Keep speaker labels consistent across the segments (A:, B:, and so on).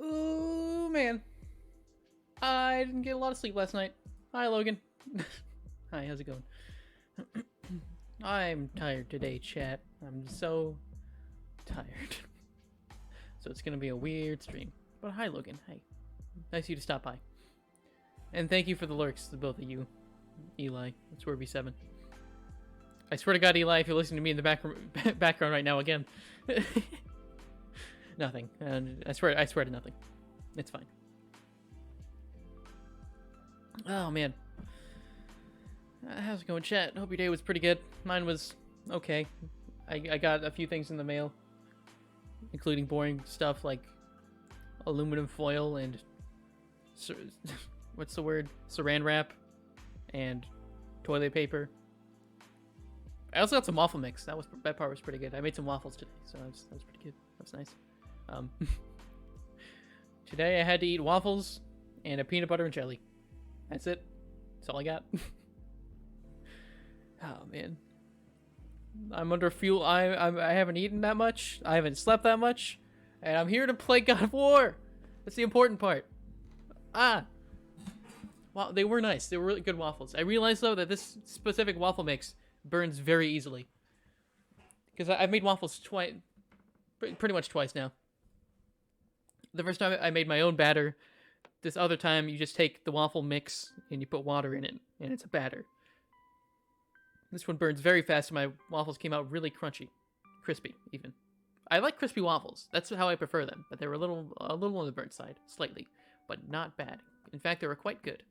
A: Ooh, man. I didn't get a lot of sleep last night. Hi, Logan. Hi, how's it going? I'm tired today, chat. I'm so tired. So it's gonna be a weird stream. But hi, Logan. Hey. Nice of you to stop by. And thank you for the lurks to both of you. Eli, it's Swervy7. I swear to God, Eli, if you're listening to me in the background right now again. Nothing. I swear to nothing. It's fine. Oh, man. How's it going, chat? Hope your day was pretty good. Mine was okay. I got a few things in the mail, including boring stuff like aluminum foil and what's the word? Saran wrap and toilet paper. I also got some waffle mix. That part was pretty good. I made some waffles today, so that was pretty good. That was nice. Today I had to eat waffles and a peanut butter and jelly. That's it. That's all I got. Oh man, I'm under fuel. I haven't eaten that much. I haven't slept that much, and I'm here to play God of War. That's the important part. Wow, they were nice. They were really good waffles. I realized though that this specific waffle mix burns very easily, because I've made waffles twice, pretty much twice now. The first time I made my own batter. This other time you just take the waffle mix and you put water in it, and it's a batter. This one burns very fast, and my waffles came out really crunchy, crispy even. I like crispy waffles. That's how I prefer them, but they were a little on the burnt side, slightly, but not bad. In fact, they were quite good.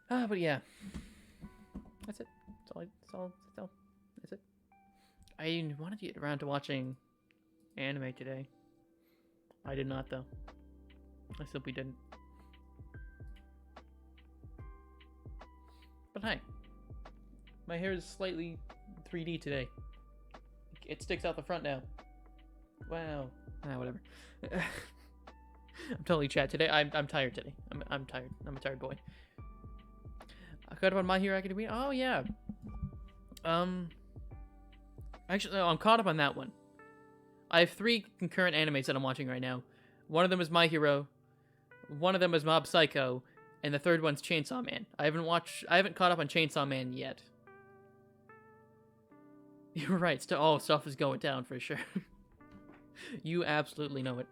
A: But yeah, that's it. That's it. I wanted to get around to watching anime today. I did not, though. I simply didn't. But hi. My hair is slightly 3D today. It sticks out the front now. Wow. Whatever. I'm totally chat today. I'm tired today. I'm tired. I'm a tired boy. I caught up on My Hero Academia. Oh yeah. Actually, no, I'm caught up on that one. I have 3 concurrent animes that I'm watching right now. One of them is My Hero. One of them is Mob Psycho, and the third one's Chainsaw Man. I haven't caught up on Chainsaw Man yet. You're right. Stuff is going down for sure. You absolutely know it.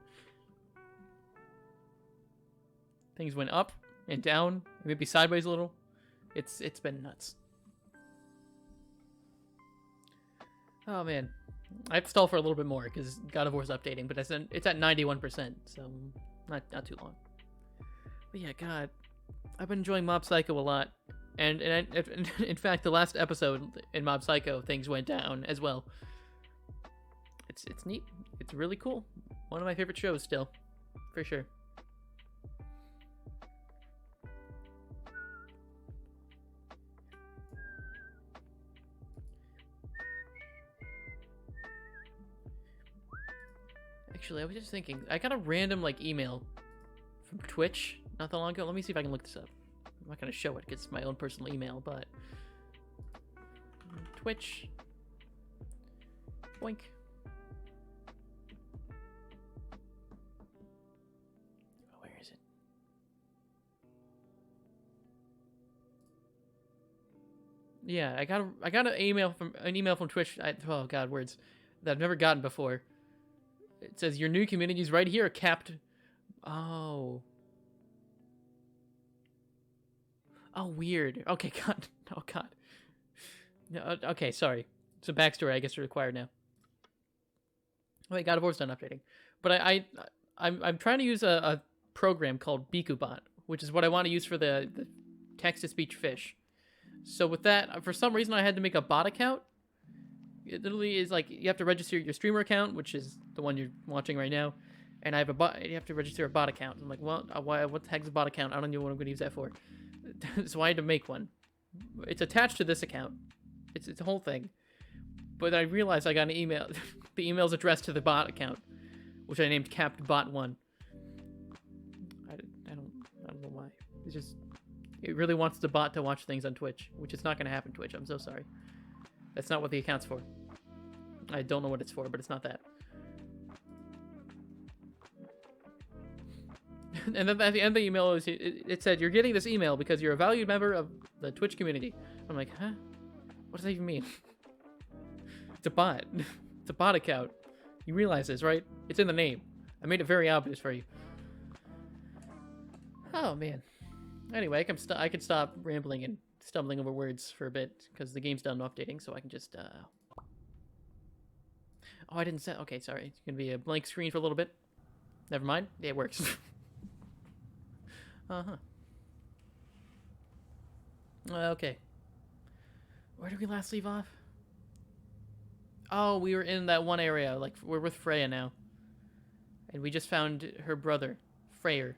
A: Things went up and down, maybe sideways a little. It's been nuts. Oh man, I have to stall for a little bit more because God of War's updating, but it's at 91%, so not too long. But yeah, God, I've been enjoying Mob Psycho a lot, and in fact, the last episode in Mob Psycho, things went down as well. It's neat. It's really cool. One of my favorite shows still, for sure. Actually, I was just thinking, I got a random email from Twitch not that long ago. Let me see if I can look this up. I'm not gonna show it because it's my own personal email, but Twitch. Boink. Oh, where is it? Yeah, I got an email from Twitch. Oh God, words that I've never gotten before. It says your new communities right here, capped. Oh, weird. Okay, God. Oh, God. No, okay, sorry. Some backstory, I guess, are required now. Wait, God of War's done updating. But I'm trying to use a program called BikuBot, which is what I want to use for the text-to-speech fish. So with that, for some reason, I had to make a bot account. It literally is like you have to register your streamer account, which is the one you're watching right now, and I have a bot. You have to register a bot account. I'm like, well, what the heck's a bot account? I don't know what I'm going to use that for. So I had to make one. It's attached to this account. It's a whole thing. But I realized I got an email. The email's addressed to the bot account, which I named CappedBot1. I don't know why. It really wants the bot to watch things on Twitch, which is not going to happen. Twitch. I'm so sorry. That's not what the account's for. I don't know what it's for, but it's not that. And then at the end of the email, it said, "You're getting this email because you're a valued member of the Twitch community." I'm like, huh? What does that even mean? It's a bot. It's a bot account. You realize this, right? It's in the name. I made it very obvious for you. Oh, man. Anyway, I can stop rambling and stumbling over words for a bit because the game's done updating, so I can just, Oh, I didn't set... Okay, sorry. It's going to be a blank screen for a little bit. Never mind. Yeah, it works. Uh-huh. Okay. Where did we last leave off? Oh, we were in that one area. Like, we're with Freya now. And we just found her brother, Freyr.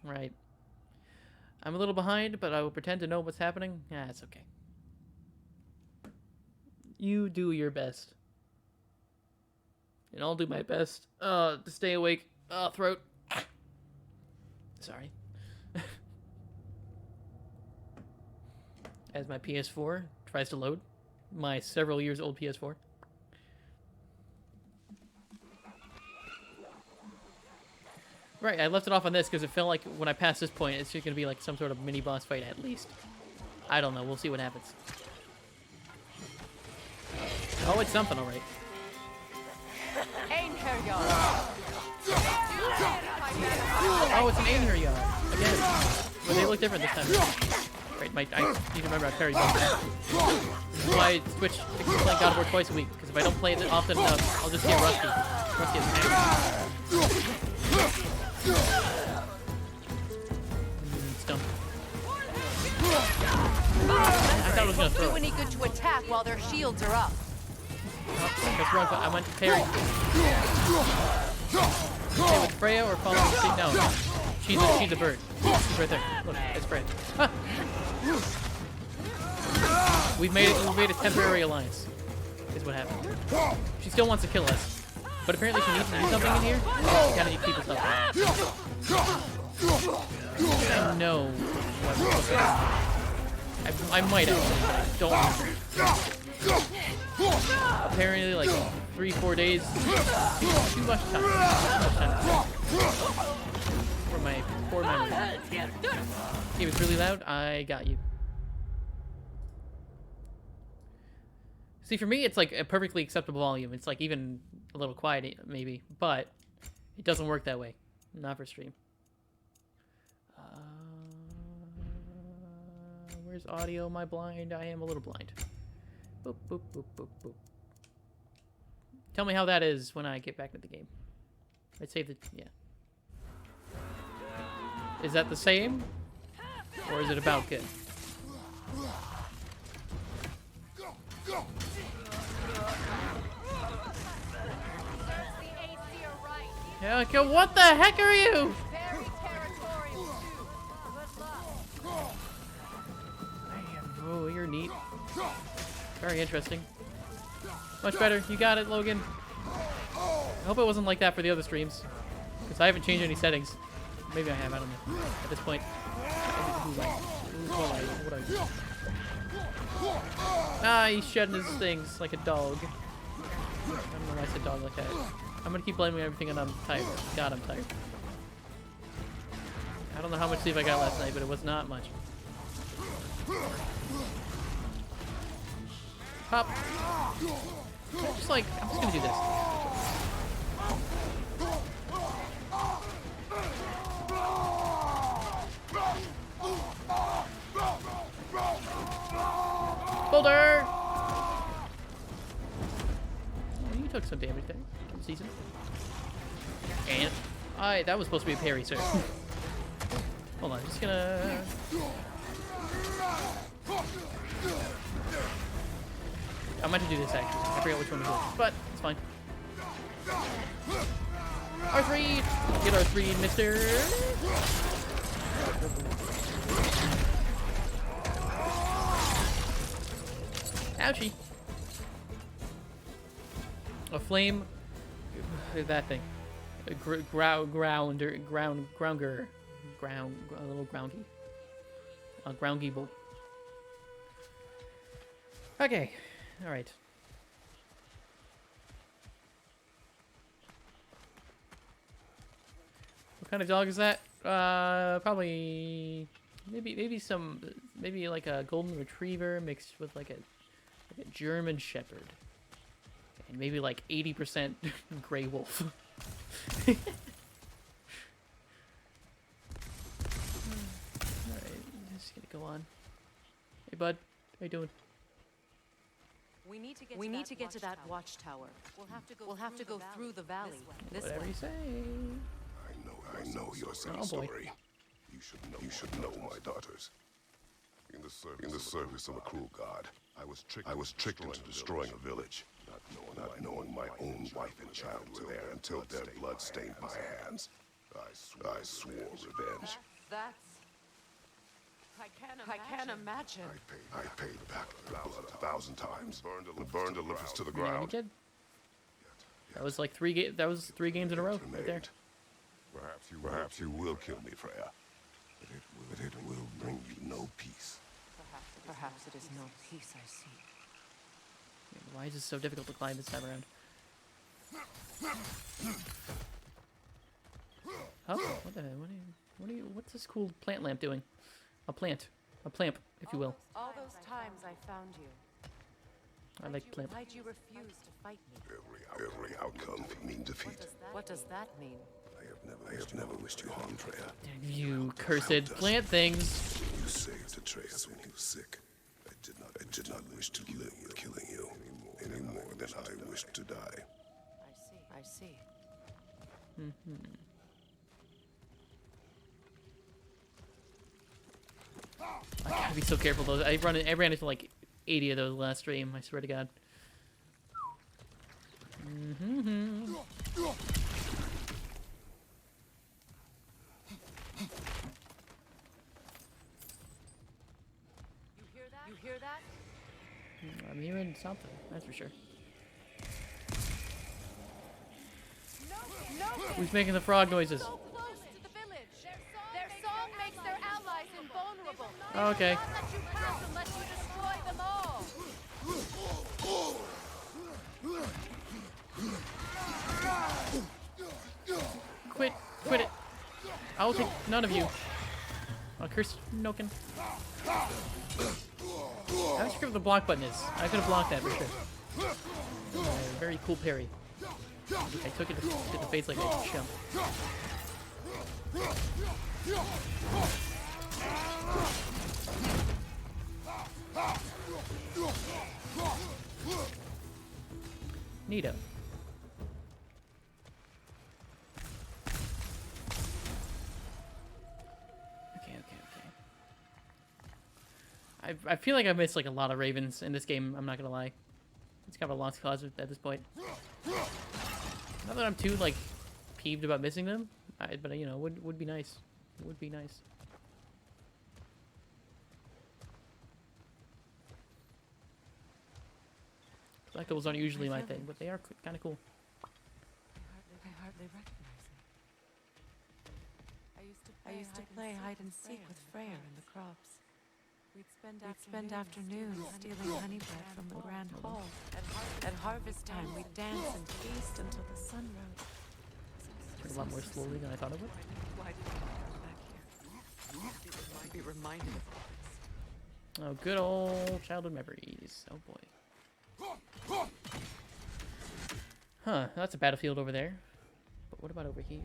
A: Right. I'm a little behind, but I will pretend to know what's happening. Yeah, it's okay. You do your best. And I'll do my best to stay awake. Throat. Sorry. As my PS4 tries to load. My several years old PS4. Right, I left it off on this because it felt like when I pass this point, it's just going to be like some sort of mini boss fight at least. I don't know. We'll see what happens. Oh, it's something, alright. Oh, it's an Einherjar. Again. But they look different this time. Right, I need to remember how Terry does that. This is why I switch to playing God of War twice a week, because if I don't play it often enough, I'll just get rusty. Rusty as an Stump. I thought it was gonna throw.
B: Do any good to attack while their shields are up.
A: Oh, that's wrong. I went to parry. Okay, with Freya or follow the street? No. She's a bird. She's right there. Look, it's Freya. Ah. We've made a temporary alliance. Is what happened. She still wants to kill us, but apparently she needs to do something in here. She gotta need people help. I know what I might have, but I don't remember. Apparently, like 3-4 days. Too much time. For my poor memory. It was really loud. I got you. See, for me, it's like a perfectly acceptable volume. It's like even a little quiet, maybe, but it doesn't work that way. Not for stream. Where's audio? Am I blind? I am a little blind. Boop, boop, boop, boop, boop. Tell me how that is when I get back into the game. I'd save the... yeah. Is that the same? Or is it about good? Yeah, okay, what the heck are you? Oh, you're neat. Very interesting. Much better. You got it, Logan. I hope it wasn't like that for the other streams. Because I haven't changed any settings. Maybe I have, I don't know. At this point. Ah, he's shedding his things like a dog. I don't know why I said dog like that. I'm gonna keep blaming everything and I'm tired. God, I'm tired. I don't know how much sleep I got last night, but it was not much. Hop. Just like, I'm just gonna do this. Boulder! Oh, you took some damage there. Season. And that was supposed to be a parry, sir. Hold on, I'm just gonna... I meant to do this actually. I forgot which one it was, but it's fine. R3! Get R3, mister! Ouchie! A flame... that thing. A grounder... Grounder... A little groundy. A groundy bolt. Okay. Alright. What kind of dog is that? Probably maybe like a golden retriever mixed with like a German shepherd, and maybe like 80% gray wolf. Alright, just gonna go on. Hey bud, how you doing?
B: We need to get to that watchtower. We'll have to go through the valley. This
A: Whatever
B: way.
A: you say.
C: I know your son's
A: Oh, boy.
C: story. You should know my daughters. In the service of a cruel god, I was tricked into destroying a village, not knowing my own wife and child were there until their blood stained my hands. I swore revenge.
B: That's... I can't imagine.
C: I paid back the blood 1,000 times. Burned Olympus to the
A: Yeah, you
C: ground.
A: did. That was like three games in a row right there.
C: Perhaps you will kill me, Freya. But it will bring you no peace.
B: Perhaps it is no peace I seek.
A: Why is it so difficult to climb this time around? Oh, what the? What's this cool plant lamp doing? A plant, if you will.
B: All those times I found you.
A: I like plant.
B: Why'd you refuse to fight me?
C: Every outcome could mean defeat.
B: What does that mean?
C: I have never wished you harm, Freya.
A: You cursed plant things.
C: You saved Atreus when he was sick. I did not wish to live with killing you any more than I wished to die.
B: I see.
A: I gotta be so careful though. I ran into like 80 of those last stream. I swear to God.
B: You hear that?
A: I'm hearing something. That's for sure.
B: No!
A: Who's making the frog noises?
B: So close to the village. Their song makes their allies invulnerable.
A: Okay.
B: They will not let you pass unless you destroy them all.
A: Quit it. I will take none of you. I'll curse Noken. I'm not sure what the block button is. I could have blocked that for sure. Very cool parry. I took it to the face like a chump. Neato. Okay. I feel like I've missed like a lot of ravens in this game. I'm not gonna lie. It's kind of a lost cause at this point. Not that I'm too like peeved about missing them, but you know, would be nice. Would be nice. Collectibles aren't usually my thing, but they are kind of cool.
B: I hardly recognize me. I used to play hide and seek with Freya in the crops. We'd spend afternoons stealing honey bread from the grand hall. At harvest time, we'd dance and feast until the sun rose.
A: A lot more slowly than I thought it would.
B: Why did I come back here? Be reminded of all this.
A: Oh, good old childhood memories. Oh boy. Huh, that's a battlefield over there. But what about over here?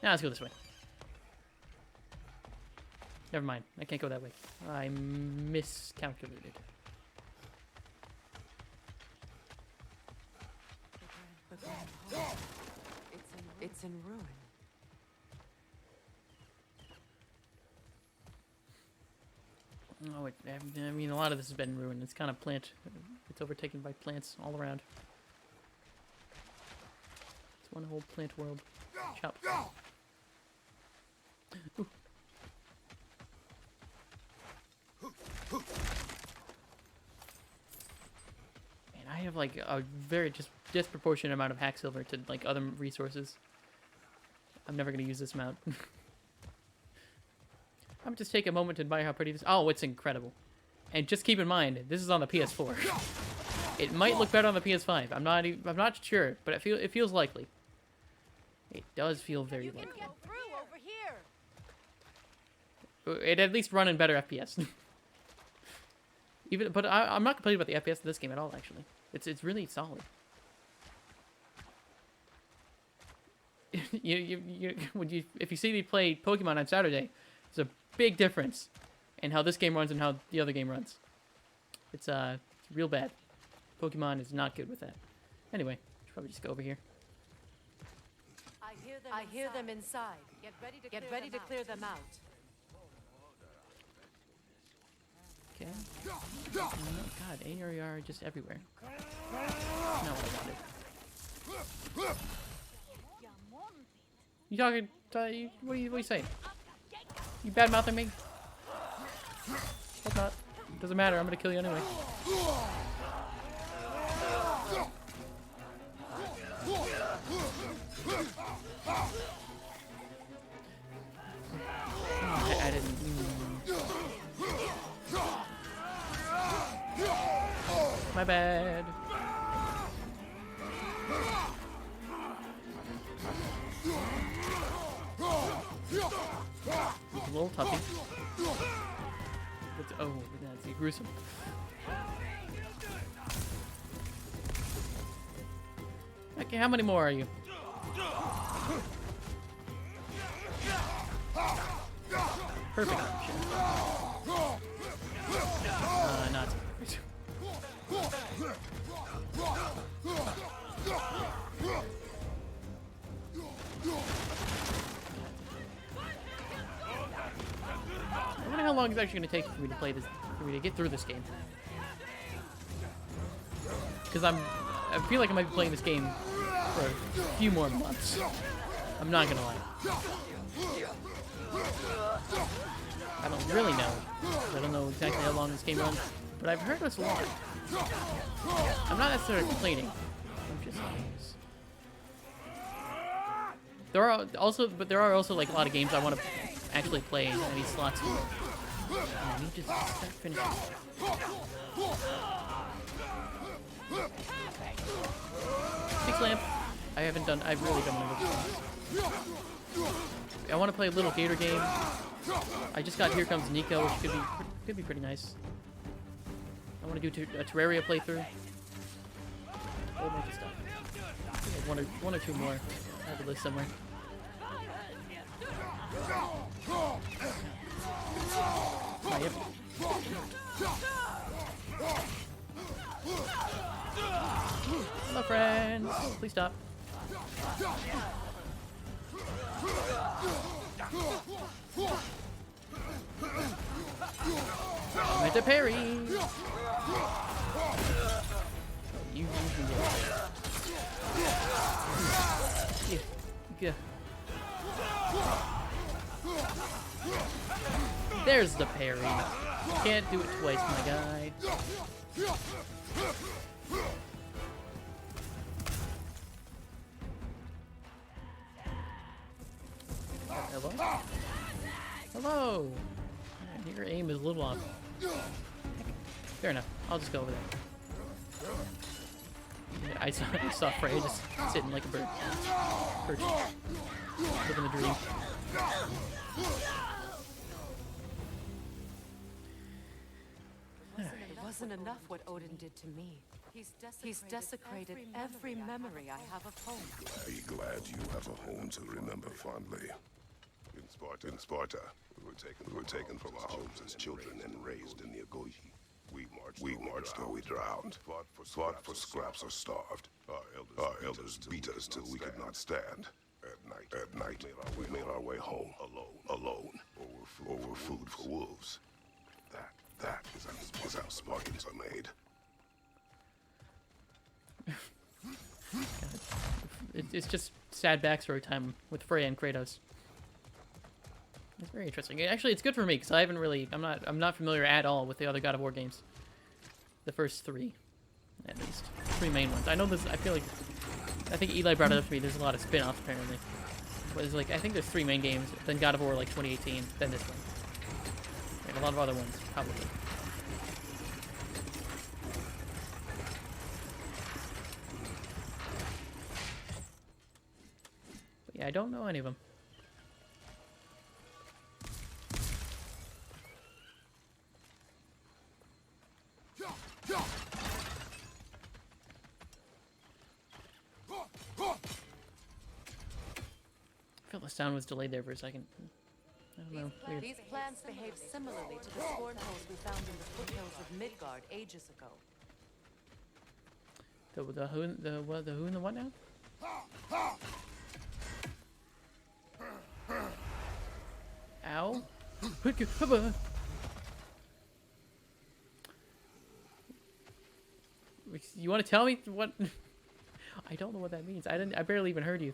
A: Now let's go this way. Never mind. I can't go that way. I miscalculated.
B: The grand hall. It's in ruin.
A: Oh, I mean, a lot of this has been ruined. It's kind of plant. It's overtaken by plants all around. It's one whole plant world. Chop. Ooh. Man, I have like a very just disproportionate amount of hack silver to like other resources. I'm never gonna use this amount. I'm just take a moment to admire how pretty this. Oh, it's incredible. And just keep in mind, this is on the PS4. It might look better on the PS5. I'm not sure, but it feels likely. It does feel very
B: You can
A: likely.
B: get through over here.
A: It at least run in better FPS. But I'm not complaining about the FPS of this game at all. Actually, it's really solid. If you see me play Pokemon on Saturday, there's a big difference in how this game runs and how the other game runs. It's real bad. Pokemon is not good with that. Anyway, should probably just go over here.
B: I hear them inside. Get ready to clear them out.
A: Okay. Oh, God, AR are just everywhere. That's not what I wanted. You talking? What are you saying? You bad mouthing me? Hope not. Doesn't matter. I'm gonna kill you anyway. I didn't. My bad. It's a little toughy. Oh, that's gruesome. Okay, how many more are you? Perfect. Not. I wonder how long it's actually going to take for me to play this, for me to get through this game. Because I feel like I might be playing this game for a few more months. I'm not gonna lie. I don't really know. I don't know exactly how long this game runs, but I've heard it's a lot. I'm not necessarily complaining. I'm just honest. There are also like a lot of games I want to actually play. I need slots for. I need to start finishing. Big lamp. I've really done one of those. I want to play a little Gator game. I just got Here Comes Nico, which could be pretty nice. I want to do a Terraria playthrough. A whole bunch of stuff. I think I have one or two more. I have a list somewhere. Oh, yep. Hello, friends. Please stop. I meant to parry. You can get it. Yeah. There's the parry. Can't do it twice, my guy. Hello? Hello! Man, your aim is a little off. Fair enough. I'll just go over there. Yeah, I saw Frey just sitting like a bird. Perched. Living the dream.
B: It wasn't enough what Odin did to me. He's desecrated every memory I have of home.
C: Glad you have a home to remember fondly. In Sparta, we were taken from our homes as children and raised in the Agogi. We marched or we drowned, fought for scraps or starved. Our elders beat us till we could not stand. At night, we made our way home, alone, or were food for wolves. That is how Spartans are made.
A: It's just sad backstory time with Freya and Kratos. It's very interesting. Actually, it's good for me because I'm not familiar at all with the other God of War games. The first three, at least, three main ones. I know this. I think Eli brought it up to me. There's a lot of spin-offs apparently. But there's I think there's three main games. Then God of War 2018. Then this one. And a lot of other ones probably. Yeah, I don't know any of them. I feel the sound was delayed there for a second. I don't know. Weird.
B: These plants behave similarly to the scorn holes we found in the foothills of Midgard ages ago.
A: The who and the what now? Ow. You want to tell me what? I don't know what that means. I barely even heard you.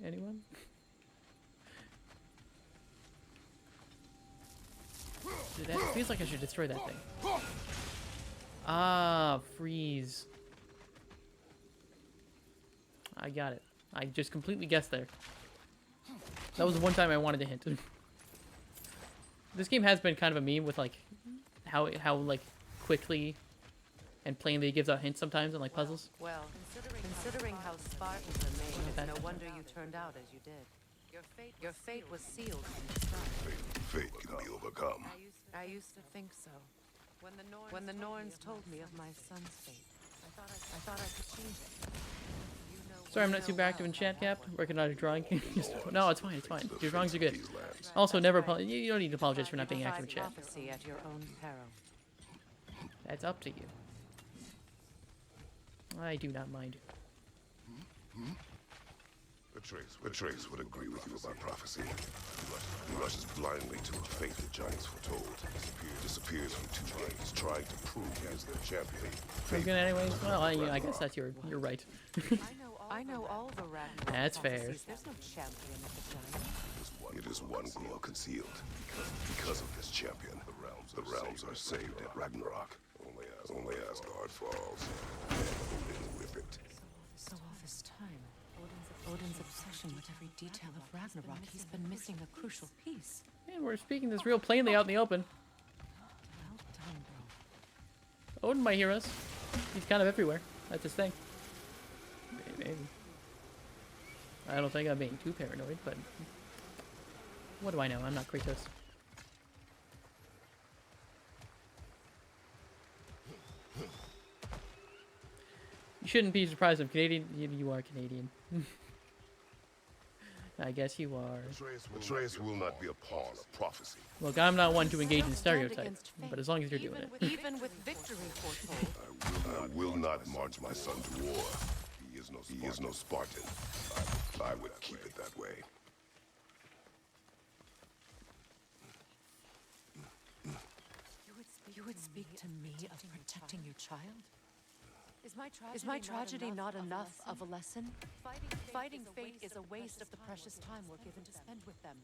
A: Anyone? Dude, that feels like I should destroy that thing. Ah, freeze. I got it. I just completely guessed there. That was the one time I wanted to hint. This game has been kind of a meme with like how like quickly and plainly it gives out hints sometimes on like puzzles.
B: Well, considering how Spartans are made, it's no wonder you turned out as you did. Your fate was sealed from the start.
C: Fate can be overcome.
B: I used to think so. When the Norns told me of my son's fate, I thought I could change it.
A: Sorry, I'm not super active in chat, Cap. Working on a drawing. No, it's fine. It's fine. Your drawings are good. Also, never you don't need to apologize for not being active in chat.
B: At your own peril.
A: That's up to you. I do not mind.
C: Atreus would agree with you about prophecy. He rushes blindly to a fate the giants foretold. Disappears for 2 days, trying to prove he is their champion.
A: I'm good anyways. Well, I guess that's you're right.
B: I know all the Ragnarok
A: That's fair.
B: prophecies. There's no champion of the giants.
C: It is one glow concealed. Because of this champion, the realms are saved at Ragnarok. Only Asgard falls. And Odin with it.
B: So all this time, Odin's obsession with every detail of Ragnarok, he's been missing a crucial piece.
A: Man, we're speaking this real plainly out in the open.
B: Well done, bro.
A: Odin might hear us. He's kind of everywhere. That's his thing. Maybe. I don't think I'm being too paranoid, but what do I know? I'm not Kratos. You shouldn't be surprised I'm Canadian. You are Canadian. I guess you are.
C: Atreus will not be a pawn of prophecy.
A: Look, I'm not one to engage in stereotypes, but as long as you're doing it.
B: Even with victory foretold.
C: I will not march my son to war. He is no Spartan. I would keep it that way.
B: You would speak to me of protecting your child? Is my tragedy not enough of a lesson? Fighting fate is a waste of the precious time we're given to spend with them.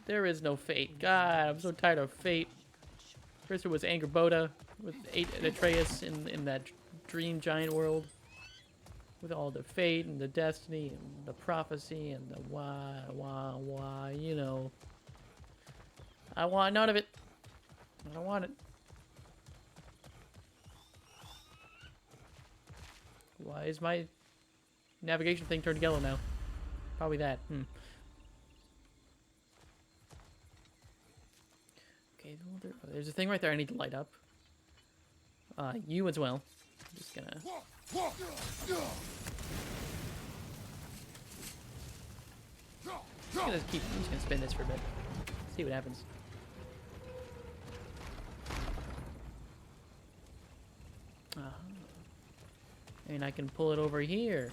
A: There is no fate. God, I'm so tired of fate. First it was Angerboda with Atreus in that dream giant world. With all the fate and the destiny and the prophecy and the why, you know. I want none of it. I don't want it. Why is my navigation thing turned yellow now? Probably that. Okay, well, there's a thing right there I need to light up. You as well. I'm just gonna... I'm just gonna spin this for a bit. See what happens. And I can pull it over here.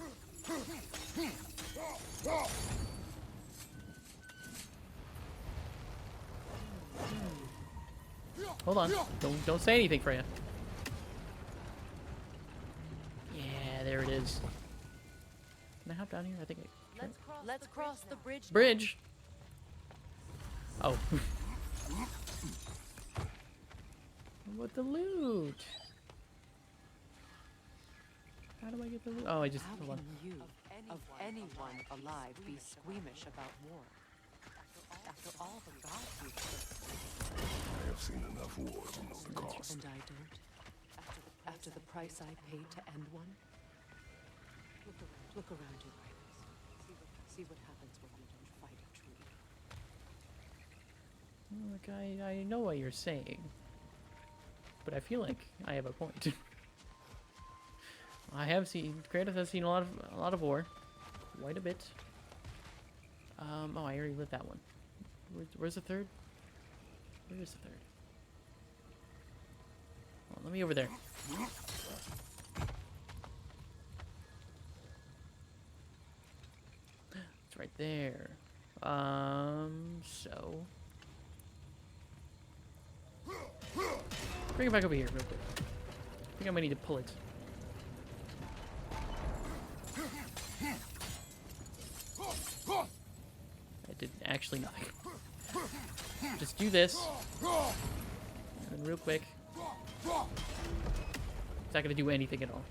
A: Hold on. Don't say anything, Freya. Yeah, there it is. Can I hop down here? I think I can.
B: Let's cross the bridge.
A: Bridge. Oh. What the loot? How do I get the loot? Oh, I just...
B: How can you, of anyone alive, be squeamish about war? After all the gods we've killed.
C: I have seen enough wars to know the cost.
B: And I don't. After the price I paid to end one? Look around you, Riders. See what happens when you don't fight a tree.
A: Look, I know what you're saying, but I feel like I have a point. Kratos has seen a lot of war, quite a bit. Oh, I already lit that one. Where's the third? Where is the third? Oh, let me over there. It's right there. So bring it back over here real quick. I think I might need to pull it. That did actually nothing. Just do this. And then real quick. It's not gonna do anything at all.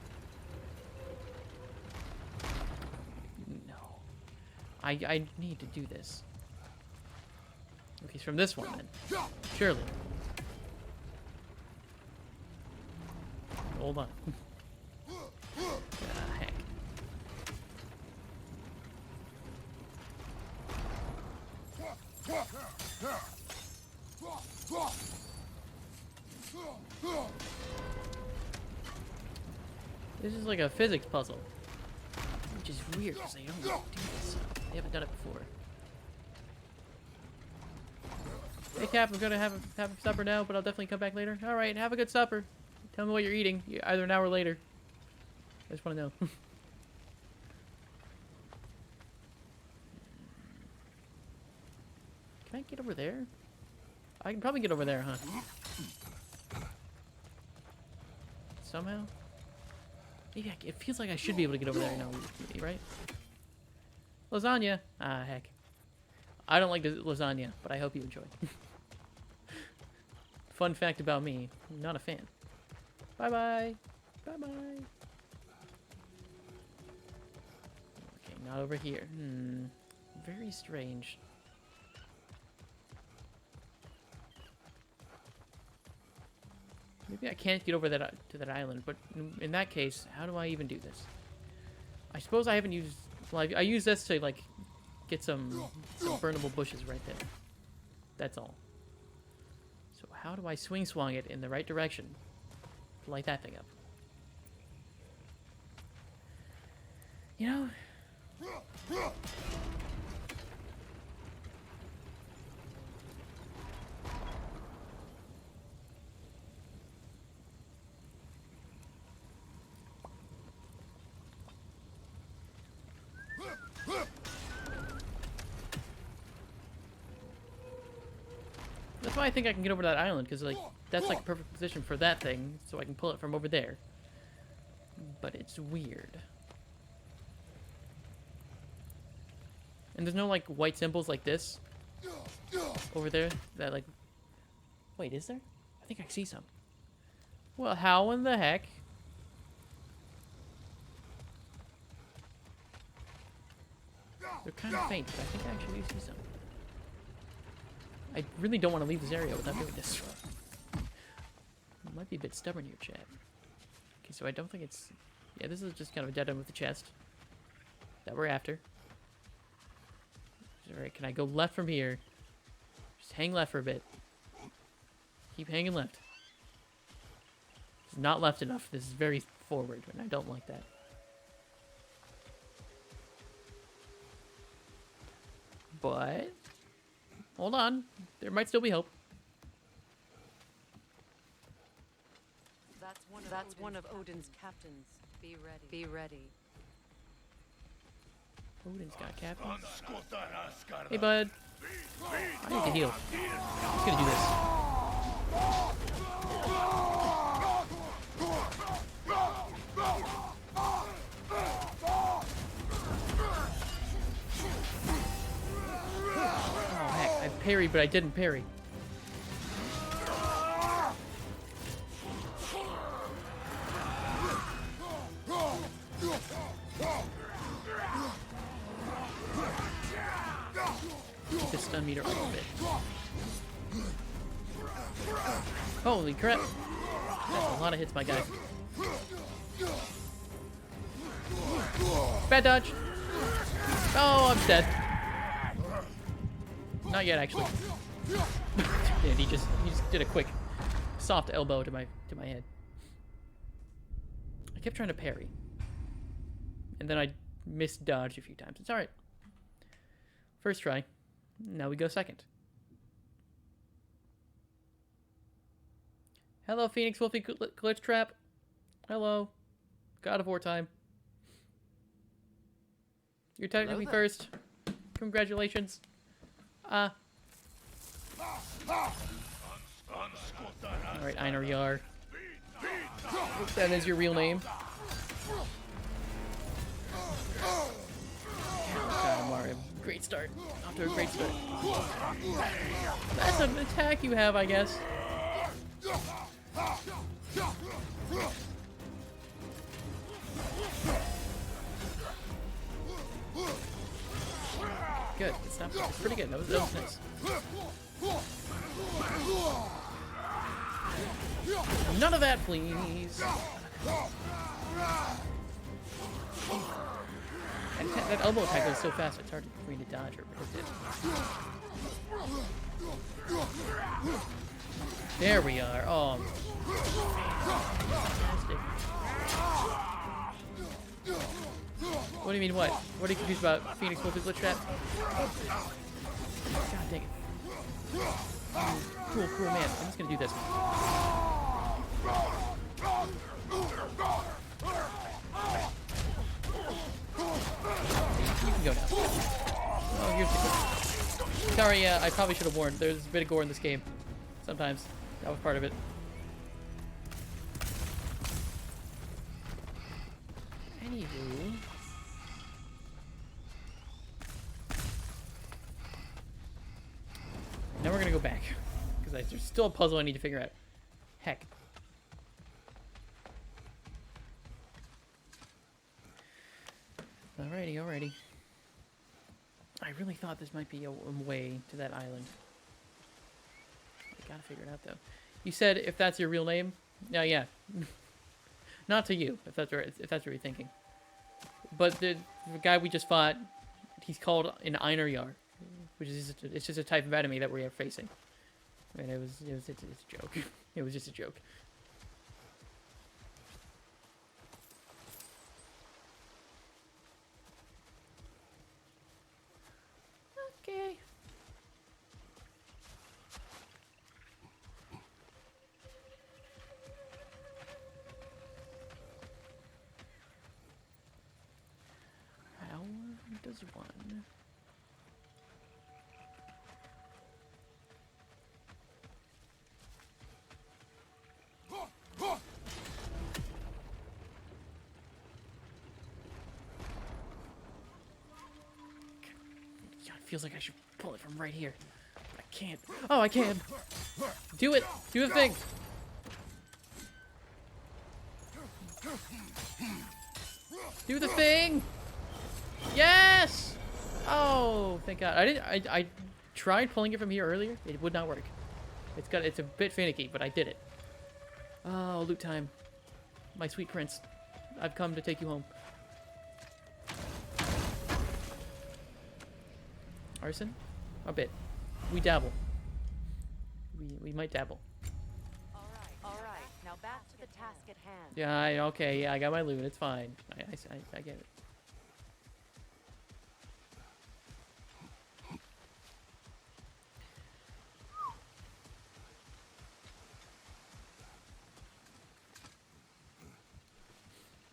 A: No. I need to do this. Okay, it's from this one then. Surely. Hold on. Heck. This is like a physics puzzle, which is weird because they don't do this. They haven't done it before. Hey Cap, I'm gonna have supper now, but I'll definitely come back later. All right, have a good supper. Tell me what you're eating, either an hour later. I just want to know. Can I get over there? I can probably get over there, huh? Somehow? Maybe it feels like I should be able to get over there now, right? Lasagna! Ah, heck. I don't like the lasagna, but I hope you enjoy. Fun fact about me, I'm not a fan. Bye-bye! Bye-bye! Okay, not over here. Very strange. Maybe I can't get over that to that island, but in that case, how do I even do this? I suppose I haven't used... Well, I use this to, like, get some burnable bushes right there. That's all. So how do I swing it in the right direction to light that thing up? You know... That's why I think I can get over that island, because like that's like a perfect position for that thing, so I can pull it from over there. But it's weird. And there's no like white symbols like this over there that like... Wait, is there? I think I see some. Well, how in the heck? They're kind of faint, but I think I actually do see some. I really don't want to leave this area without doing this. I might be a bit stubborn here, Chad. Okay, so I don't think it's... Yeah, this is just kind of a dead end with the chest that we're after. Alright, can I go left from here? Just hang left for a bit. Keep hanging left. It's not left enough. This is very forward, and I don't like that. But... Hold on. There might still be hope.
B: That's one of Odin's captains. Be ready. Be ready.
A: Odin's got a captain. Hey, bud. I need to heal. I'm just gonna do this. Oh, heck. I parried, but I didn't parry. his stun meter up a bit. Holy crap! That's a lot of hits, my guy. Bad dodge! Oh, I'm dead. Not yet, actually. And he just did a quick, soft elbow to my head. I kept trying to parry, and then I misdodged a few times. It's all right. First try. Now we go second. Hello, Phoenix Wolfie Glitch Trap. Hello. God of War time. You're technically first. Congratulations. Alright, Einar Yar. That is your real name. God, Mario. Great start. Off to a great start. That's an attack you have, I guess. Good. It's not. It's pretty good. That was nice. None of that, please. That elbow attack goes so fast. It's hard for me to dodge or predict it. There we are. Oh, fantastic. What do you mean, what? What are you confused about? Phoenix Wolfie Glitch Trap? God dang it. Cool, cool, man. I'm just gonna do this. You can go now. Oh, here's the gore. Sorry, I probably should have warned. There's a bit of gore in this game. Sometimes. That was part of it. Anywho... Now we're gonna go back. Because there's still a puzzle I need to figure out. Heck. Alrighty, alrighty. I really thought this might be a way to that island. I gotta figure it out, though. You said if that's your real name? Yeah. Not to you, if that's what you're thinking. But the guy we just fought, he's called an Einar Yar, which is it's just a type of enemy that we are facing. I mean, it's a joke. It was just a joke. Okay. How does one... Feels like I should pull it from right here. But I can't. Oh, I can. Do it. Do the thing. Do the thing. Yes. Oh, thank God. I tried pulling it from here earlier. It would not work. It's a bit finicky, but I did it. Oh, loot time. My sweet prince. I've come to take you home. Arson? A bit. We dabble. We might dabble.
B: All right. Now back to the task at hand.
A: Yeah, okay, yeah, I got my loot. It's fine. I get it.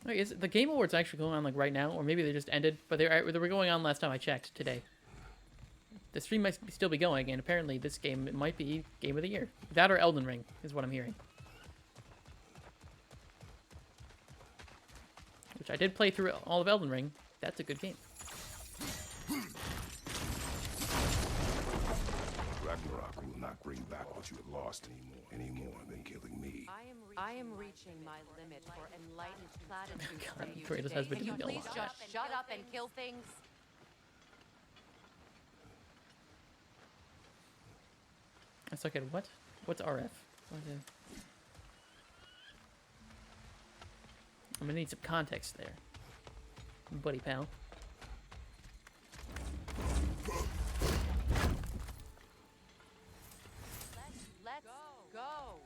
A: Wait, is the Game Awards actually going on like right now, or maybe they just ended? But they were going on last time I checked today. The stream might still be going, and apparently this game might be Game of the Year. That or Elden Ring is what I'm hearing. Which I did play through all of Elden Ring. That's a good game.
C: Ragnarok will not bring back what you have lost any more than killing me.
B: I am reaching my limit for enlightened platitudes
A: God,
B: from you
A: Kratos
B: today.
A: has been
B: Can you
A: doing a
B: please
A: lot.
B: just shut up and kill things?
A: I suck at what? What's RF? What is... I'm gonna need some context there, buddy pal.
B: Let's go.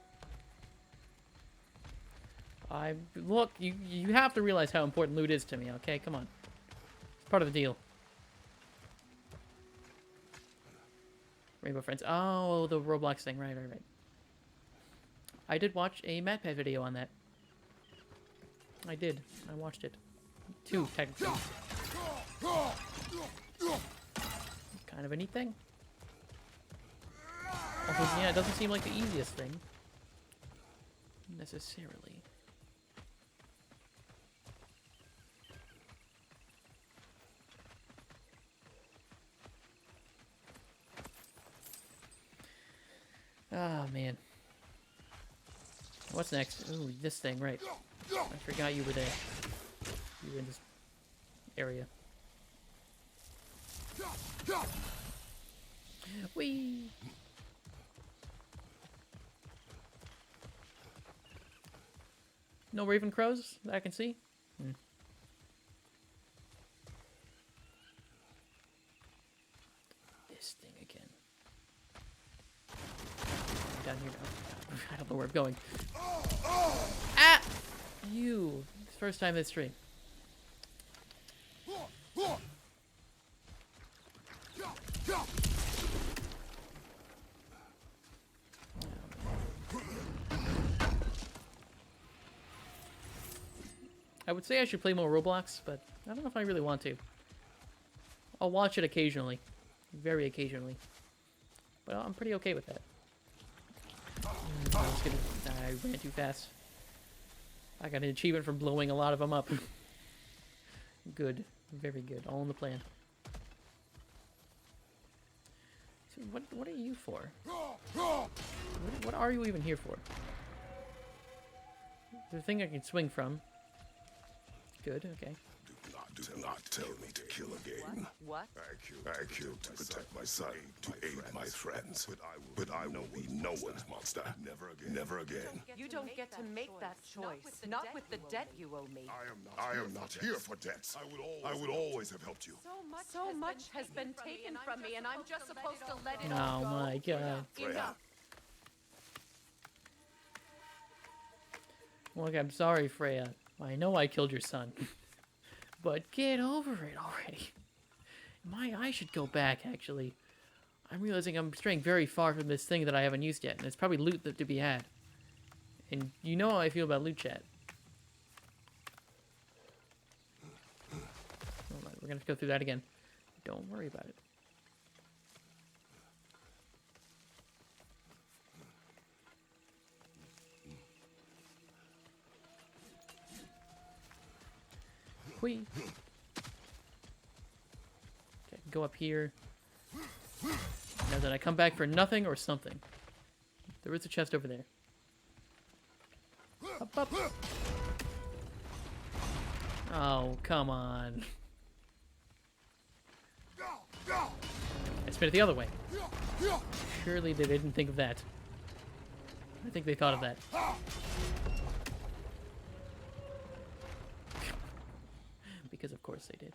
A: Look, you have to realize how important loot is to me, okay? Come on. It's part of the deal. Rainbow Friends. Oh, the Roblox thing. Right. I did watch a MatPat video on that. I did. I watched it. 2, technically. Kind of a neat thing. Also, yeah, it doesn't seem like the easiest thing. Necessarily. Ah, man. What's next? Ooh, this thing, right. I forgot you were there. You were in this area. Whee! No Raven Crows that I can see? This thing again. Down here now. I don't know where I'm going. Ah! You. First time this stream. I would say I should play more Roblox, but I don't know if I really want to. I'll watch it occasionally. Very occasionally. But I'm pretty okay with that. I ran too fast. I got an achievement for blowing a lot of them up. Good. Very good. All in the plan. So what are you for? What are you even here for? The thing I can swing from. Good, okay.
C: Do not tell me to kill again.
B: What?
C: I killed to protect my son, to aid my friends. But I will be no one's monster. Never again.
B: You don't get to make that choice. Not with the debt you owe me.
C: I am not here for debts. I would always have helped you.
B: So much has been taken from me, and I'm just supposed to let it
A: Oh
B: all go.
A: my god.
B: Enough.
A: Look, I'm sorry, Freya. I know I killed your son. But get over it already. I should go back, actually. I'm realizing I'm straying very far from this thing that I haven't used yet, and it's probably loot to be had. And you know how I feel about loot chat. Hold on, we're gonna have to go through that again. Don't worry about it. Whee! Okay, go up here. Now did I come back for nothing or something? There is a chest over there. Up, up. Oh, come on. I spin it the other way. Surely they didn't think of that. I think they thought of that. Because of course they did.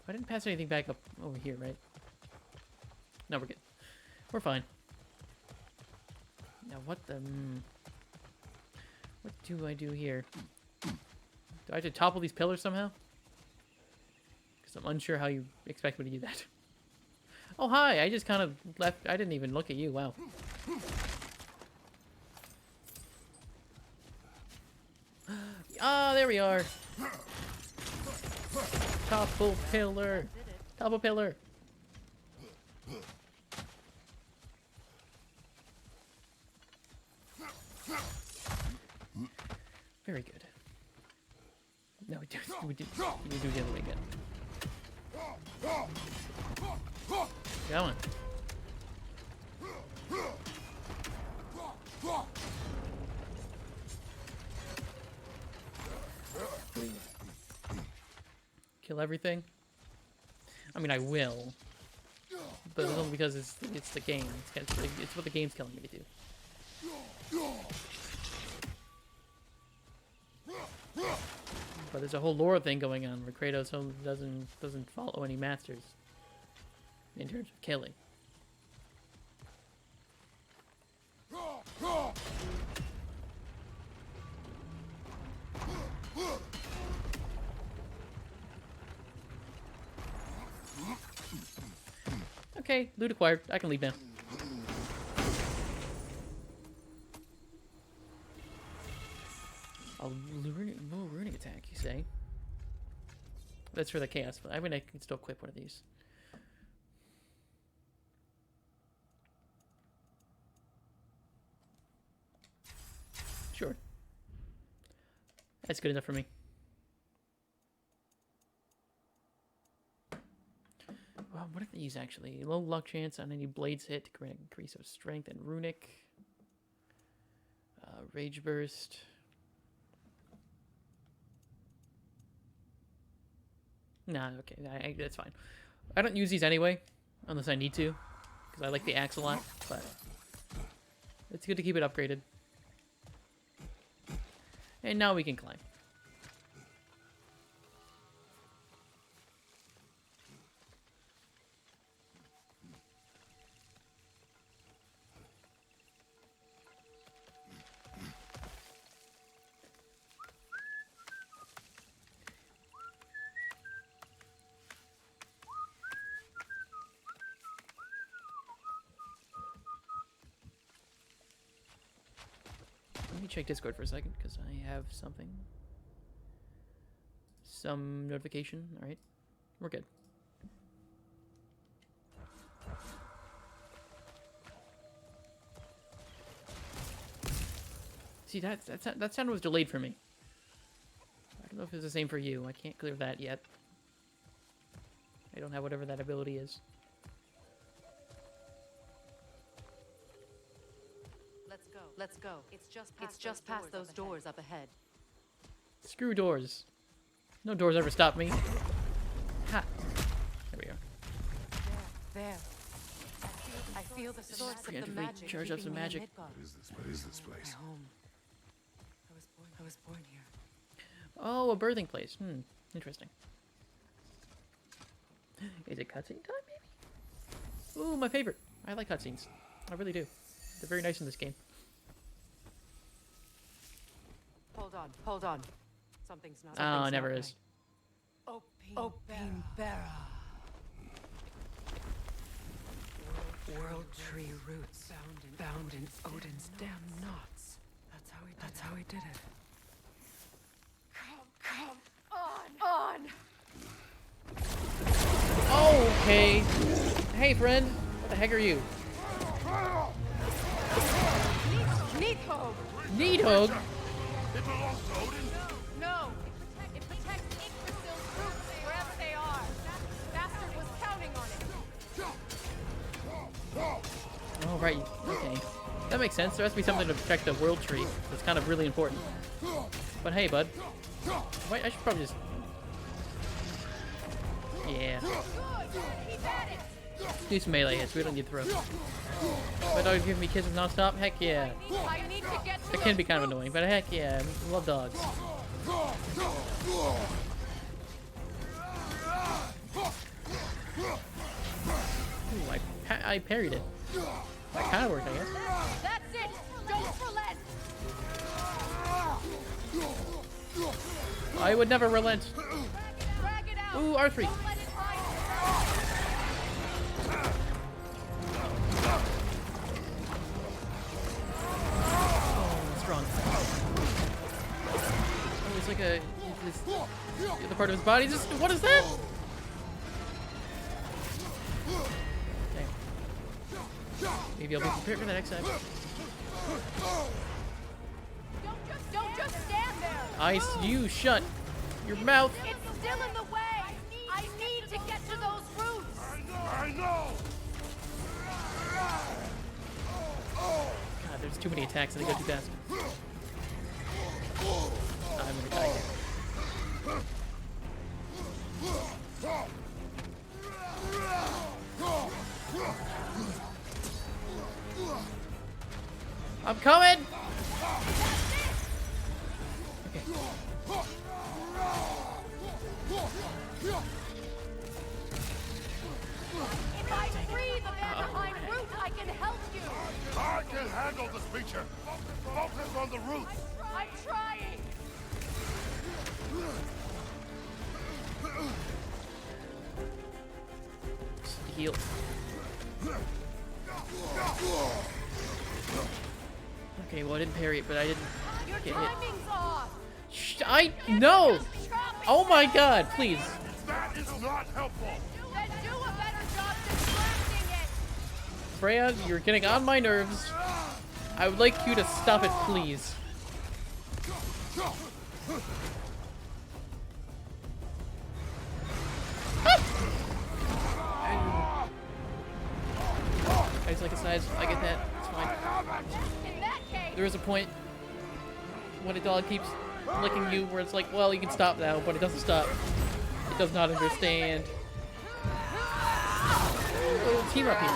A: I didn't pass anything back up over here, right? No, we're good. We're fine. Now what the... What do I do here? Do I have to topple these pillars somehow? Because I'm unsure how you expect me to do that. Oh, hi! I just kind of left... I didn't even look at you. Wow. Ah, there we are. Topple pillar. Topple pillar. Very good. No, we do the other way again. Go on. Kill everything. I mean, I will. But it's only because it's the game. It's what the game's telling me to do. But there's a whole lore thing going on where Kratos doesn't follow any masters in terms of killing. Okay, loot acquired. I can leave now. A runic attack, you say? That's for the chaos, but I mean I can still equip one of these. Sure. That's good enough for me. Well, what are these actually? Low luck chance on any blades hit to grant increase of strength and runic. Rage burst. Nah, okay, that's fine. I don't use these anyway, unless I need to, because I like the axe a lot, but it's good to keep it upgraded. And now we can climb. Let me check Discord for a second, because I have something. Some notification. Alright. We're good. See, that sound was delayed for me. I don't know if it's the same for you. I can't clear that yet. I don't have whatever that ability is.
B: Let's go. It's just past those doors up ahead.
A: Screw doors. No doors ever stop me. Ha! There we are.
B: There. I feel the source of the magic.
A: Charge up some magic.
C: What is this place?
B: My home. I was born here.
A: Oh, a birthing place. Interesting. Is it cutscene time, maybe? Ooh, my favorite. I like cutscenes. I really do. They're very nice in this game.
B: Hold on. Something's not.
A: Oh, it never is.
B: Opinbera. World tree roots bound in Odin's damn knots. That's how he did it. Come on.
A: Okay. Hey, friend. What the heck are you? Needhog?
C: It belongs to Odin?
D: No, it protects Yggdrasil's roots wherever they are. Bastard was counting on it.
A: Oh, right. Okay. That makes sense. There has to be something to protect the world tree. That's kind of really important. But hey, bud. Wait, I should probably just... Yeah.
D: Good, keep at it.
A: Do some melee hits. We don't need throw. My dog's giving me kisses nonstop? Heck yeah.
D: I need to get to
A: It can be kind of annoying, but heck yeah. I love dogs. Ooh, I parried it. That kind of worked, I guess.
D: That's it. Don't relent.
A: I would never relent.
D: Drag it out.
A: Ooh, R3.
D: Don't let it hide.
A: Oh, strong. Oh, it's like the other part of his body. Just what is that? Okay. Maybe I'll be prepared for that next time.
D: Don't just stand there.
A: You shut your mouth.
D: It's still in the way. I need to get to those roots.
C: I know!
A: God, there's too many attacks and they go too fast. I'm gonna die here. Okay.
D: If I free the man behind root, I can help you.
C: I can handle this creature. Focus on the root.
D: I'm trying.
A: Heal. Okay, well I didn't parry it, but I didn't
D: Your
A: get hit.
D: timing's off.
A: No!
D: Chop it.
A: Oh my god, please.
C: That is not helpful.
D: Then do a better job distracting it.
A: Freya, you're getting on my nerves. I would like you to stop it, please. I just like a size. I get that. It's fine.
D: In that case,
A: There is a point when a dog keeps licking you where it's like, well, you can stop now, but it doesn't stop. It does not understand. Little team up here.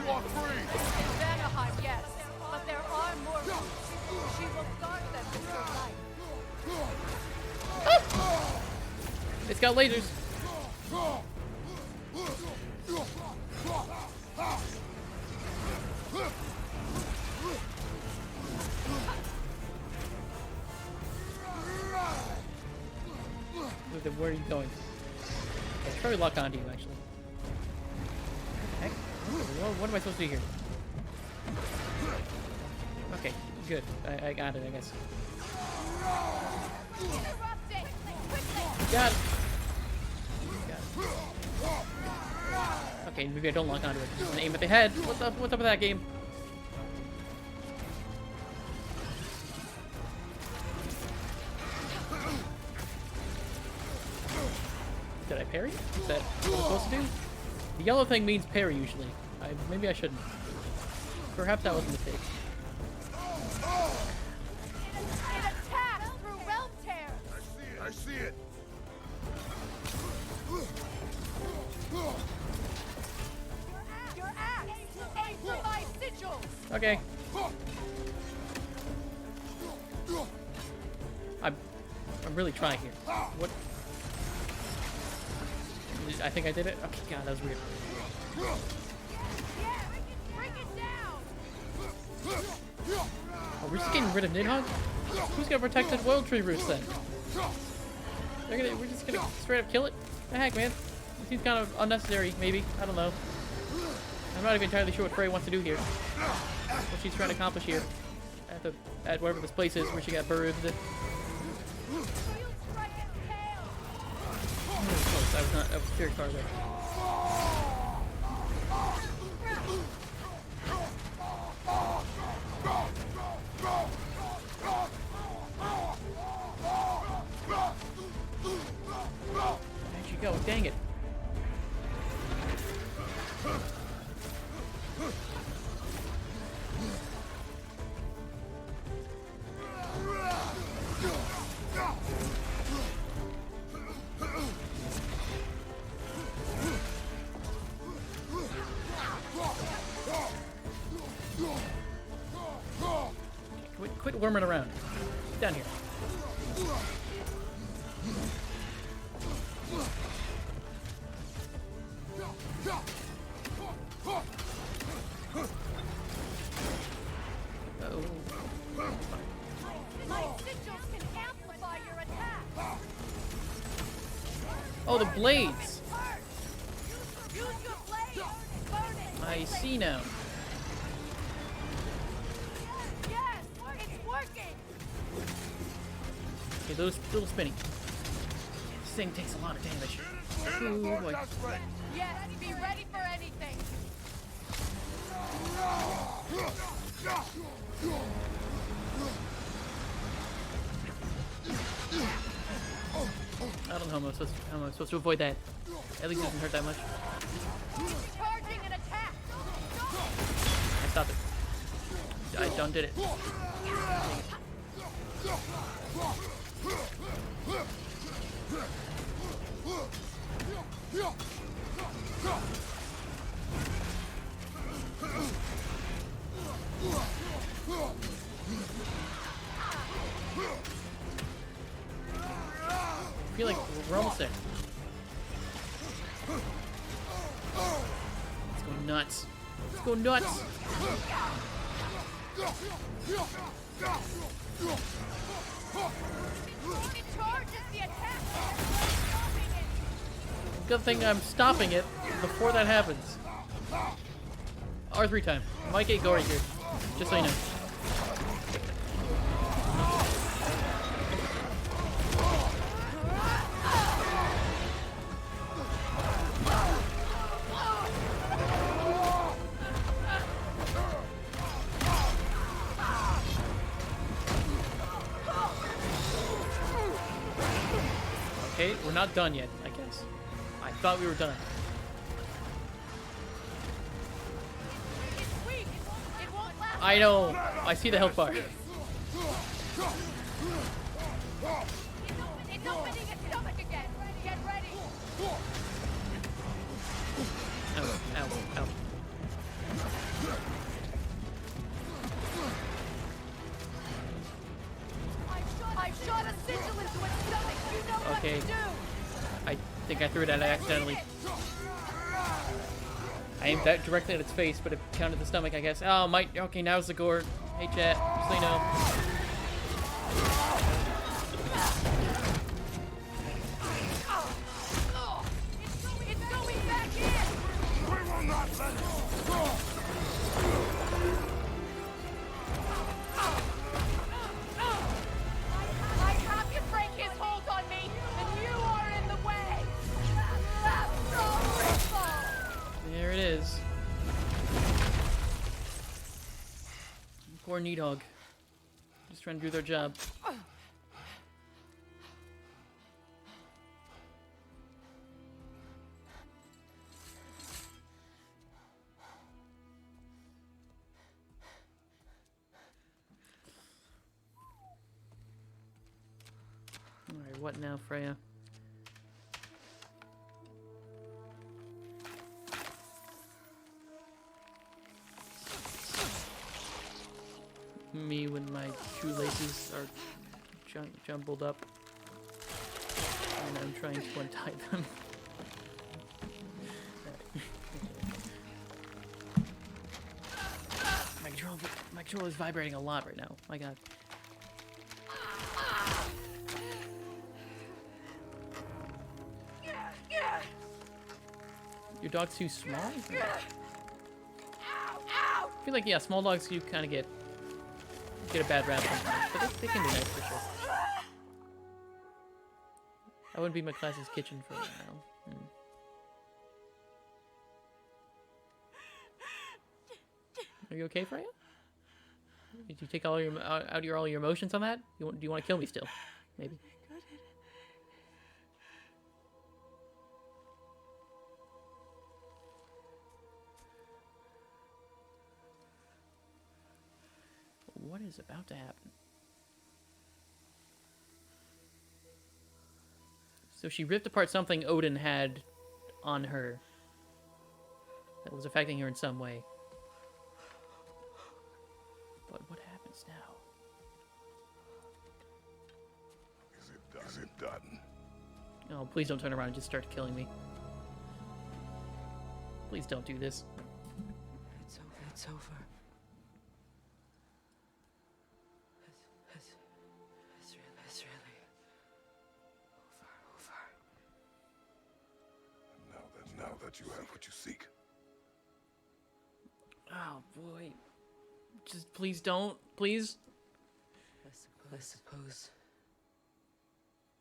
C: You are free.
D: in Vanaheim, yes, but there are more roots. She will guard them with her life.
A: It's got lasers. Where are you going? Okay, it's probably lock onto you, actually. What the heck? What am I supposed to do here? Okay, good. I got it, I guess.
D: Interrupt it quickly.
A: Got it. Got it. Okay, maybe I don't lock onto it. Just aim at the head. What's up with that game? Did I parry? Is that what I'm supposed to do? The yellow thing means parry usually. Maybe I shouldn't. Perhaps that was a mistake.
D: It attacks through realm tear.
C: I see it.
D: Your axe. Aim for my sigil.
A: Okay. I'm really trying here. What? I think I did it. Okay, God, that was weird.
D: Yeah, bring it down.
A: Oh, we're just getting rid of Nidhogg? Who's gonna protect the World Tree roots then? We're just gonna straight up kill it? The heck, man? It seems kind of unnecessary, maybe. I don't know. I'm not even entirely sure what Frey wants to do here. What she's trying to accomplish here. At wherever this place is where she got birthed.
D: You strike its tail.
A: That was close. I was very far away. Where'd you go? Dang it. Quit worming around. Get down here.
D: My sigils can amplify your attack.
A: Oh, the blades!
D: Hurt. Use your blade. Burn it.
A: I see now.
D: Yes, it's working.
A: Okay, those little spinning. This thing takes a lot of damage. Ooh, boy.
D: Yes, be ready for anything.
A: I don't know how I'm supposed to avoid that. At least it doesn't hurt that much.
D: Charging an attack.
A: I stopped it. I done did it. I feel like we're almost there. Let's go nuts. Let's go nuts.
D: It charges the attack. Stopping it.
A: Good thing I'm stopping it before that happens. R3 time. Might get gory here. Just so you know. Okay, we're not done yet, I guess. I thought we were done.
D: It's weak. It won't last.
A: I know. I see the health bar.
D: It's opening its stomach again. Get ready.
A: Ow, ow, ow.
D: I shot a sigil into its stomach. You know what
A: Okay.
D: to do.
A: I think I threw it at it accidentally. I aimed that directly at its face, but it counted the stomach, I guess. Oh, my. Okay, now's the gore. Hey, chat. Just so you know.
D: It's going back in.
C: We will not let it go!
D: I have you break his hold on me, and you are in the way. That's so
A: There it is. Poor Needhog. Just trying to do their job. Alright, what now, Freya? Me when my shoelaces are jumbled up and I'm trying to untie them. My controller is vibrating a lot right now. My god. Your dog's too small? I feel like, yeah, small dogs you kind of get a bad rap sometimes, but they can be nice for sure. That wouldn't be my class's kitchen for a while. Are you okay, Freya? Did you take all your all your emotions on that? Do you want to kill me still? Maybe. What is about to happen? So she ripped apart something Odin had on her that was affecting her in some way. But what happens now?
C: Is it done?
A: Oh, please don't turn around and just start killing me. Please don't do this.
B: It's over. It's over. It's really over.
C: Now that you have what you seek.
A: Oh boy. Just please don't. Please.
B: I suppose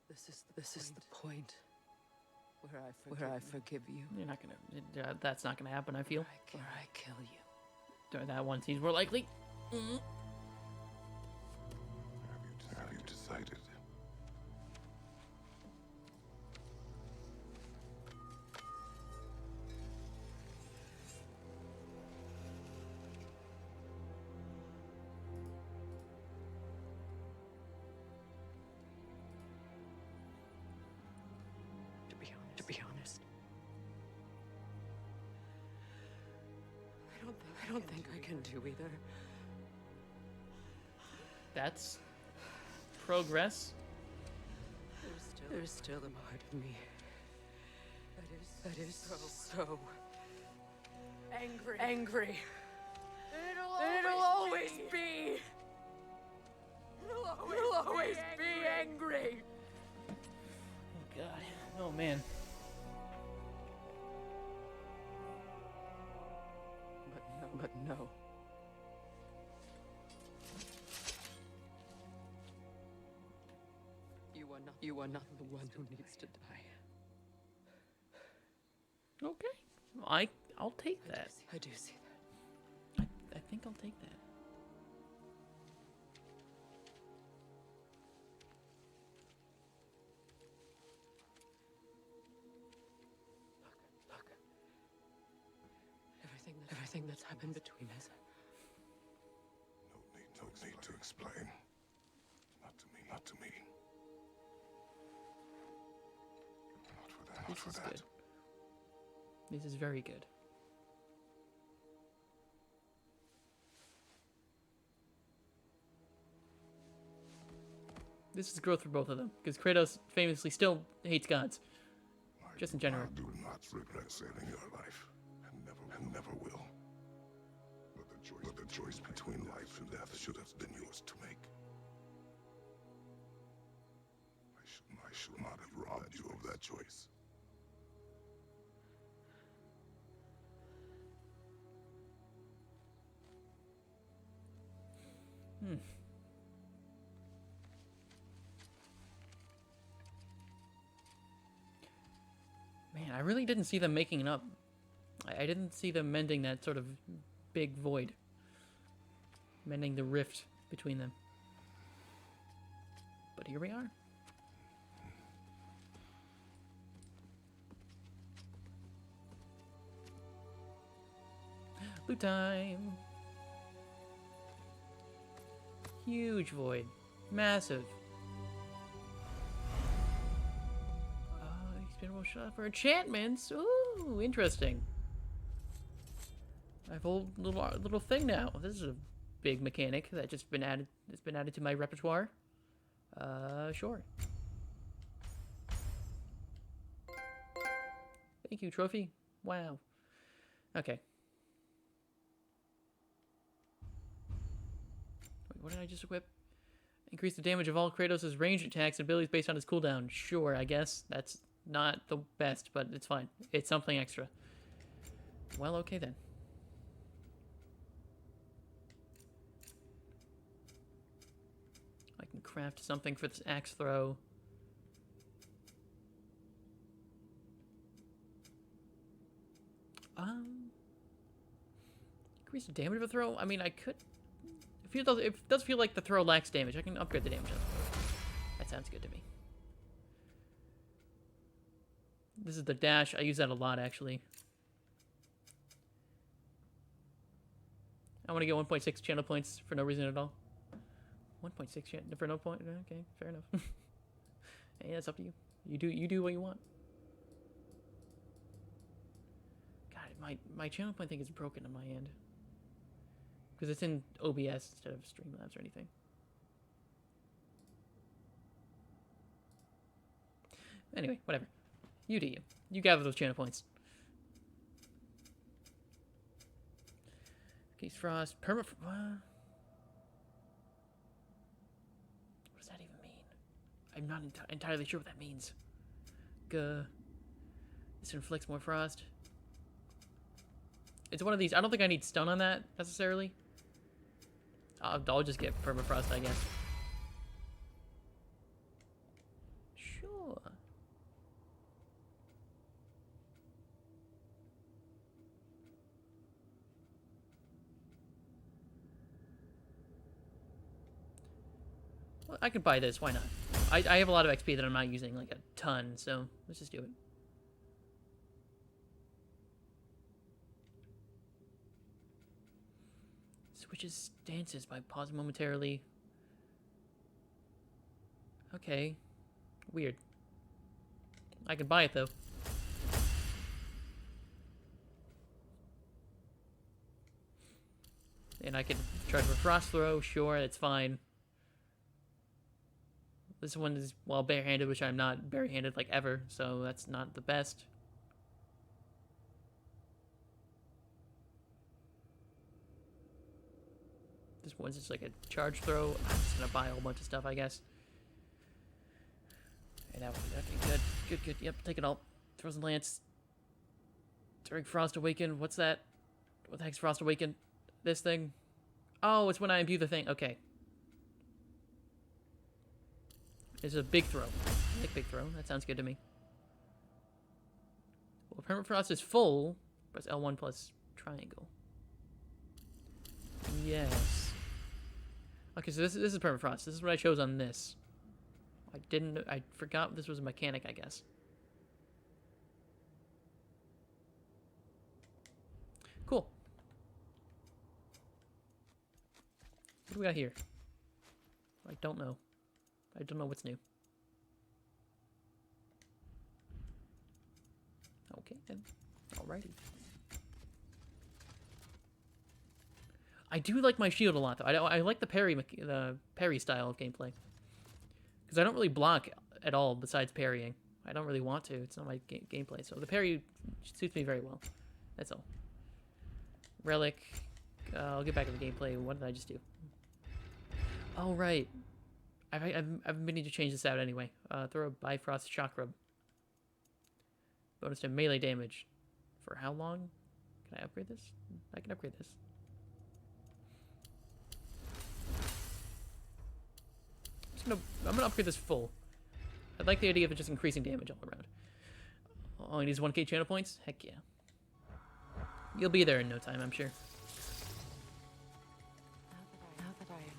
B: this is the point where I forgive you.
A: You're not gonna. That's not gonna happen. I feel.
B: Where I kill you.
A: During that one seems more likely.
C: Have you decided?
B: To be honest, I don't think I can do either.
A: That's progress.
B: There's still a part of me that is so angry. It'll always be. It'll always be angry.
A: Oh God. Oh man.
B: But no. You are not the one who needs to die.
A: Okay. I'll take that.
B: I do see that.
A: I think I'll take that.
B: Look. Everything that's happened between us.
C: No need to explain. Not to me. Not for that.
A: Good. This is very good. This is growth for both of them, because Kratos famously still hates gods, just in general.
C: I do not regret saving your life, and never will. But the choice between life and death should have been yours to make. I should not have robbed you of that choice.
A: Man, I really didn't see them making it up. I didn't see them mending that sort of big void. Mending the rift between them. But here we are. Loot time! Huge void. Massive. Expendable shot for enchantments. Ooh, interesting. I have a whole little thing now. This is a big mechanic that just been added. It's been added to my repertoire. Sure. Thank you, trophy. Wow. Okay. Wait, what did I just equip? Increase the damage of all Kratos' ranged attacks and abilities based on his cooldown. Sure, I guess. That's not the best, but it's fine. It's something extra. Well, okay then. I can craft something for this axe throw. Increase the damage of a throw? I mean, I could... If it does feel like the throw lacks damage, I can upgrade the damage on the throw. That sounds good to me. This is the dash. I use that a lot, actually. I want to get 1.6 channel points for no reason at all. 1.6 channel for no point? Okay, fair enough. Hey, that's up to you. You do what you want. God, my channel point thing is broken on my end. Because it's in OBS instead of Streamlabs or anything. Anyway, whatever. You do you. You gather those channel points. Case Frost. What does that even mean? I'm not entirely sure what that means. This inflicts more frost. It's one of these. I don't think I need stun on that, necessarily. I'll just get permafrost, I guess. Sure. Well, I could buy this. Why not? I have a lot of XP that I'm not using, like a ton, so let's just do it. Switches stances by pausing momentarily. Okay. Weird. I can buy it, though. And I can charge for Frost Throw, sure, it's fine. This one is, well, barehanded, which I'm not barehanded, like, ever, so that's not the best. This one's just like a charge throw. I'm just gonna buy a whole bunch of stuff, I guess. And that would be good. Good, good. Yep, take it all. Frozen Lance. During Frost Awaken. What's that? What the heck's Frost Awaken? This thing? Oh, it's when I imbue the thing. Okay. It's a big throw. I like big throw. That sounds good to me. Well, Permafrost is full. Press L1 plus triangle. Yes. Okay, so this is Permafrost. This is what I chose on this. I forgot this was a mechanic, I guess. Cool. What do we got here? I don't know. I don't know what's new. Okay, then. Alrighty. I do like my shield a lot, though. I like the parry style of gameplay. Because I don't really block at all besides parrying. I don't really want to. It's not my gameplay. So the parry suits me very well. That's all. Relic. I'll get back to the gameplay. What did I just do? Oh, right. I've been meaning to change this out anyway. Throw a Bifrost Chakra. Bonus to melee damage. For how long? Can I upgrade this? I can upgrade this. I'm gonna upgrade this full. I like the idea of it just increasing damage all around. Only needs 1k channel points? Heck yeah. You'll be there in no time, I'm sure.
B: Now that I am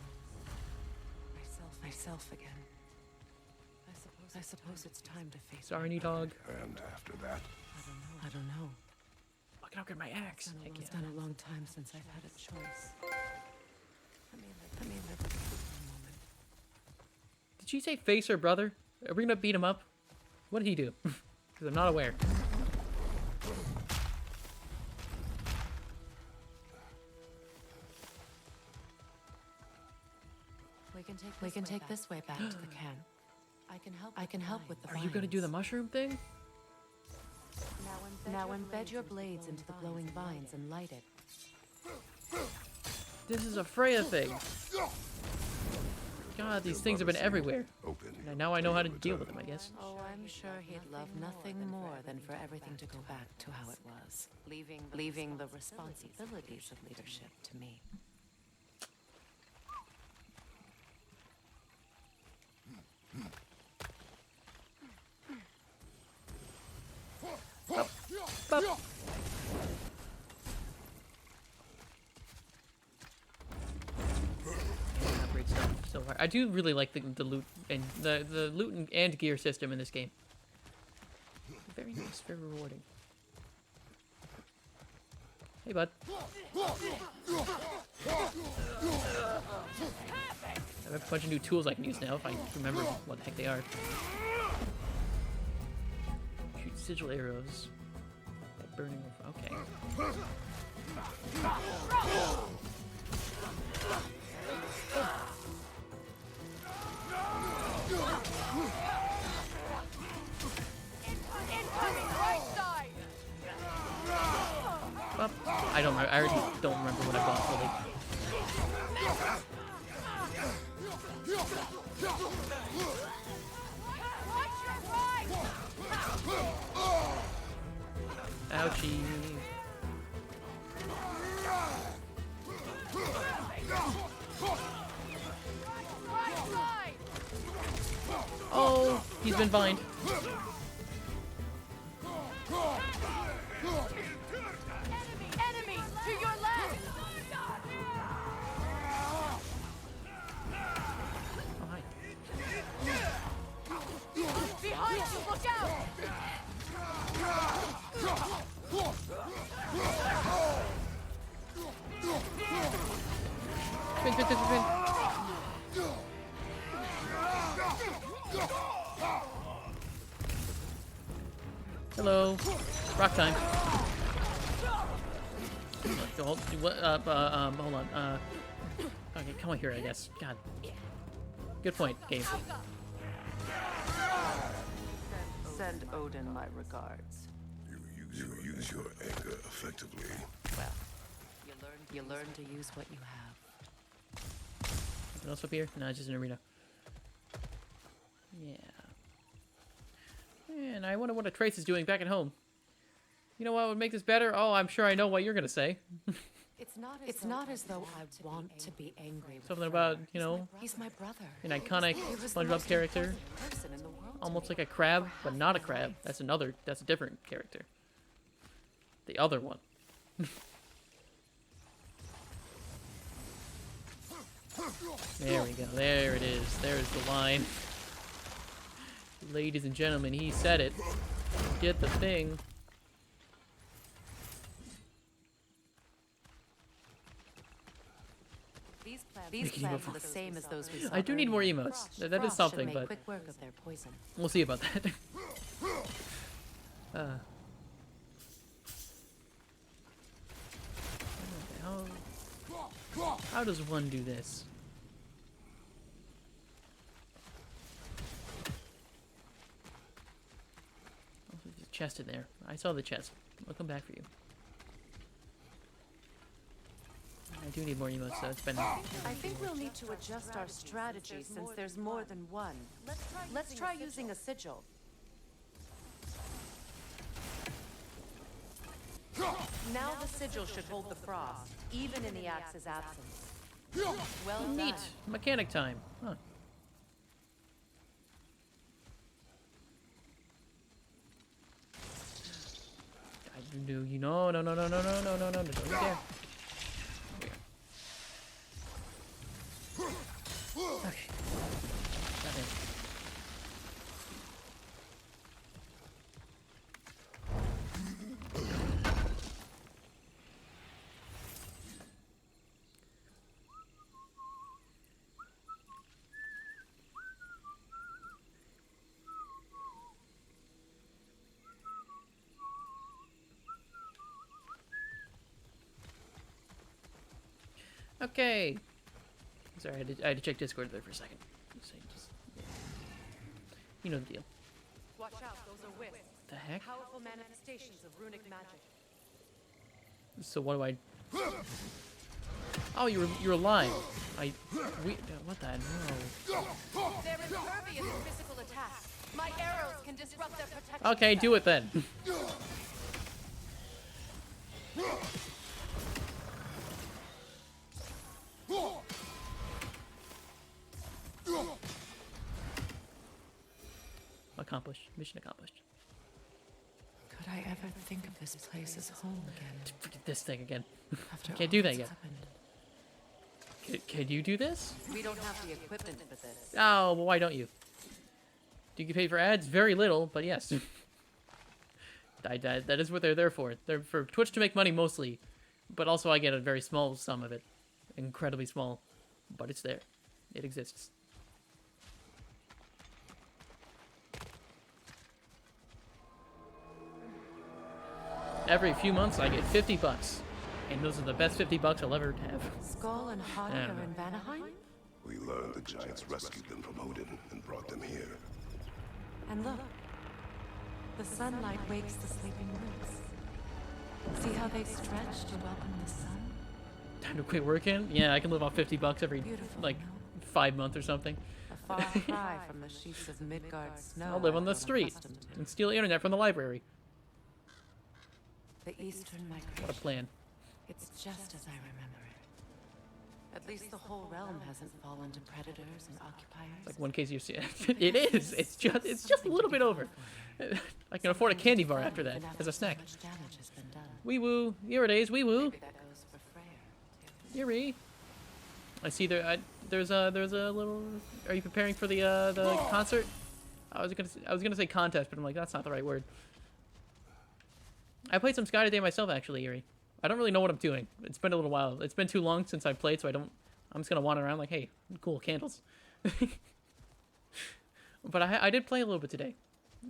B: myself again, I suppose it's time to face.
A: Sorry, Dog.
C: And after that,
B: I don't know.
A: I can upgrade my axe. Heck yeah.
B: It's been a long time since I've had a choice. Let me live with it for a moment.
A: Did she say face her brother? Are we gonna beat him up? What did he do? Because I'm not aware.
B: We can take this way back to the camp. I can help with the
A: Are you gonna do the mushroom thing?
B: Now embed your blades into the glowing vines and light it.
A: This is a Freya thing. God, these things have been everywhere. And now I know how to deal with them, I guess.
B: Oh, I'm sure he'd love nothing more than for everything to go back to how it was, leaving the responsibilities of leadership to me.
A: Bop. Upgrade stuff so hard. I do really like the loot and the loot and gear system in this game. Very nice, very rewarding. Hey, bud. I have a bunch of new tools I can use now if I remember what the heck they are. Shoot sigil arrows. Burning. Okay. Well, I don't remember. I already don't remember what I bought fully. Ouchie. Oh, he's been vined.
D: Enemy to your left.
A: Oh, hi.
D: Behind you, look out.
A: Spin. Hello. Rock time. Hold, hold on. Okay, come on here, I guess. God. Good point, game.
B: Send Odin my regards.
C: You use your anger effectively.
B: Well, you learn to use what you have.
A: Anything else up here? No, it's just an arena. Yeah. And I wonder what a Trace is doing back at home. You know what would make this better? Oh, I'm sure I know what you're gonna say.
B: It's not as though I want to be angry with
A: Something
B: Freya.
A: about, you know,
B: He's my brother.
A: an iconic
B: He was the
A: SpongeBob
B: most
A: character.
B: important person in the world to
A: Almost
B: me.
A: like a crab,
B: For
A: but
B: half
A: not a
B: my
A: crab.
B: life.
A: That's a different character. The other one. There we go. There it is. There's the line. Ladies and gentlemen, he said it. Get the thing.
B: These
A: Making
B: plants
A: emotes.
B: are the same as those we saw
A: I do need more
B: earlier.
A: emotes. That is
B: Frost
A: something,
B: should make
A: but
B: quick work of their poison.
A: we'll see about that. How does one do this? Oh, there's a chest in there. I saw the chest. I'll come back for you. I do need more emotes, so it's been...
B: I think we'll need to adjust our strategy since there's more than one. Let's try using a sigil. Now the sigil should hold the frost, even in the axe's absence. Well
A: Neat!
B: done.
A: Mechanic time. Huh. I do you know no don't you dare. Okay. Got in. Okay. Sorry, I had to check Discord there for a second. You know the deal.
B: Watch out, those are wisps.
A: The heck?
B: Powerful manifestations of runic magic.
A: So what do I... Oh, you're alive. What the hell?
D: They're impervious to physical attacks. My arrows can disrupt their protection.
A: Okay, do it then. Accomplished. Mission accomplished.
B: Could I ever think of this place as home again?
A: Forget this thing again.
B: After
A: Can't
B: all
A: do that
B: that's
A: yet.
B: happened?
A: Can you do this?
B: We don't have the equipment for this.
A: Oh, well, why don't you? Do you get paid for ads? Very little, but yes. That is what they're there for. They're for Twitch to make money mostly, but also I get a very small sum of it. Incredibly small, but it's there. It exists. Every few months I get 50 bucks. And those are the best 50 bucks I'll ever have.
B: Skull and Hogg
A: I
B: are
A: don't know.
B: in Vanaheim?
C: We learned the giants rescued them from Odin and brought them here.
B: And look, the sunlight wakes the sleeping roots. See how they've stretched to welcome the sun?
A: Time to quit working? Yeah, I can live off 50 bucks every,
B: Beautiful,
A: like,
B: no?
A: 5 months or something.
B: A far cry from the sheets of Midgard snow.
A: I'll live on
B: I've
A: the
B: grown
A: street
B: accustomed to.
A: and steal the internet from the library.
B: The Eastern
A: What a
B: migration.
A: plan.
B: It's just as I remember it. At least the whole realm hasn't fallen to predators and occupiers.
A: Like one case you see, it is. It's just a little bit over. I can afford a candy bar after that
B: Even
A: as a snack.
B: so much damage has been done.
A: Wee woo. Here it is. Wee woo.
B: Maybe that goes for Freyr, too.
A: Yuri. I see there's a little. Are you preparing for the concert? I was gonna say contest, but I'm like that's not the right word. I played some Sky today myself actually, Yuri. I don't really know what I'm doing. It's been a little while. It's been too long since I played, so I'm just gonna wander around like, hey, cool candles. But I did play a little bit today.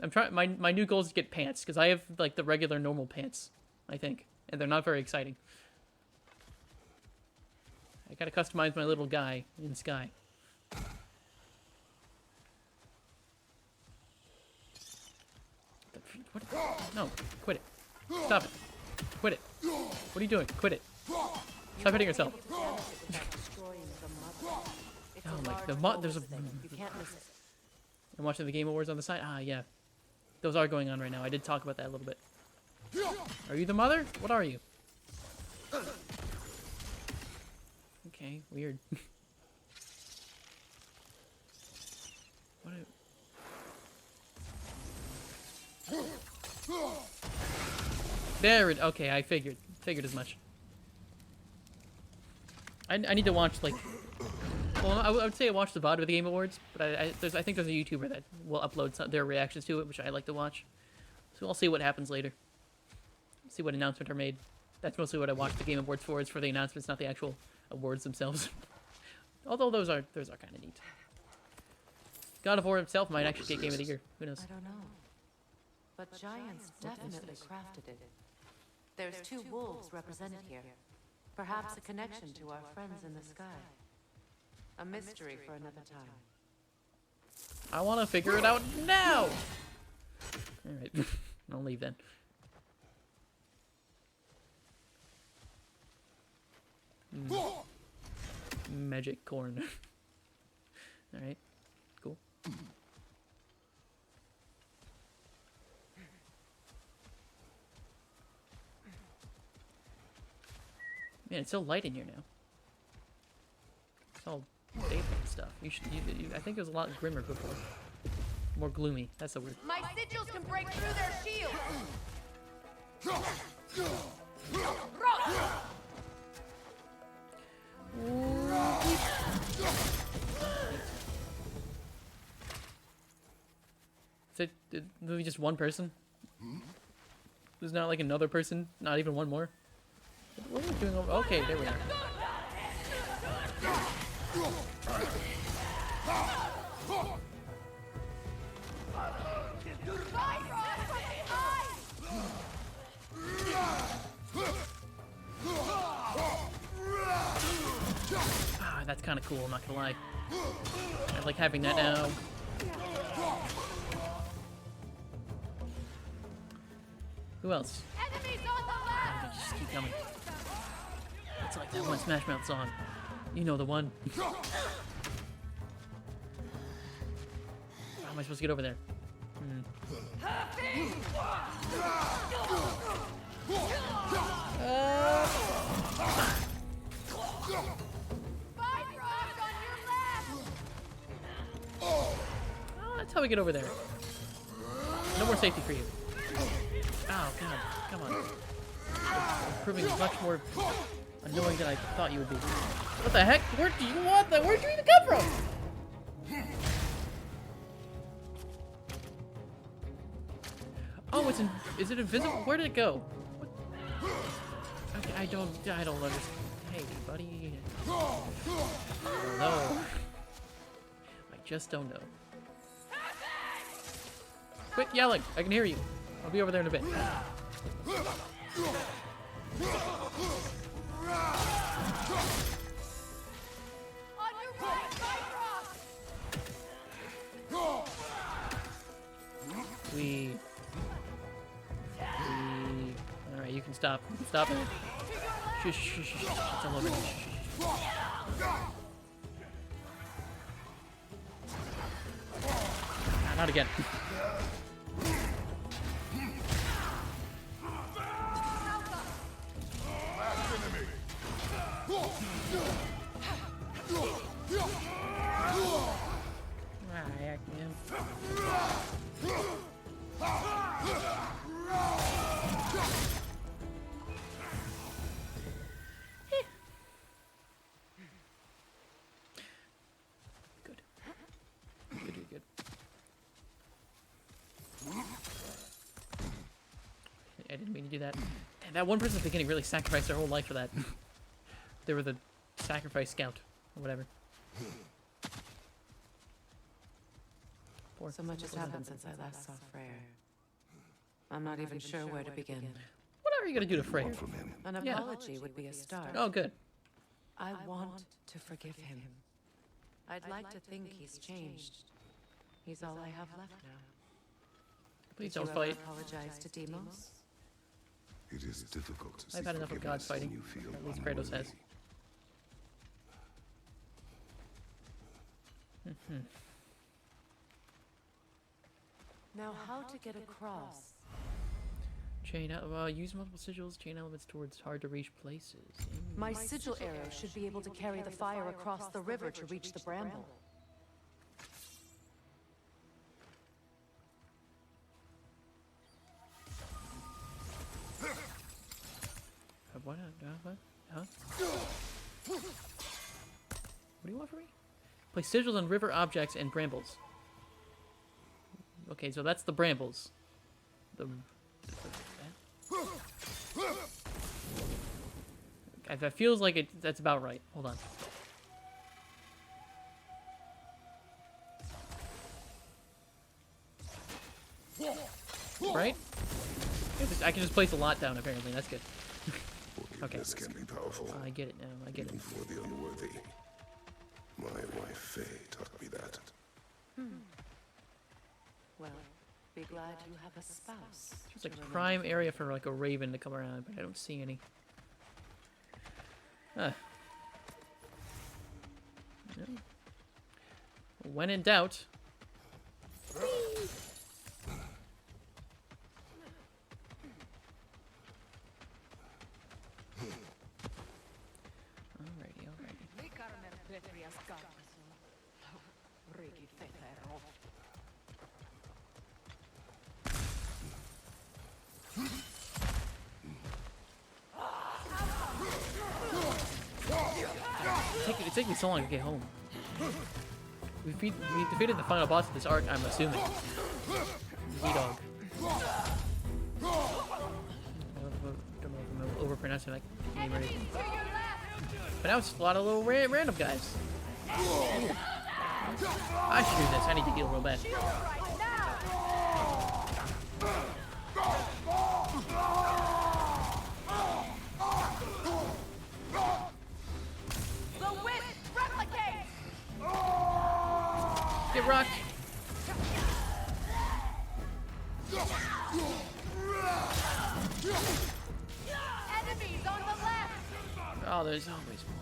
A: I'm trying. My new goal is to get pants because I have like the regular normal pants, I think, and they're not very exciting. I gotta customize my little guy in Sky. What? No, quit it. Stop it. Quit it. What are you doing? Quit it. Stop hitting yourself. Oh my, there's a...
B: You can't miss it.
A: I'm watching the Game Awards on the side. Ah, yeah. Those are going on right now. I did talk about that a little bit. Are you the mother? What are you? Okay, weird. What There it... Okay, I figured as much. I need to watch, like... Well, I would say I watched the VOD of the Game Awards, but I think there's a YouTuber that will upload their reactions to it, which I like to watch. So I'll see what happens later. See what announcements are made. That's mostly what I watch the Game Awards for, is for the announcements, not the actual awards themselves. Although those are kind of neat. God of War himself might actually get Game of the Year. Who knows?
B: I don't know. But giants definitely crafted it. There's two wolves represented here. Perhaps a connection to our friends in the sky. A mystery for another time.
A: I want to figure it out now! Alright, I'll leave then. Magic corn. Alright, cool. Man, it's so light in here now. It's all daylight stuff. I think it was a lot grimmer before. More gloomy. That's the word.
D: My sigils can break through their shield.
A: Is it maybe just one person? There's not like another person? Not even one more? What are we doing over? Okay, there we are. Ah, that's kind of cool, I'm not gonna lie. I like having that now. Who else?
D: Enemies on the left.
A: Just keep coming. It's like that one Smash Mouth song. You know the one. How am I supposed to get over there?
D: Bifrost on your left.
A: Oh, that's how we get over there. No more safety for you. Oh, God. Come on. You're proving much more annoying than I thought you would be. What the heck? Where do you want that? Where'd you even come from? Oh, is it invisible? Where did it go? What? Okay, I don't understand. Hey, buddy. I don't know. I just don't know. Quit yelling. I can hear you. I'll be over there in a bit.
D: On your right, Bifrost.
A: Alright, you can stop. Stop it. Shush, shush, shush. It's all over. Shh, shh, shh. Ah, not again. Good. Good. I didn't mean to do that. And that one person at the beginning really sacrificed their whole life for that. They were the sacrifice scout, or whatever.
B: So much has happened since I last saw Freyr. I'm not even sure where to begin.
A: What are you gonna do to Freyr?
B: An apology would be a start.
A: Oh, good.
B: I want to forgive him. I'd like to think he's changed. He's all I have left now.
A: Please
B: Did you
A: don't
B: ever
A: fight.
B: apologize to Deimos?
C: It is difficult to see
A: I've had enough of gods
C: forgiveness when
A: fighting.
C: you feel
A: At least Kratos has.
C: unworthy.
B: Now, how to get across?
A: Use multiple sigils, chain elements towards hard to reach places.
B: My sigil arrow should be able to carry the fire across the river to reach the bramble.
A: What? Huh? What do you want from me? Place sigils on river objects and brambles. Okay, so that's the brambles. That feels like it. That's about right. Hold on. Right? I can just place a lot down. Apparently, that's good. Okay.
C: This can be powerful.
A: I get it now. I get
C: Even
A: it.
C: for the unworthy. My wife Faye taught me that.
B: Well, be glad you have a spouse.
A: It's a prime area for like a raven to come around, but I don't see any. No. When in doubt. Alrighty. It's taking me so long to get home. We defeated the final boss of this arc, I'm assuming. Z-Dog. I don't know if I'm overpronouncing that name right. But now it's just a lot of little random guys. I should do this. I need to heal real bad. Get rocked.
D: Enemies on the left!
A: Oh, there's always more.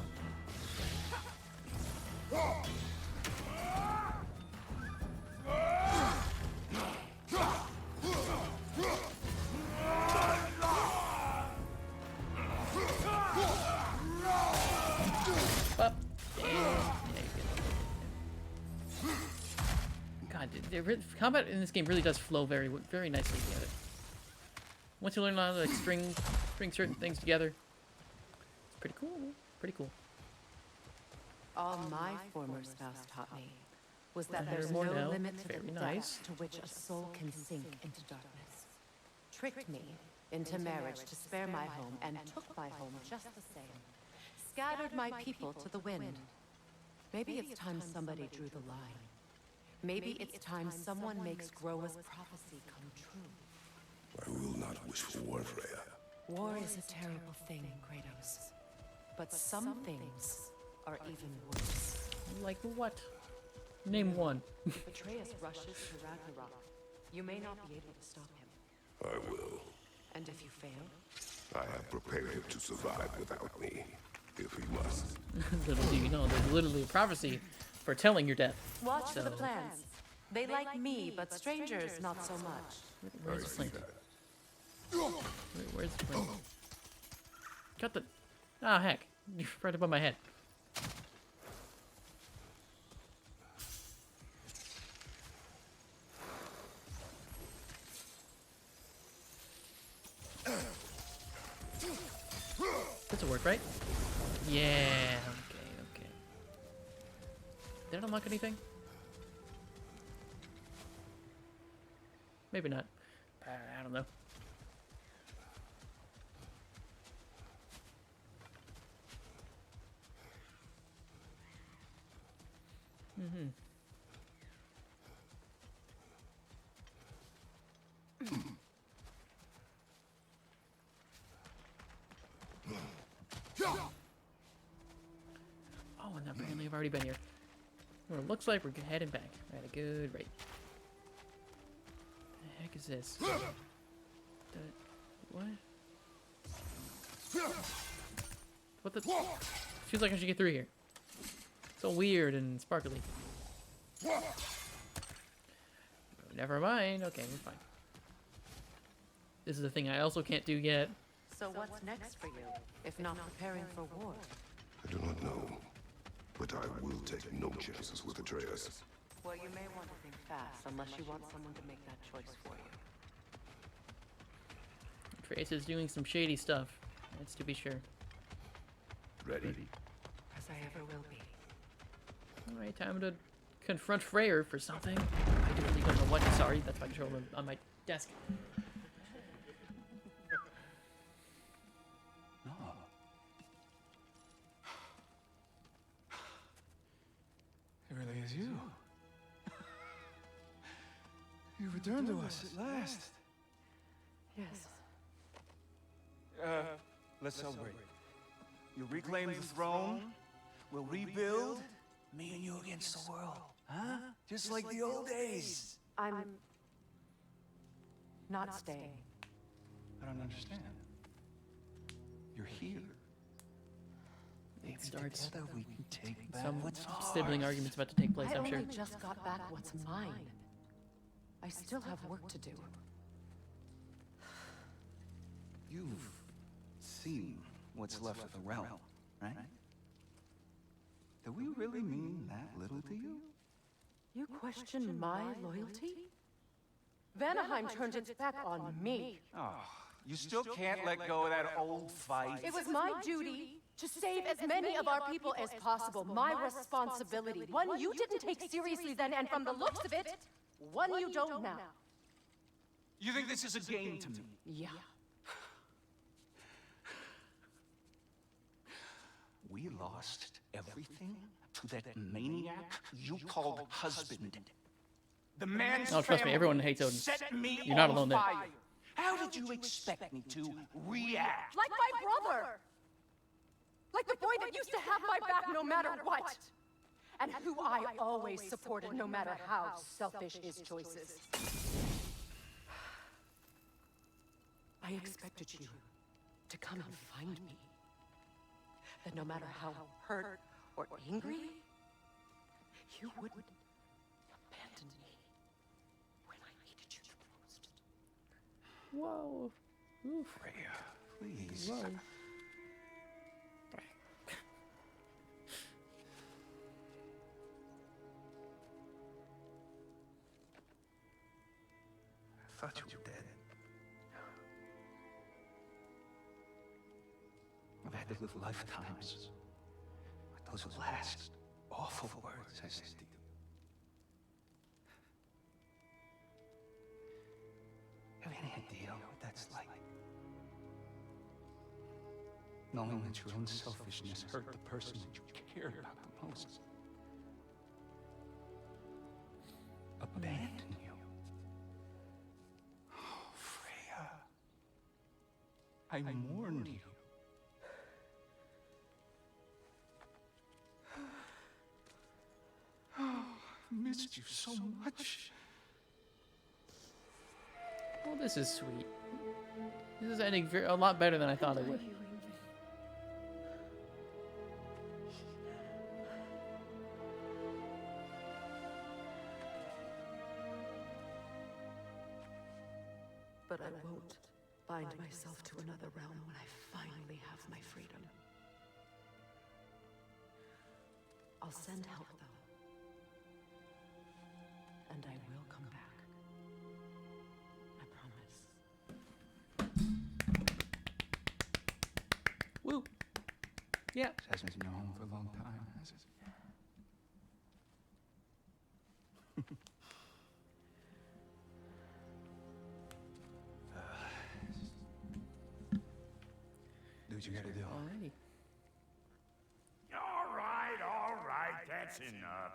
A: Up. God, combat in this game really does flow very nicely together. Once you learn how to like string certain things together, it's pretty cool. Pretty cool.
B: All my former spouse taught me was that
A: Well,
B: there's
A: more
B: no
A: now.
B: limit to
A: Very
B: the
A: nice.
B: depth to which a soul can sink into darkness. Tricked me into marriage to spare my home and took my home just the same. Scattered my people to the wind. Maybe it's time somebody drew the line. Maybe it's time someone makes Groa's prophecy come true.
C: I will not wish for war, Freya.
B: War is a terrible thing, Kratos. But some things are even worse.
A: Like what? Name one.
B: If Atreus rushes to Ragnarok, you may not be able to stop him.
C: I will.
B: And if you fail,
C: I have prepared him to survive without me, if he must.
A: Little do you know, there's literally a prophecy foretelling your death.
B: watch for the
A: So-
B: plans. They like me, but strangers not so much.
A: Where's the
C: see
A: flint?
C: that.
A: Where's the flint? Cut the... Ah, heck. You're right above my head. This'll work, right? Yeah, okay. Did it unlock anything? Maybe not. I don't know. apparently I've already been here. Well, it looks like we're heading back at a good rate. The heck is this? What? What the? Feels like I should get through here. So weird and sparkly. Never mind. Okay, we're fine. This is the thing I also can't do yet.
B: So what's next for you, if not preparing for war?
C: I do not know, but I will take no chances with Atreus.
B: Well, you may want to think fast, unless you want someone to make that choice for you.
A: Trace is doing some shady stuff. That's to be sure.
C: Ready?
B: As I ever will be.
A: Alright, time to confront Freyr for something. I really don't know what. Sorry, that's my controller on my desk.
E: It really is you. You returned to us at last.
B: Yes.
E: Let's celebrate. You reclaim the throne. We'll rebuild. Me and you against the world. Huh? Just like the old days.
B: I'm not staying.
E: I don't understand. You're here. Maybe
A: starts.
E: together we can take back
A: Some
E: what's
A: sibling
E: ours.
A: arguments about to take place,
B: I
A: I'm sure.
B: only just got back what's mine. I still have work to do.
E: You've seen what's left of the realm, right? Do we really mean that little to you?
B: You question my loyalty? Vanaheim turned its back on me.
E: Oh, you still can't let go of that old fight.
B: It was my duty to save as many of our people as possible. My responsibility. One you didn't take seriously then, and from the looks of it, one you don't now.
E: You think this is a game to me?
B: Yeah.
E: We lost everything to that maniac you called husband. The man's
A: Oh, trust me, everyone hates Odin. You're not alone there.
E: How did you expect me to react?
B: Like my brother! Like the boy that used to have my back no matter what! And who I always supported no matter how selfish his choices. I expected you to come and find me. That no matter how hurt or angry, you wouldn't abandon me when I needed you the most.
A: Whoa. Oof.
E: Freya, please.
A: Whoa.
E: I thought you were dead. I've had to live lifetimes with those last awful words I said to you. Have any idea what that's like? Knowing that your own selfishness hurt the person that you cared about the most. Abandon you. Oh, Freya. I mourned you. Oh, I missed you so much.
A: Well, this is sweet. This is ending a lot better than I thought it would.
B: But I won't bind myself to another realm when I finally have my freedom. I'll send help, though. And I will come back. I promise.
A: Woo. Yeah.
E: This hasn't been your home for a long time, has it? Do what you gotta do.
A: Alrighty.
F: All right, that's enough.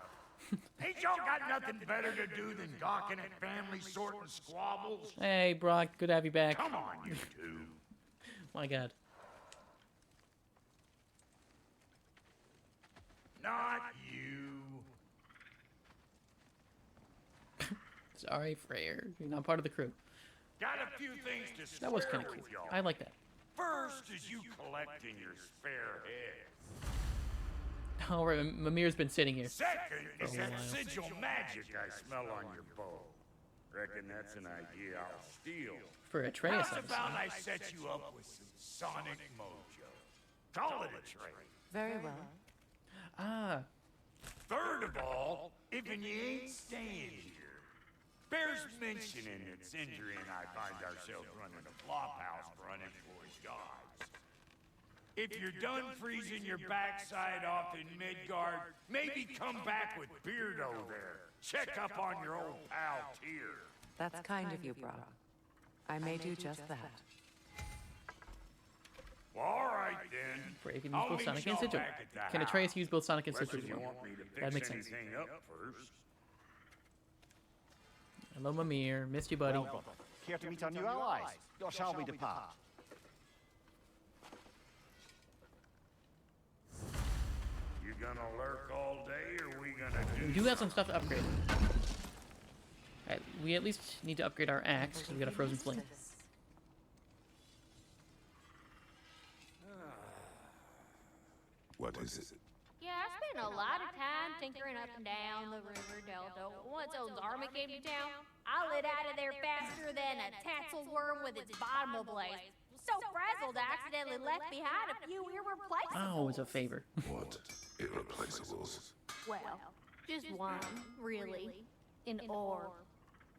F: Ain't y'all got nothing better to do than gawking at family sorting squabbles?
A: Hey, Brock. Good to have you back.
F: Come on, you two.
A: My God.
F: Not you.
A: Sorry, Freyr. You're not part of the crew.
F: Got a few things to
A: That was
F: square
A: kind of
F: with
A: cute.
F: y'all.
A: I like that.
F: First is you collecting your spare heads.
A: All right, Mimir's been sitting here.
F: Second is
A: For a
F: that
A: while.
F: sigil magic I smell on your bow. Reckon that's an idea I'll steal.
A: For Atreus,
F: How's
A: I was
F: about I set you up with some sonic mojo? Call it a trade.
B: Very well.
A: Ah,
F: Third of all, if you ain't staying here, bears mentioning that Sindri and I find ourselves running a flop house for unemployed guys. If you're done freezing your backside off in Midgard, maybe come back with Beardo there. Check up on your old pal Tyr.
B: That's kind of you, Brock. I may do just that.
F: Well, all right then.
A: Freyr can use
F: I'll
A: both
F: meet
A: Sonic and
F: y'all
A: Sigil.
F: back at the
A: Can Atreus use both Sonic and
F: Unless
A: Sigil?
F: you want me to fix
A: That makes sense.
F: anything up first.
A: Hello, Mimir. Missed you, buddy.
G: Well, care to meet our new allies? Or shall we depart?
F: You gonna lurk all day, or we gonna do?
A: We do have some stuff to upgrade. Alright, we at least need to upgrade our axe, because we got a frozen flame.
C: What is it?
D: Yeah, I spent a lot of time tinkering up and down the river delta. Once those army came to town, I lit out of there faster than a tassel worm with its bottom ablaze. So frazzled, I accidentally left behind a few irreplaceables.
A: Oh, it's a favor.
C: What? Irreplaceables.
D: Well, just one, really. An orb.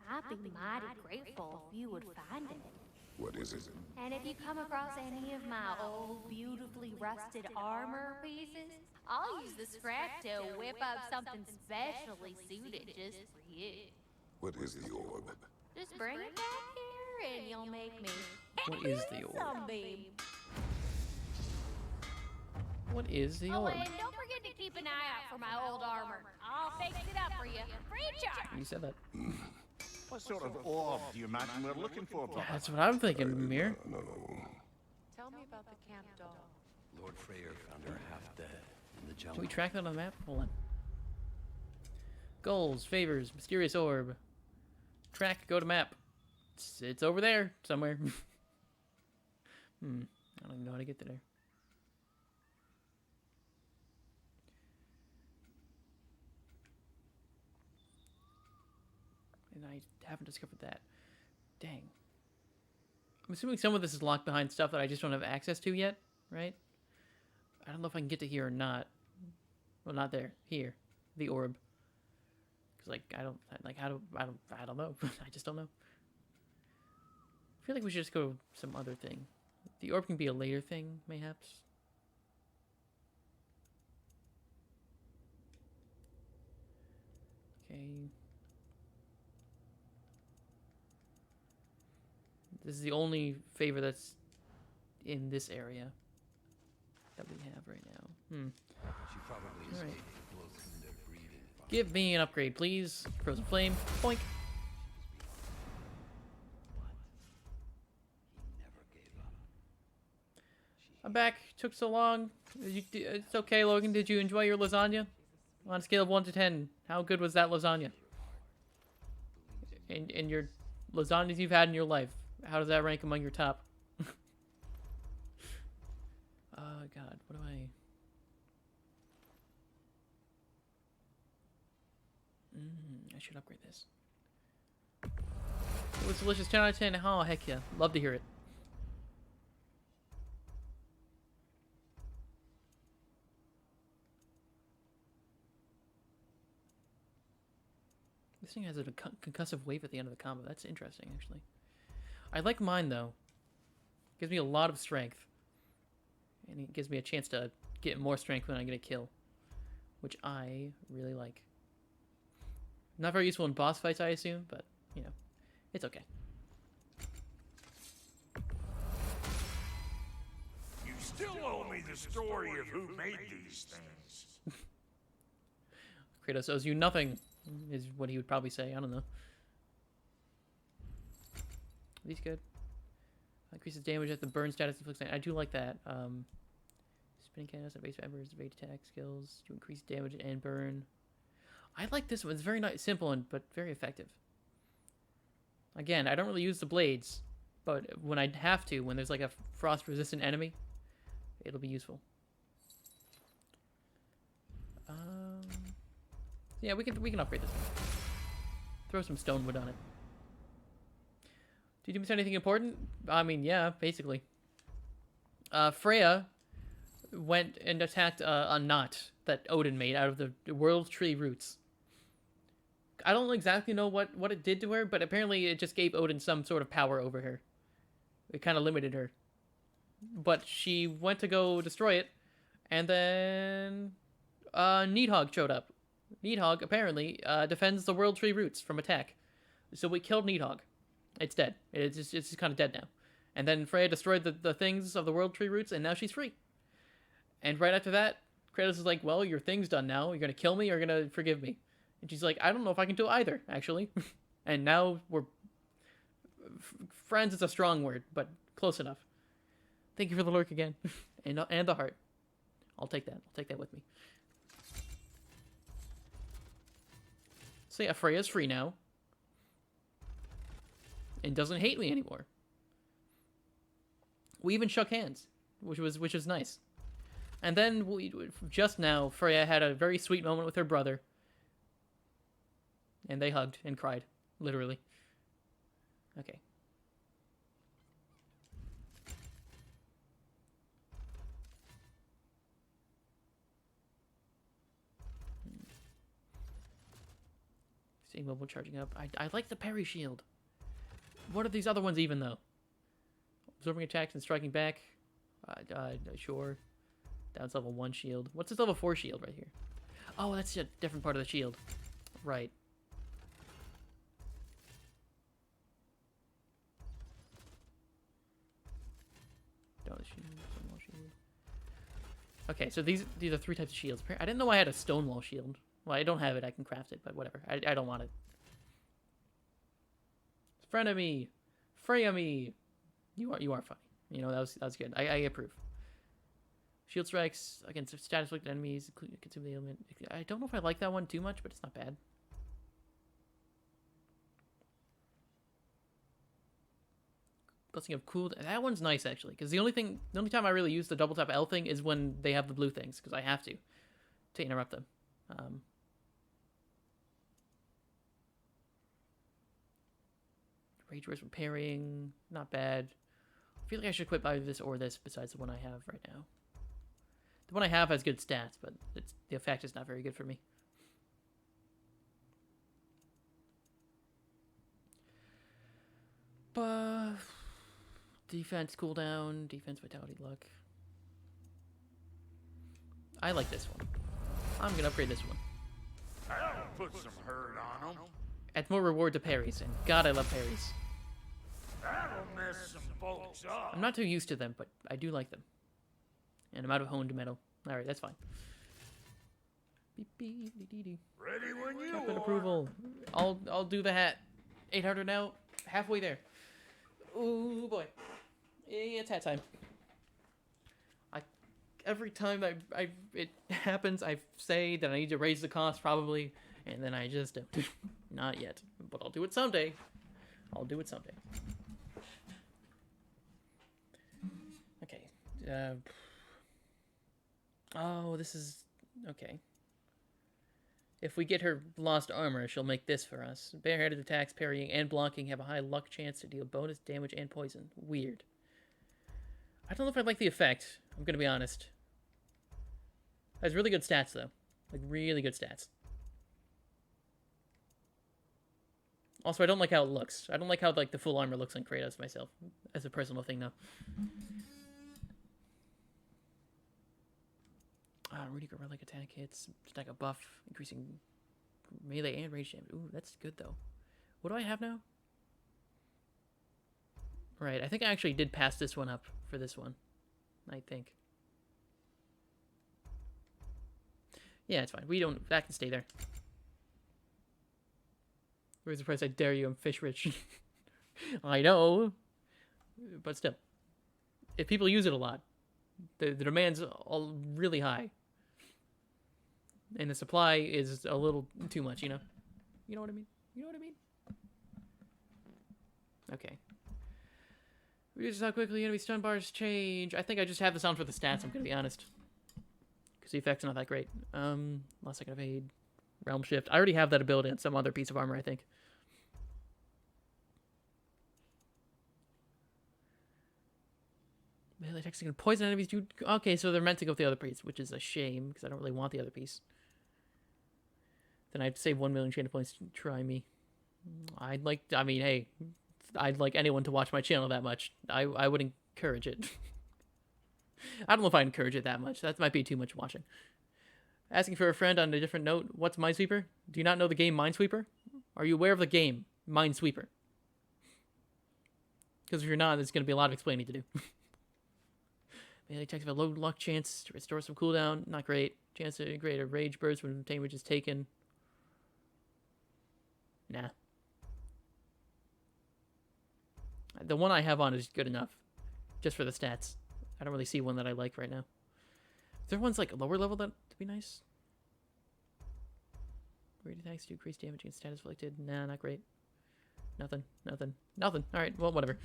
D: I'd be mighty grateful if you would find it.
C: What is it?
D: And if you come across any of my old, beautifully rusted armor pieces, I'll use the scrap to whip up something specially suited just for you.
C: What is the orb?
D: Just bring it back here and you'll make me
A: What is the orb?
D: sunbeam.
A: What is the
D: Oh,
A: orb?
D: and don't forget to keep an eye out for my old armor. I'll fix it up for you. Free of charge.
A: You said that.
G: What sort of orb do you imagine we're looking for, brother?
A: That's what I'm thinking, Mimir.
C: No.
B: Tell me about the camp doll.
H: Lord Freyr found her half dead in the jungle.
A: Can we track that on the map? Hold on. Goals, favors, mysterious orb. Track, go to map. It's over there somewhere. I don't even know how to get to there. And I haven't discovered that. Dang. I'm assuming some of this is locked behind stuff that I just don't have access to yet, right? I don't know if I can get to here or not. Well, not there. Here. The orb. Cause like I don't know. I just don't know. I feel like we should just go some other thing. The orb can be a later thing, mayhaps. Okay. This is the only favor that's in this area that we have right now.
H: She probably is
A: Alright.
H: made close in their breathing.
A: Give me an upgrade, please. Frozen flame. Boink.
H: He never gave up.
A: I'm back. Took so long. It's okay, Logan. Did you enjoy your lasagna? On a scale of 1 to 10, how good was that lasagna? And your lasagnas you've had in your life, how does that rank among your top? God, what do I... I should upgrade this. It was delicious. 10 out of 10. Oh, heck yeah. Love to hear it. This thing has a concussive wave at the end of the combo. That's interesting, actually. I like mine, though. Gives me a lot of strength. And it gives me a chance to get more strength when I get a kill. Which I really like. Not very useful in boss fights, I assume, but, you know, it's okay.
F: You still owe me the story of who made these things.
A: Kratos owes you nothing, is what he would probably say. I don't know. Are these good? Increases damage at the burn status inflicts. I do like that. Spinning cast and base members, evade attack skills to increase damage and burn. I like this one. It's very nice, simple, but very effective. Again, I don't really use the blades, but when I have to, when there's like a frost-resistant enemy, it'll be useful. Yeah, we can upgrade this one. Throw some stone wood on it. Did you miss anything important? I mean, yeah, basically. Freya went and attacked a knot that Odin made out of the world tree roots. I don't exactly know what it did to her, but apparently it just gave Odin some sort of power over her. It kind of limited her. But she went to go destroy it, and then Nidhogg showed up. Nidhogg, apparently, defends the world tree roots from attack. So we killed Nidhogg. It's dead. It's just kind of dead now. And then Freya destroyed the things of the world tree roots, and now she's free. And right after that, Kratos is like, well, your thing's done now. You're going to kill me or you're going to forgive me? And she's like, I don't know if I can do either, actually. And now we're... friends is a strong word, but close enough. Thank you for the lurk again. and the heart. I'll take that. I'll take that with me. So yeah, Freya's free now. And doesn't hate me anymore. We even shook hands, which was nice. And then just now, Freya had a very sweet moment with her brother. And they hugged and cried, literally. Okay. Seeing mobile charging up. I like the parry shield. What are these other ones even, though? Absorbing attacks and striking back. Sure. Down to level 1 shield. What's this level 4 shield right here? Oh, that's a different part of the shield. Right. Down shield, stonewall shield. Okay, so these are 3 types of shields. I didn't know I had a stonewall shield. Well, I don't have it. I can craft it, but whatever. I don't want it. Frenemy, Freya-me. You are funny. You know, that was good. I approve. Shield strikes against status afflicted enemies, consume the element. I don't know if I like that one too much, but it's not bad. Blessing of cool. That one's nice actually, because the only time I really use the double tap L thing is when they have the blue things, because I have to interrupt them. Rage Burst from parrying, not bad. I feel like I should quit by this or this besides the one I have right now. The one I have has good stats, but the effect is not very good for me. But defense cooldown, defense vitality luck. I like this one. I'm gonna upgrade this one.
F: That'll put some hurt on them.
A: Adds more reward to parries, and God, I love parries.
F: That'll mess some folks up.
A: I'm not too used to them, but I do like them. And I'm out of honed metal. Alright, that's fine.
F: Ready when you
A: Captain
F: are.
A: approval. I'll do the hat. 800 now. Halfway there. Ooh boy. It's hat time. Every time it happens, I say that I need to raise the cost probably, and then I just don't. Not yet, but I'll do it someday. I'll do it someday. Okay. Oh, this is... Okay. If we get her lost armor, she'll make this for us. Barehanded attacks, parrying, and blocking have a high luck chance to deal bonus damage and poison. Weird. I don't know if I like the effect. I'm gonna be honest. It has really good stats, though. Like, really good stats. Also, I don't like how it looks. I don't like how, like, the full armor looks on Kratos myself. As a personal thing, though. Rudiger relic attack hits. Stack a buff, increasing melee and range damage. Ooh, that's good, though. What do I have now? Right, I think I actually did pass this one up for this one. I think. Yeah, it's fine. That can stay there. Where's the price? I dare you, I'm fish rich. I know. But still. If people use it a lot, The demand's all really high. And the supply is a little too much, you know? You know what I mean? You know what I mean? Okay. Reduces how quickly enemy stun bars change. I think I just have this on for the stats, I'm gonna be honest. Because the effect's not that great. Last second of aid. Realm Shift. I already have that ability on some other piece of armor, I think. Melee attacks can poison enemies. Okay, so they're meant to go with the other piece, which is a shame, because I don't really want the other piece. Then I'd save 1 million chain points to try me. I mean, hey, I'd like anyone to watch my channel that much. I would encourage it. I don't know if I encourage it that much. That might be too much watching. Asking for a friend on a different note. What's Minesweeper? Do you not know the game Minesweeper? Are you aware of the game Minesweeper? Because if you're not, there's going to be a lot of explaining to do. Melee attacks have a low luck chance to restore some cooldown. Not great. Chance to create a rage burst when damage is taken. Nah. The one I have on is good enough. Just for the stats. I don't really see one that I like right now. Is there ones like lower level that would be nice? Great attacks to increase damage against status afflicted. Nah, not great. Nothing. Alright, well, whatever.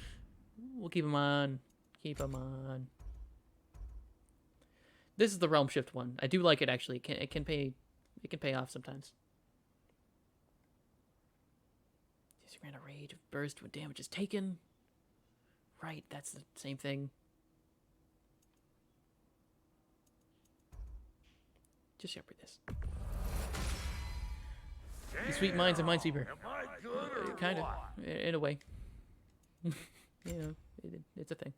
A: We'll keep them on. This is the Realm Shift one. I do like it, actually. It can pay off sometimes. Just grant a rage of burst when damage is taken. Right, that's the same thing. Just upgrade this. The sweet minds of Minesweeper. Kind of, in a way. You know, it's a thing.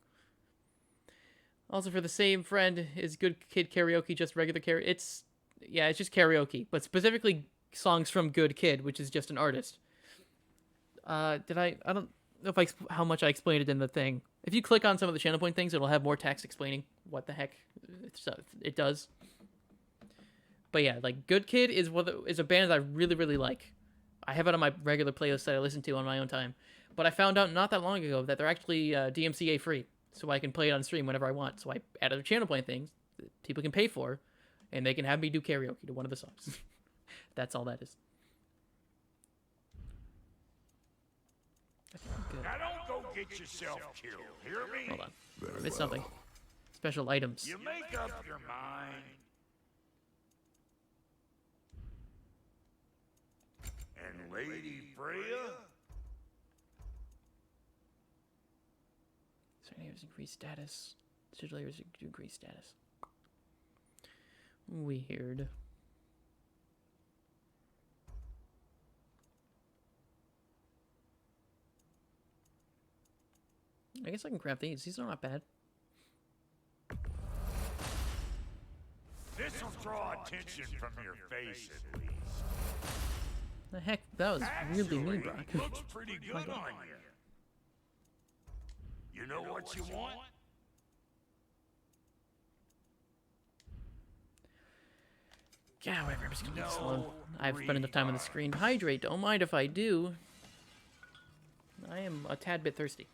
A: Also, for the same friend, is Good Kid Karaoke just regular karaoke? It's just karaoke, but specifically songs from Good Kid, which is just an artist. I don't know how much I explained it in the thing. If you click on some of the channel point things, it'll have more text explaining what the heck it does. But yeah, like Good Kid is a band that I really, really like. I have it on my regular playlist that I listen to on my own time. But I found out not that long ago that they're actually DMCA free, so I can play it on stream whenever I want. So I added a channel point things that people can pay for, and they can have me do karaoke to one of the songs. That's all that is.
F: Now don't go get yourself killed, hear me?
A: Hold on. I missed something. Special items.
F: You make up your mind. And Lady Freya?
A: Certain areas increase status. Digital areas increase status. Weird. I guess I can craft these. These are not bad.
F: This'll draw attention from your face at least.
A: The heck? That was really mean, Brock.
F: Looks pretty good on you. You know what you want?
A: Yeah, whatever. I'm just gonna leave this alone. I've spent enough time on the screen to hydrate. Don't mind if I do. I am a tad bit thirsty.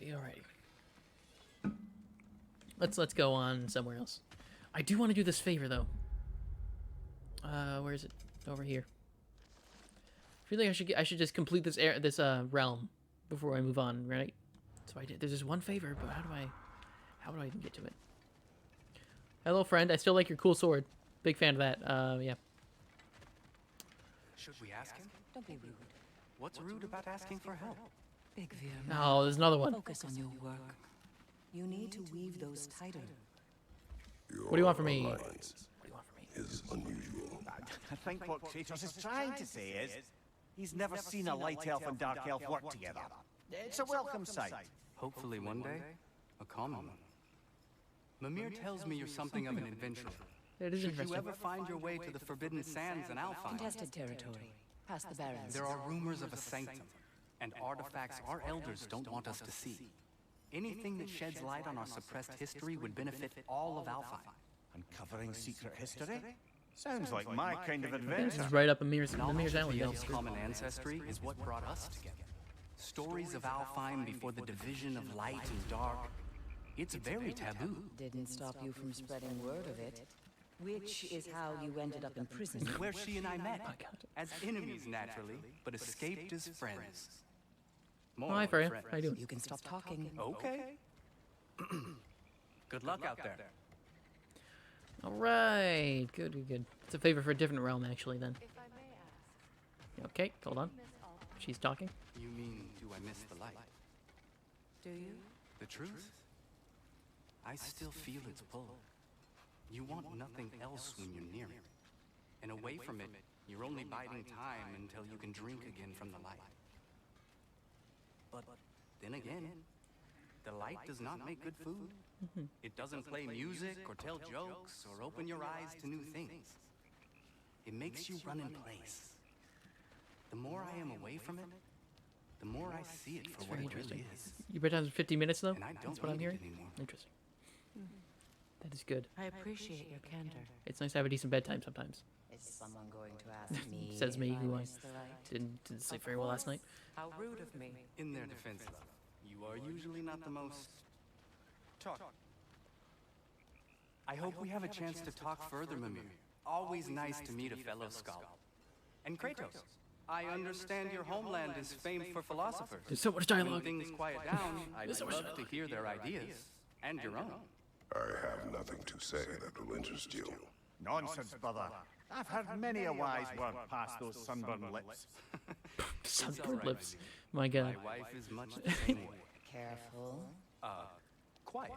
A: Alrighty. Let's go on somewhere else. I do want to do this favor though. Where is it? Over here. I feel like I should just complete this realm before I move on, right? So I did. There's just one favor, but how do I even get to it? Hello, friend. I still like your cool sword. Big fan of that. Yeah.
H: Should we ask him?
B: Don't be rude.
H: What's rude about asking for help?
B: Big Veer.
A: Oh, there's another one.
B: Focus on your work. You need to weave those tighter.
A: What do you want from me?
C: Is unusual.
G: I think what Kratos is trying to say is, he's never seen a light elf and dark elf work together. It's a welcome sight.
H: Hopefully one day, a common one. Mimir tells me you're something of an adventurer.
A: It is
H: Should
A: interesting.
H: you ever find your way to the Forbidden Sands in Alfheim,
B: Contested territory. Past the Barrens.
H: there are rumors of a sanctum, and artifacts our elders don't want us to see. Anything that sheds light on our suppressed history would benefit all of Alfheim.
G: Uncovering secret history? Sounds like my kind of
A: This
G: adventure.
A: is right up Amir's
H: Knowledge of
A: alley.
H: the
A: Then.
H: elves' common ancestry is what brought us together. Stories of Alfheim before the division of light and dark. It's very taboo.
I: Didn't stop you from spreading word of it. Which is how you ended up in prison.
H: Where she and I met. As enemies, naturally, but escaped as friends. More
A: Hi,
H: like
A: Freya.
H: friends.
A: How you doing?
I: You can stop talking.
H: Okay. Good luck out there.
A: All right. Good, good, good. It's a favor for a different realm, actually, then.
B: If I may ask,
A: Okay, hold on.
B: Miss Alden,
A: She's talking.
H: You mean, do I miss the light?
B: do you?
H: The truth? I still feel its pull. You want nothing else when you're near it. And away from it, you're only biding time until you can drink again from the light. But then again, the light does not make good food. It doesn't play music or tell jokes or open your eyes to new things. It makes you run in place. The more I am away from it, the more I see it for what
A: Very
H: it really
A: interesting.
H: is.
A: Your bedtime's 50 minutes, though?
H: And I don't
A: That's what I'm
H: need it
A: hearing?
H: anymore.
A: Interesting. That is good.
B: I appreciate your candor.
A: It's nice to have a decent bedtime sometimes.
I: Is someone going to ask me?
A: Says me,
I: if
A: who I
I: missed the light?
A: didn't sleep very well last night.
B: How rude of me.
H: In their defense, love, you are usually not the most... Talk. I hope we have a chance to talk further, Mimir. Always nice to meet a fellow scholar. And Kratos, I understand your homeland is famed for philosophers.
A: There's so much
H: When
A: dialogue.
H: things quiet down, I'd
A: There's so much
H: love to hear their ideas. And your own.
C: I have nothing to say that will interest you.
G: Nonsense, brother. I've heard many a wise word past those sunburned lips.
A: Sunburned
H: right,
A: lips.
H: Mimir.
A: My God.
H: My wife is much the same way.
I: Careful.
H: Quiet,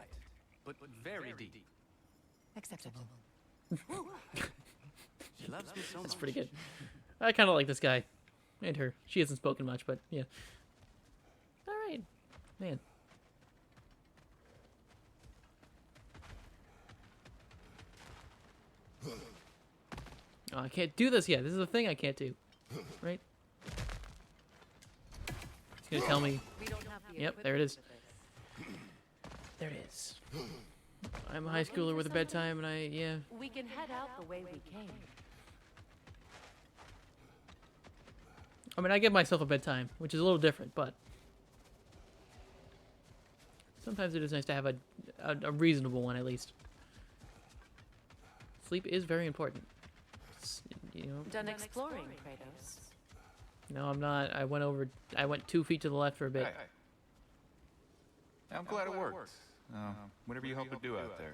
H: but very deep.
I: Acceptable.
H: She loves me so much.
A: That's pretty good. I kind of like this guy. And her. She hasn't spoken much, but yeah. All right. Man. Oh, I can't do this yet. This is a thing I can't do. Right? He's going to tell me.
B: We don't have the
A: Yep, there it is.
B: equipment
A: There it is. I'm a high schooler with a bedtime, and yeah.
B: for this. We can head out the way we came.
A: I mean, I give myself a bedtime, which is a little different, but sometimes it is nice to have a reasonable one, at least. Sleep is very important. You know,
B: Done exploring, Kratos.
A: no, I'm not. I went 2 feet to the left for a bit.
J: Hey. I'm glad it worked. Whatever you hope to do out there.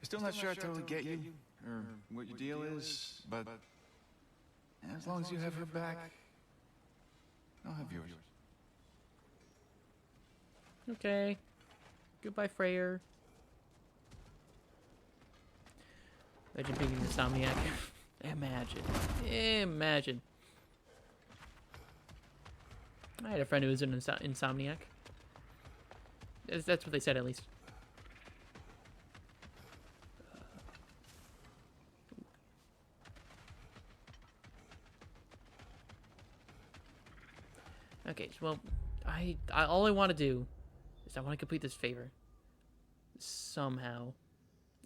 J: I'm still not sure I totally get you, or what your deal is, but as long as you have her back, I'll have yours.
A: Okay. Goodbye, Freyr. Imagine being an insomniac. Imagine. I had a friend who was an insomniac. That's what they said, at least. Okay, well, I all I want to do is I want to complete this favor somehow.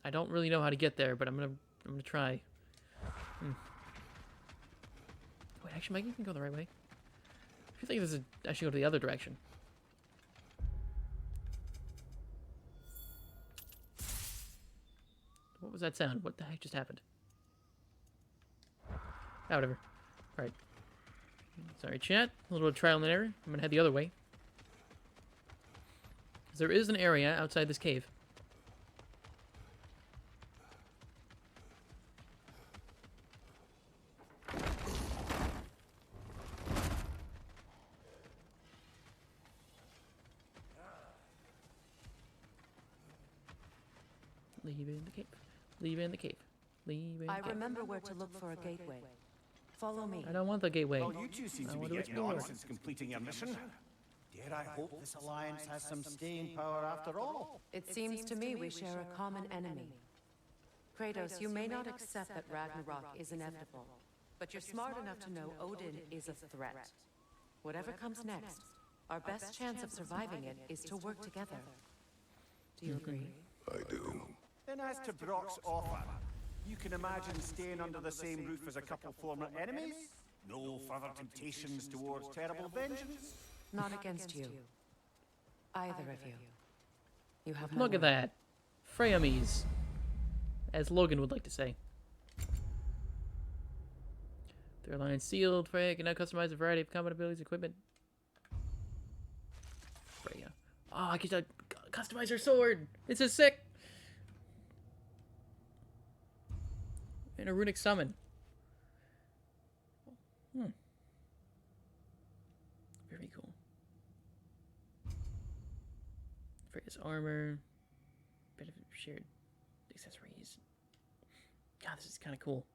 A: I don't really know how to get there, but I'm gonna try. Wait, actually, Mike, you can go the right way. I feel like I should go to the other direction. What was that sound? What the heck just happened? Oh, whatever. All right. Sorry, chat. A little bit of trial and error. I'm gonna head the other way. 'Cause there is an area outside this cave. Leave it in the cave. Leave it in the cave. Leave it in the
B: I
A: cave.
B: remember where to look for a gateway. Follow me.
A: I don't want the gateway.
G: Well, you two seem
A: I
G: to be
A: want to
G: getting
A: explore.
G: on since completing your mission. Dare I hope this alliance has some staying power after all?
B: It seems to me we share a common enemy. Kratos, you may not accept that Ragnarok is inevitable, but you're smart enough to know Odin is a threat. Whatever comes next, Our best chance of surviving it is to work together. Do you agree?
C: I do.
G: Then as to Brock's offer, you can imagine staying under the same roof as a couple former enemies? No further temptations towards terrible vengeance?
B: Not against you. Either of you. You have my
A: Look at
B: word.
A: that. Freyamies. As Logan would like to say. Their line sealed. Freya can now customize a variety of combat abilities, equipment. Freya. Oh, I get to customize her sword. This is sick. And a runic summon. Very cool. Freya's armor. Bit of shared accessories. God, this is kind of cool.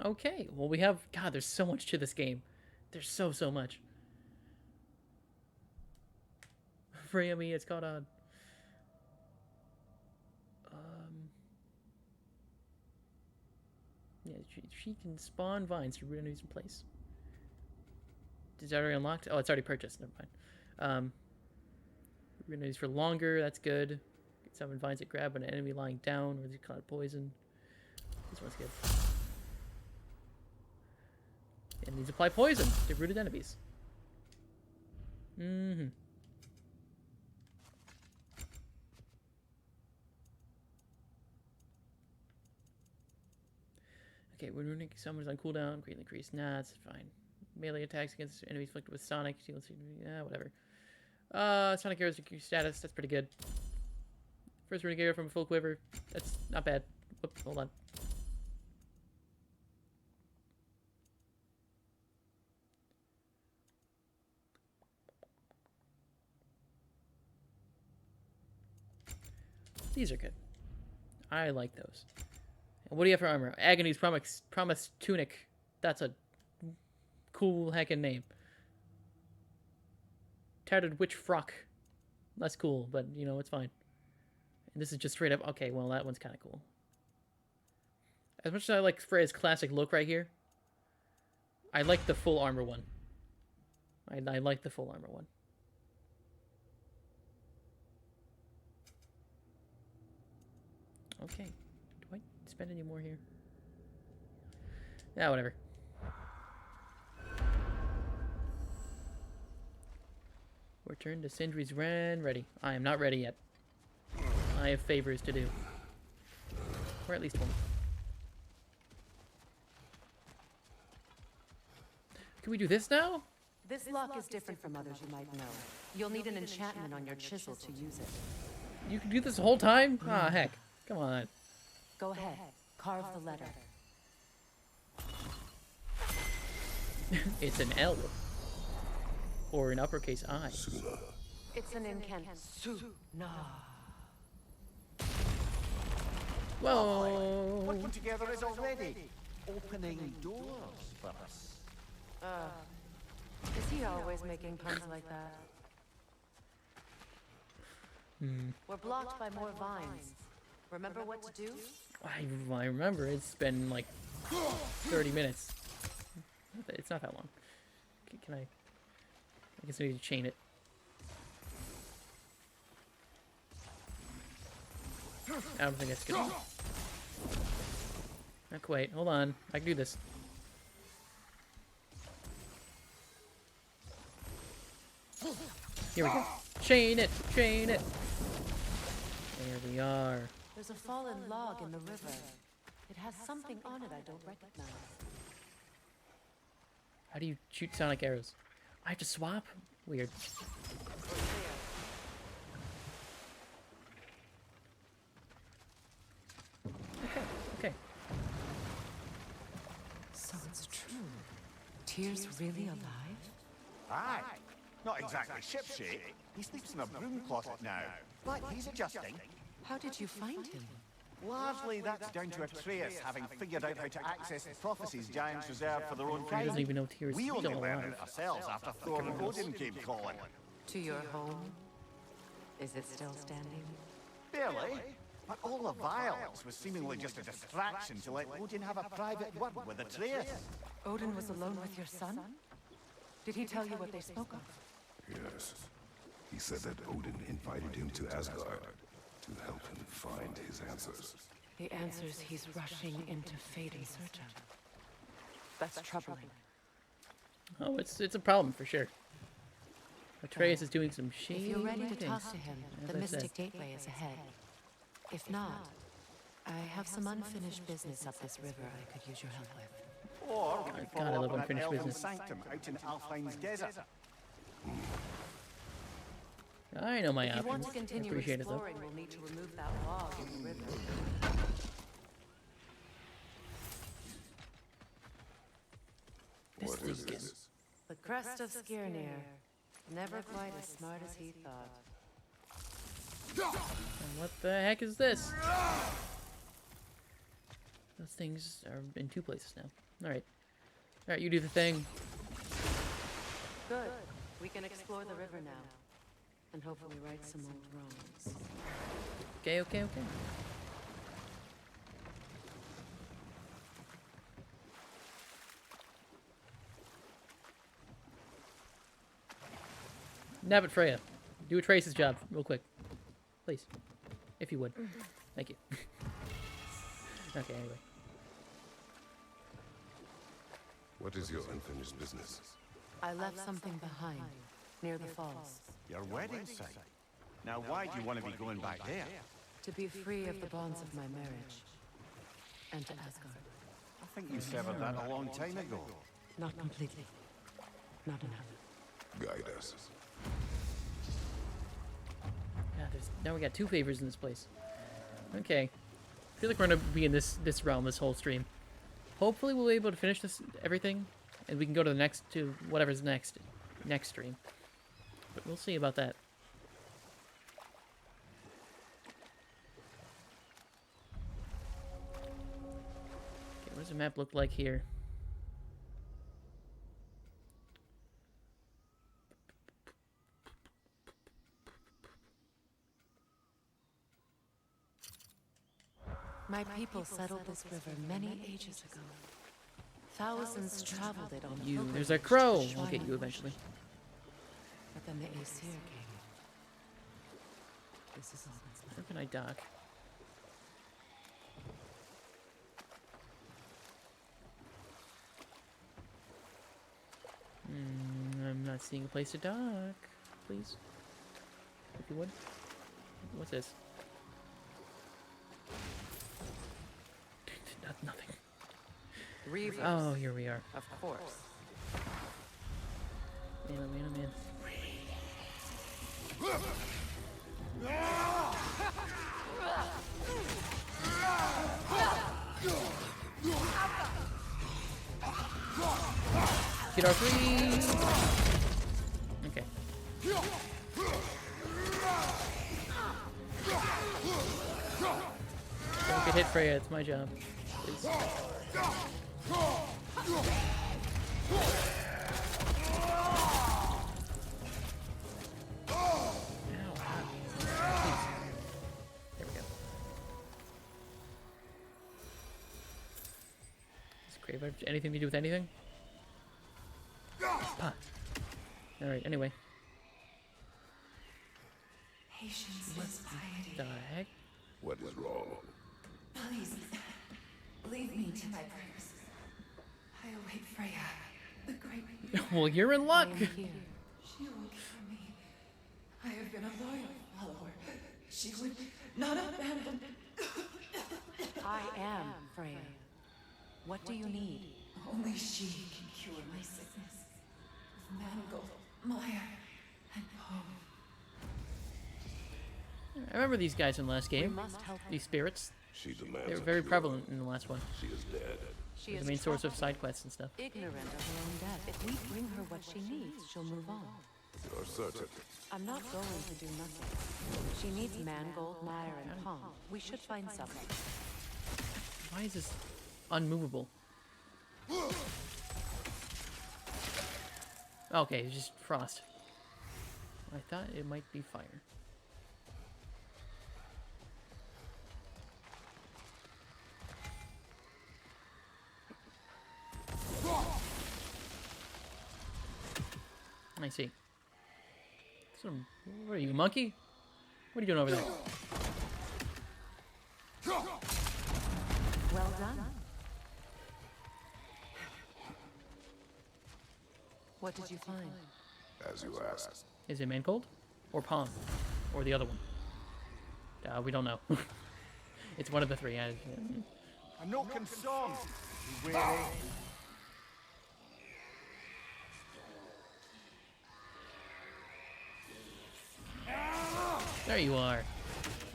A: Okay, well we have... God, there's so much to this game. There's so much. Freya me, it's caught on. Yeah, she can spawn vines to root enemies in place. Is that already unlocked? Oh, it's already purchased. Never mind. Root enemies for longer. That's good. Summon vines that grab an enemy lying down or they cloud poison. This one's good. And these apply poison to rooted enemies. Okay, when runic summons on cooldown, greatly increased. Nah, that's fine. Melee attacks against enemies inflicted with Sonic. Yeah, whatever. Sonic arrows increase status. That's pretty good. First runic arrow from a full quiver. That's not bad. Whoop, hold on. These are good. I like those. And what do you have for armor? Agony's Promise Tunic. That's a cool heckin' name. Tattered Witch Frock. That's cool, but, you know, it's fine. And this is just straight up... Okay, well, that one's kind of cool. As much as I like Freya's classic look right here, I like the full armor one. I like the full armor one. Okay. Do I spend any more here? Yeah, whatever. Return to Sindri's Ren. Ready. I am not ready yet. I have favors to do. Or at least one. Can we do this now?
B: This lock is different from others you might know. You'll need an enchantment on your chisel to use it.
A: You can do this the whole time? Ah, heck. Come on.
B: Go ahead. Carve the letter.
A: It's an L. Or an uppercase I.
B: It's an incantation.
A: Whoa.
G: What put together is already opening doors for us.
B: Is he always making puns like that? We're blocked by more vines. Remember what to do?
A: I remember. It's been like 30 minutes. It's not that long. Can I guess I need to chain it. I don't think that's good. Not quite. Hold on. I can do this. Here we go. Chain it! Chain it! There we are.
B: There's a fallen log in the river. It has something on it I don't recognize.
A: How do you shoot sonic arrows? I have to swap? Weird. Okay.
B: So it's true. Tyr's really alive?
G: Aye. Not exactly shipshape. He sleeps in a broom closet now. But he's adjusting.
B: How did you find him?
G: Largely that's down to Atreus having figured out how to access the prophecies giants reserved for their own
A: He
G: kind.
A: doesn't even know Tyr's
G: We
A: still
G: only learned
A: alive.
G: it ourselves after Thor and Odin came calling.
B: To your home? Is it still standing?
G: Barely. But all the violence was seemingly just a distraction to let Odin have a private word with Atreus.
B: Odin was alone with your son? Did he tell you what they spoke of?
C: Yes. He said that Odin invited him to Asgard to help him find his answers.
B: The answers he's rushing into fate in search of. That's troubling.
A: Oh, it's a problem for sure. Atreus is doing some shady
B: If you're ready to
A: things,
B: talk to him,
A: as
B: the
A: I said.
B: Mystic Gateway is ahead. If not, I have some unfinished business up this river I could use your help with.
G: Or we can
A: God, I
G: follow
A: love
G: up on an
A: unfinished
G: elven
A: business.
G: sanctum out in Alfine's desert.
A: I know my
B: If you
A: options.
B: want to
A: I
B: continue
A: appreciate it though.
B: exploring, we'll need to remove that log in the river.
C: What
A: thing
C: is
A: again.
C: this?
B: The crest of Skirnir. Never quite as smart as he thought.
A: And what the heck is this? Those things are in two places now. Alright. Alright, you do the thing.
B: Good. We can explore the river now. And hopefully right some old wrongs.
A: Okay, okay, okay. Nabbit Freya, do Atreus' job real quick. Please. If you would. Thank you. Okay, anyway.
C: What is your unfinished business?
B: I left something behind, near the falls.
G: Your wedding site. Now why do you want to be going back there?
B: To be free of the bonds of my marriage. And to Asgard.
G: I think you severed that a long time ago.
B: Not completely. Not enough.
C: Guide us.
A: Yeah, now we got two favors in this place. Okay. I feel like we're gonna be in this realm this whole stream. Hopefully we'll be able to finish this everything, and we can go to the next to whatever's next stream. But we'll see about that. Okay, what does the map look like here?
B: My people settled this river many ages ago. Thousands traveled it on
A: There's a
B: pilgrimage
A: crow.
B: to
A: I'll get
B: shrine
A: you
B: of
A: eventually.
B: worship. But then the Aesir came. This is all that's left.
A: Where can I dock? I'm not seeing a place to dock. Please. If you would. What's this? Nothing.
B: Reavers,
A: Oh, here we are.
B: of course.
A: Man, oh man, oh man. Get our free. Okay. Don't get hit, Freya. It's my job. Please. There we go. Does Crave have anything to do with anything? Ah. Alright, anyway.
K: Patience is piety.
A: The heck?
C: What is wrong?
K: Please, leave me to my prayers. I await Freya, the great.
A: Well, you're in luck!
B: I am here.
K: She will kill me. I have been a loyal follower. She would not abandon.
B: I am Freya. What do you need?
K: Only she can cure my sickness. With Mangold, Maya, and Poe.
A: I remember these guys in the last
B: We
A: game.
B: must help her.
A: These spirits.
C: She demands
A: They were
C: a
A: very
C: cure.
A: prevalent in the last one.
C: She is dead.
B: She
A: They're
B: is
A: the main source of
B: troubled,
A: side quests and stuff.
B: ignorant of her own death. If we bring her what she needs, she'll move on.
C: You're certain.
B: I'm not going to do nothing. She needs Mangold, Mire, and Pong. We should find something.
A: Why is this unmovable? Okay, it's just frost. I thought it might be fire. I see. What are you, a monkey? What are you doing over there?
B: Well done. What did you find?
C: As you asked.
A: Is it mangold? Or palm? Or the other one? We don't know. It's one of the three.
G: A Noken song. You weary?
A: There you are.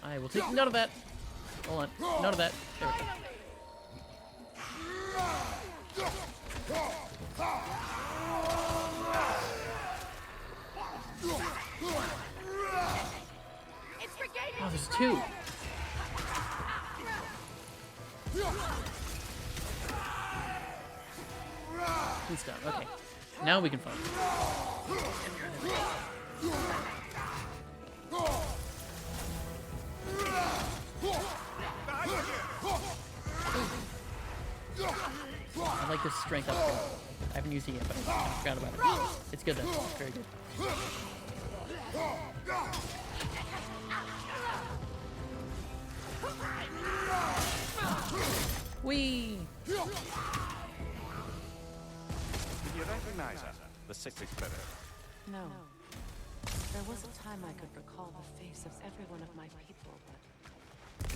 A: I will take none of that. Hold on. None of that. There we go. Oh, there's two. Please stop. Okay. Now we can fight. I like this strength upgrade. I haven't used it yet, but I forgot about it. It's good though. It's very good. Whee!
G: Did you recognize her? The sixth better.
B: No. There was a time I could recall the face of every one of my people, but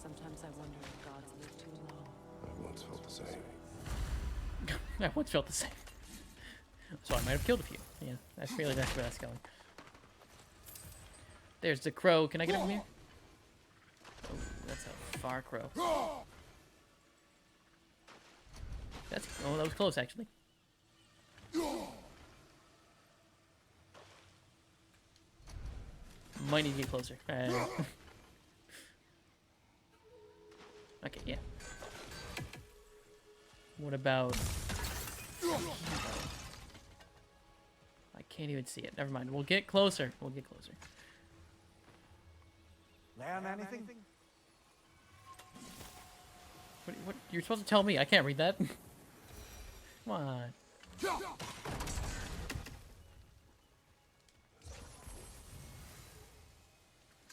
B: sometimes I wonder if gods live too long.
C: I once felt the same.
A: I once felt the same. So I might have killed a few. Yeah, that's where that's going. There's the crow. Can I get him from here? Oh, that's a far crow. That's that was close actually. Might need to get closer. Okay, yeah. What about... I can't even see it. Never mind. We'll get closer. We'll get closer.
G: Learn anything?
A: What? You're supposed to tell me. I can't read that. Come on.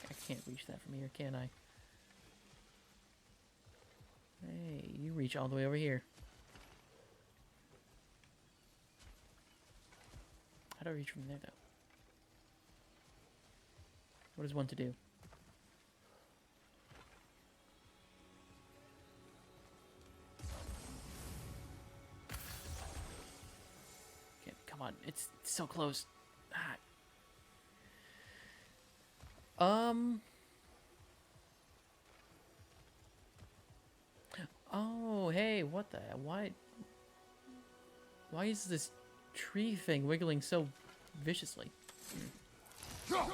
A: I can't reach that from here, can I? Hey, you reach all the way over here. How do I reach from there, though? What is one to do? Okay, come on. It's so close. Ah. Oh, hey, what the hell? Why is this tree thing wiggling so viciously? Okay,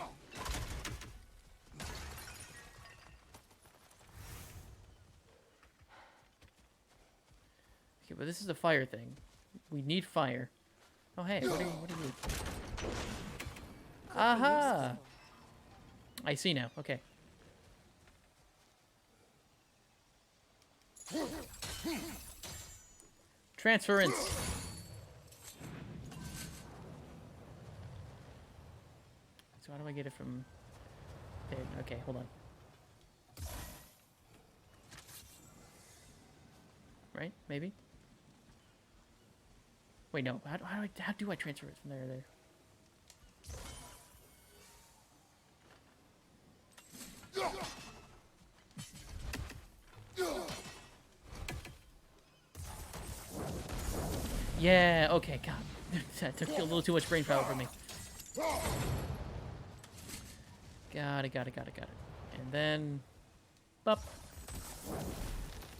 A: but this is a fire thing. We need fire. Oh, hey, what do you need? Aha! I see now. Okay. Transference. So how do I get it from there? Okay, hold on. Right? Maybe? Wait, no. How do I transfer it from there to there? Yeah, okay, God. That took a little too much brain power from me. Got it. And then... Bop.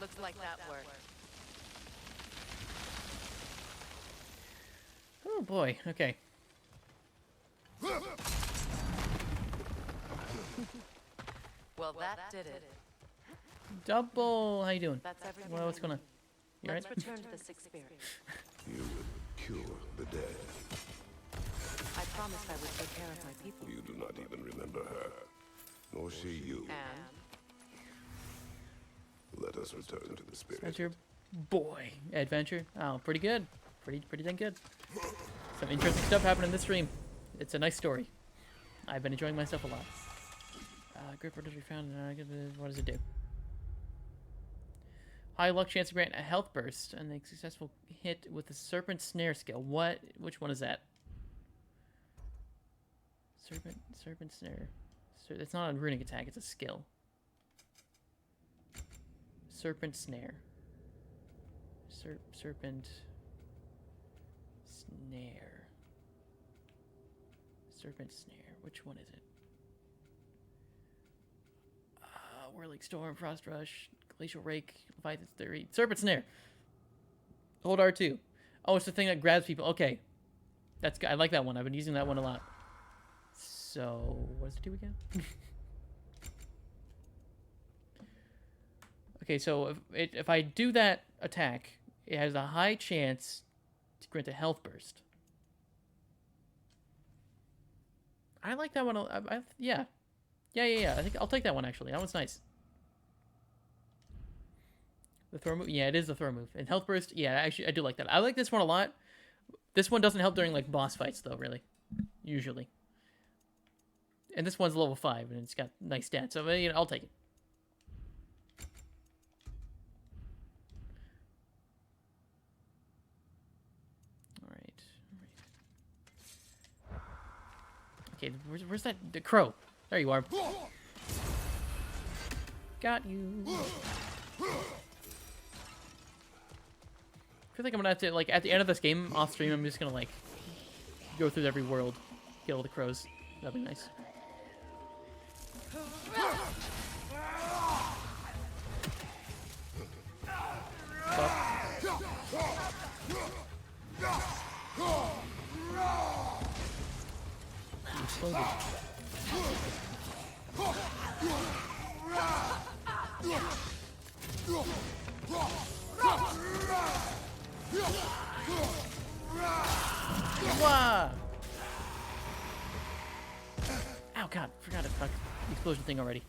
B: Looks like that worked.
A: Oh boy, okay.
B: Well, that did it.
A: Double, how you doing?
B: That's everything.
A: Well, what's going on? You
B: Let's
A: alright?
B: return to the Sixth Spirit.
C: You would cure the dead.
B: I promised I would take care of my people.
C: You do not even remember her, nor she you.
B: And
C: Let us return to the spirit.
A: That's your boy adventure. Oh, pretty good. Pretty dang good. Some interesting stuff happened in this stream. It's a nice story. I've been enjoying myself a lot. Gripper to be found. What does it do? High luck chance to grant a health burst and a successful hit with the serpent snare skill. What? Which one is that? Serpent snare. It's not a runic attack. It's a skill. Serpent snare. Serpent snare. Serpent snare. Which one is it? Whirling storm, frost rush, glacial rake, Leviathan's theory, serpent snare. Hold R2. Oh, it's the thing that grabs people. Okay, that's good. I like that one. I've been using that one a lot. So, what does it do again? Okay, so if I do that attack, it has a high chance to grant a health burst. I like that one. Yeah. Yeah. I think I'll take that one, actually. That one's nice. The Thor move? Yeah, it is the Thor move. And health burst? Yeah, actually, I do like that. I like this one a lot. This one doesn't help during, like, boss fights, though, really. Usually. And this one's level 5, and it's got nice stats, so, you know, I'll take it. Alright. Okay, where's that? The crow. There you are. Got you. I feel like I'm gonna have to, like, at the end of this game, off stream, I'm just gonna, like, go through every world, get all the crows. That'd be nice. Exploded. Wow. Ow, God, forgot to fuck the explosion thing already.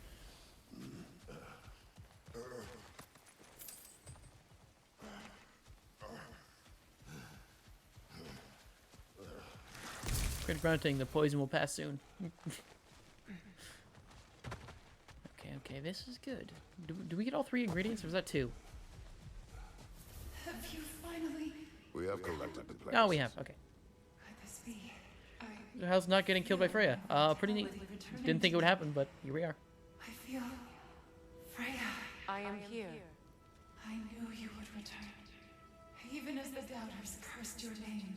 A: Crit grunting, the poison will pass soon. Okay, this is good. Do we get all 3 ingredients, or is that 2?
K: Have you finally?
C: We have collected the plans.
A: Oh, we have. Okay.
K: Could this be?
A: How's not getting killed by Freya? Pretty neat. Didn't think it would happen, but here we are.
K: I feel Freya.
B: I am here.
K: I knew you would return, even as the doubters cursed your name.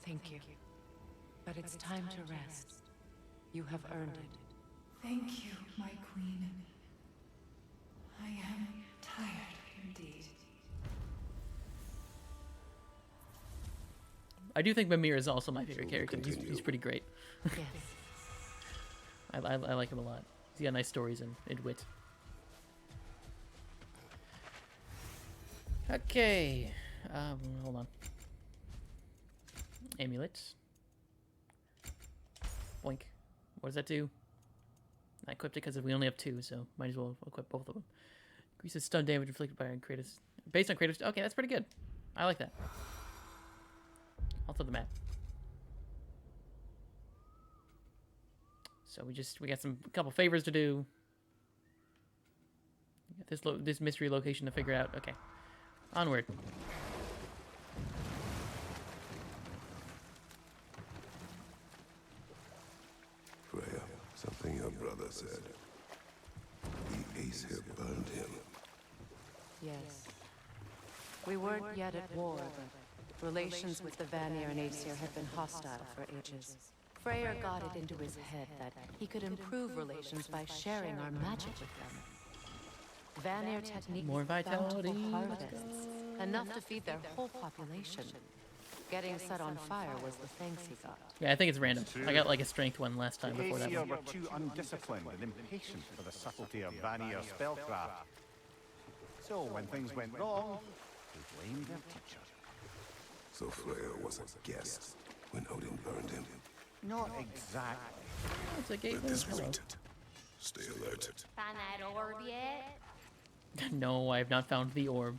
B: Thank you. But it's time to rest. You have earned it.
K: Thank you, my queen. I am tired indeed.
A: I do think Mimir is also my favorite character. He's pretty great.
B: Yes.
A: I like him a lot. He's got nice stories and wit. Okay. Hold on. Amulets. Boink. What does that do? I equipped it because we only have 2, so might as well equip both of them. Increases stun damage inflicted by Kratos. Based on Kratos. Okay, that's pretty good. I like that. Also the map. So we got a couple favors to do. We got this mystery location to figure out. Okay, onward.
C: Freya, something your brother said. The ace here burned him.
B: Yes. We weren't yet at war, but relations with the Vanir and Aesir had been hostile for ages. Freyr got it into his head that he could improve relations by sharing our magic with them. Vanir technique
A: More vitality.
B: bountiful harvests, enough to feed their whole population. Getting set on fire was the thanks he got.
A: Yeah, I think it's random. I got like a strength one last time
G: The
A: before that
G: Aesir
A: one.
G: were too undisciplined and impatient for the subtlety of Vanir spellcraft. So when things went wrong, they blamed their teacher.
C: So Freya was a guest when Odin burned him.
G: Not exactly.
A: It's a
C: Let
A: gateway.
C: this
A: Hello.
C: read. Stay alert.
D: Find that orb yet?
A: No, I have not found the orb.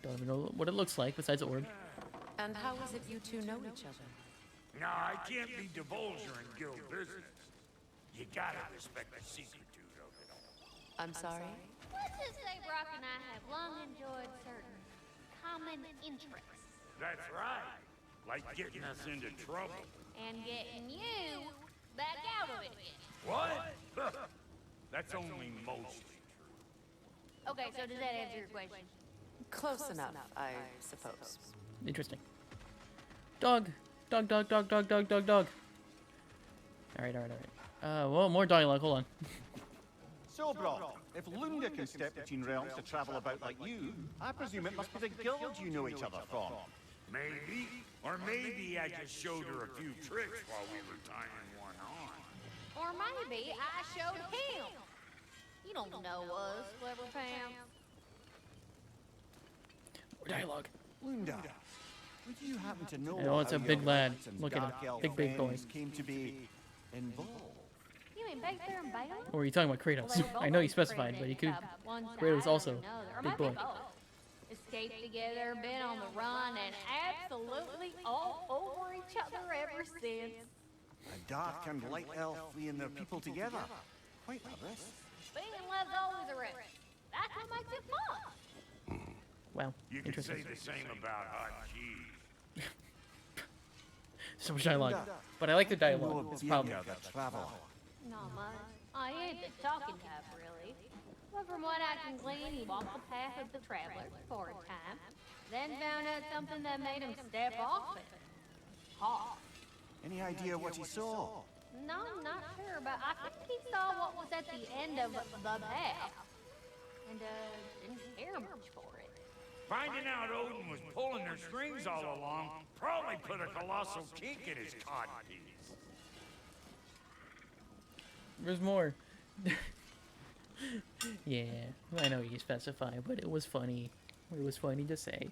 A: Don't even know what it looks like besides orb.
B: And how is it you two know each other?
F: No, I can't be divulger in guild business. You gotta respect the secretude of it all.
B: I'm sorry?
D: Let's just say Brock and I have long enjoyed certain common interests.
F: That's right. Like getting us into trouble.
D: And getting you back out of it again.
F: What? That's only mostly true.
D: Okay, so does that answer your question?
B: Close enough, I suppose.
A: Interesting. Dog. Dog, dog, dog, dog, dog, dog, dog. Alright, alright, alright. Well, more dialogue, hold on.
G: So, Brock, if Lunda can step between realms to travel about like you, I presume it must be the guild you know each other from.
F: Maybe. Or maybe I just showed her a few tricks while we were tying one on.
D: Or maybe I showed him. You don't know us, Clever Pants.
A: More dialogue.
G: Lunda, would you happen to know
A: Oh, it's
G: how
A: a big
G: your
A: lad.
G: knights and
A: Look at him.
G: dark elf
A: Big boy.
G: friends came to be involved?
D: You mean back there in Baylor?
A: Or are you talking about Kratos? I know you specified, but you could. Kratos also. Big boy.
D: Escaped together, been on the run, and absolutely all over each other ever since.
G: A dark and light elf fleeing their people together. Quite a risk.
D: Being in love's always a risk. That's what makes it fun.
A: Wow.
F: You could say
A: Interesting.
F: the same about hot cheese.
A: So much dialogue. But I like the dialogue. It's probably.
G: Travel.
D: Not much. I ain't the talking type, really. But from what I can glean, he walked the path of the traveler for a time, then found out something that made him step off it. Hawk.
G: Any idea what he saw?
D: No, I'm not sure, but I think he saw what was at the end of the path. And, didn't care much for it.
F: Finding out Odin was pulling their strings all along probably put a colossal kink in his cod piece.
A: There's more. Yeah, I know you specify, but it was funny. It was funny to say.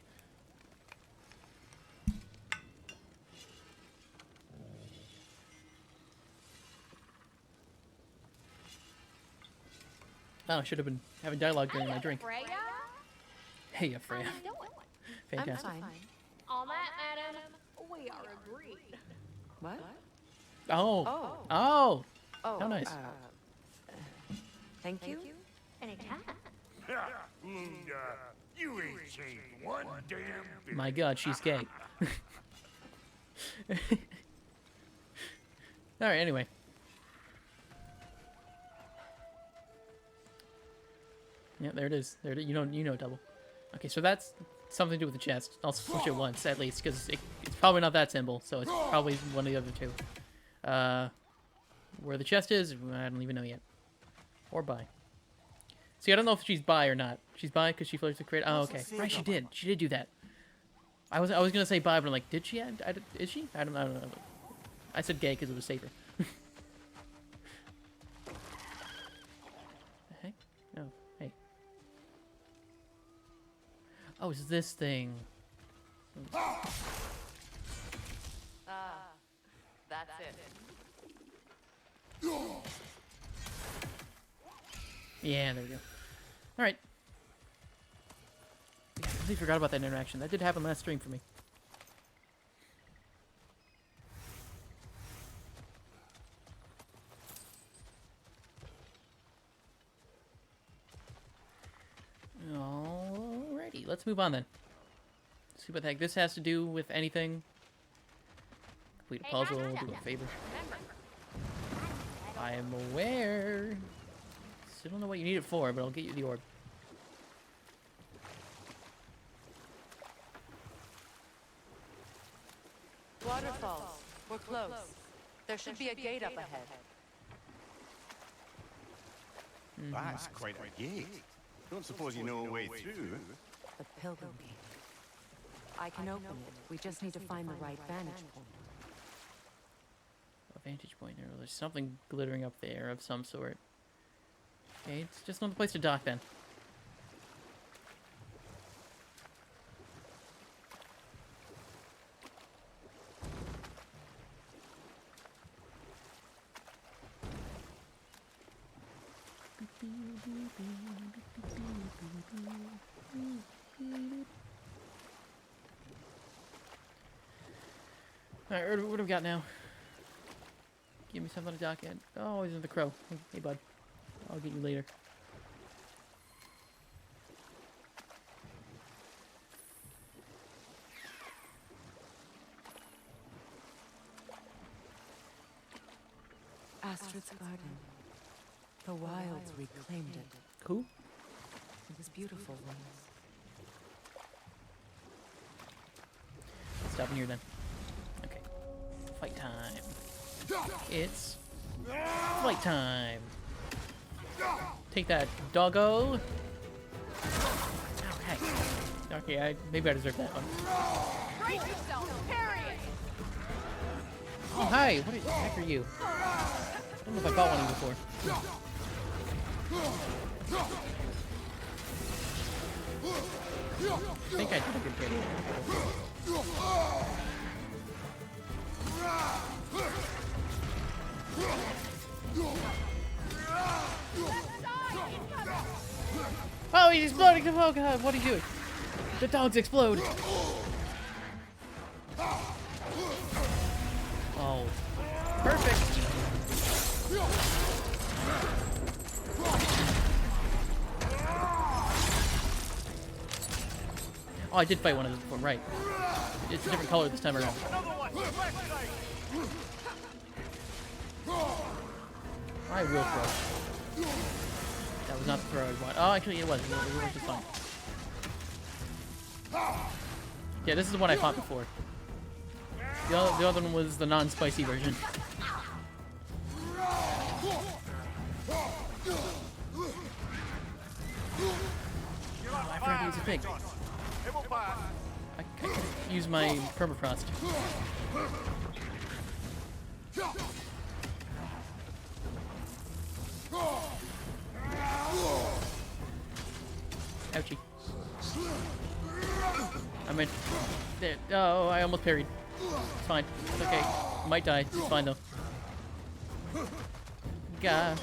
A: Oh, I should have been having dialogue during my drink.
D: Freya?
A: Hey,
D: How
A: Freya.
D: you doing?
A: Fantastic.
B: I'm fine.
D: On that, madam, we are agreed.
B: What?
A: Oh.
B: Oh.
A: Oh.
B: Oh,
A: How nice.
B: Thank you.
D: Anytime.
F: Lunda, you ain't changed one damn bit.
A: My God, she's gay. All right. Anyway. Yeah, there it is. There, you know, double. Okay, so that's something to do with the chest. I'll switch it once at least, because it's probably not that symbol, so it's probably one of the other two. Where the chest is, I don't even know yet. Or bi. See, I don't know if she's bi or not. She's bi because she flirts with Kratos. Oh, okay. Right, she did. She did do that. I was gonna say bi, but I'm like, did she? Is she? I don't know. I said gay because it was safer. The heck? Oh, hey. Oh, it's this thing.
B: That's it.
A: Yeah, there we go. All right. I completely forgot about that interaction. That did happen last stream for me. Alrighty, let's move on then. See what the heck this has to do with anything. Complete a puzzle, do a favor. I am aware. Still don't know what you need it for, but I'll get you the orb.
B: Waterfalls. We're close. There should be a gate up ahead.
G: That's quite a gate. Don't suppose you know a way through?
B: The Pilgrim Gate. I can open it. We just need to find the right vantage point.
A: A vantage point there. There's something glittering up there of some sort. Okay, it's just another place to dock then. Alright, what do we got now? Give me something to dock in. Oh, he's in the crow. Hey, bud. I'll get you later.
B: Astrid's garden. The wilds reclaimed it.
A: Cool.
B: It was beautiful once.
A: Stop in here then. Okay. Fight time. It's fight time. Take that, doggo. Okay. Okay, maybe I deserve that one.
D: Brace yourself, parry it!
A: Oh, hi. What the heck are you? I don't know if I fought one of you before. I think I did a good parry. Oh, he's exploding! Oh god, what are you doing? The dogs explode! Oh. Perfect! Oh, I did fight one of them before, right. It's a different color this time around. I will throw. That was not the throw I wanted. Oh, actually it was. It was just fine. Yeah, this is the one I fought before. The other one was the non-spicy version. Oh, I forgot to use a thing. I could use my permafrost. Ouchie. I meant... There. Oh, I almost parried. It's fine. It's okay. Might die. It's fine though. Gah.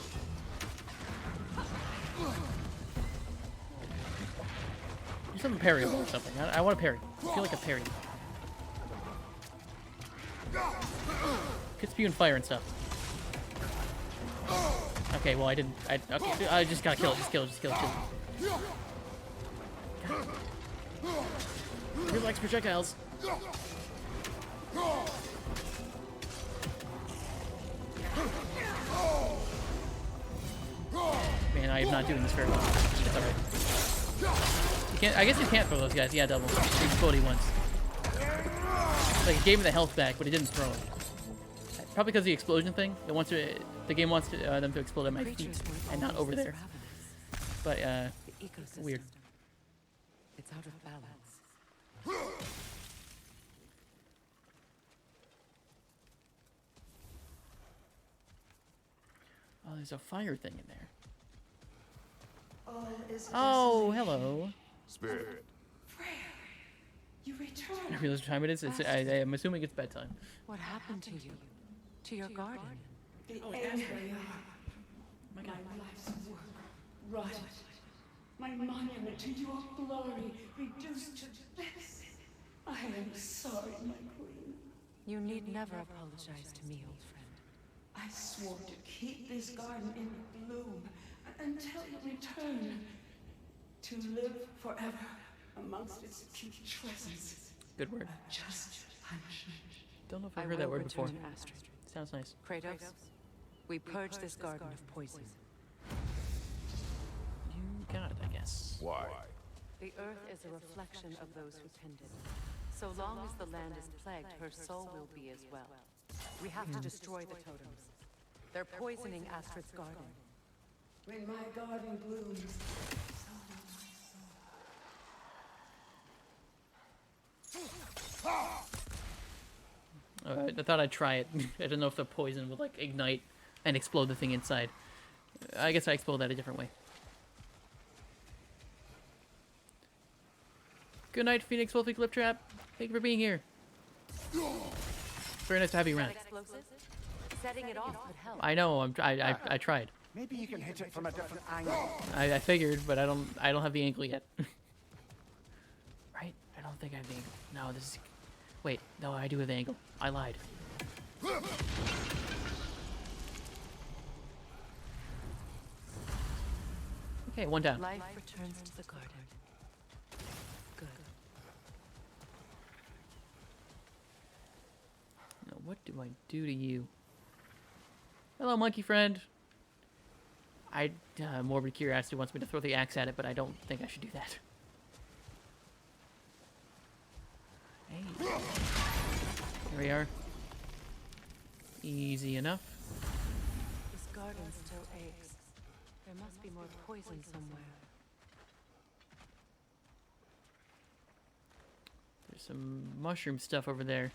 A: Do something parryable or something. I want to parry. I feel like a parry. Could spewing fire and stuff. Okay, well I didn't. Okay, I just gotta kill it. Just kill it. Just kill it. Kill it. He likes projectiles. Man, I am not doing this very well. It's alright. You can't. I guess you can't throw those guys. Yeah, double. They exploded once. Like it gave me the health back, but it didn't throw them. Probably because of the explosion thing. It wants to. The game wants to, them to explode at my feet and not over there. But weird.
B: It's out of balance.
A: Oh, there's a fire thing in there.
K: Oh,
A: hello.
C: Spirit.
K: Freya, you returned.
A: I realize what time it is. I'm assuming it's bedtime.
B: What happened to you? To your garden?
K: The end they are. My life's work rotted. My monument to your glory reduced to this. I am sorry, my queen.
B: You need never apologize to me, old friend.
K: I swore to keep this garden in bloom until you return. To live forever amongst its putrescence.
A: Good word.
K: A just punishment.
A: Don't know if I've heard that word before.
B: Astrid.
A: Sounds nice.
B: Kratos, we purge this garden of poison.
A: You got it, I guess.
C: Why?
B: The earth is a reflection of those who tend it. So long as the land is plagued, her soul will be as well. We have to destroy the totems. They're poisoning Astrid's garden.
K: When my garden blooms, so will my soul.
A: Alright, I thought I'd try it. I don't know if the poison would like ignite and explode the thing inside. I guess I explode that a different way. Good night, Phoenix Wolfie Cliptrap. Thank you for being here. Very nice to have you around.
B: Setting it off would help.
A: I know. I tried.
G: Maybe you can hit it from a different angle.
A: I figured, but I don't have the angle yet. Right? I don't think I have the angle. No, Wait, no, I do have the angle. I lied. Okay, one down.
B: Life returns to the garden. Good.
A: Now, what do I do to you? Hello, monkey friend. Morbid curiosity wants me to throw the axe at it, but I don't think I should do that. Hey. Here we are. Easy enough.
B: This garden still aches. There must be more poison somewhere.
A: There's some mushroom stuff over there.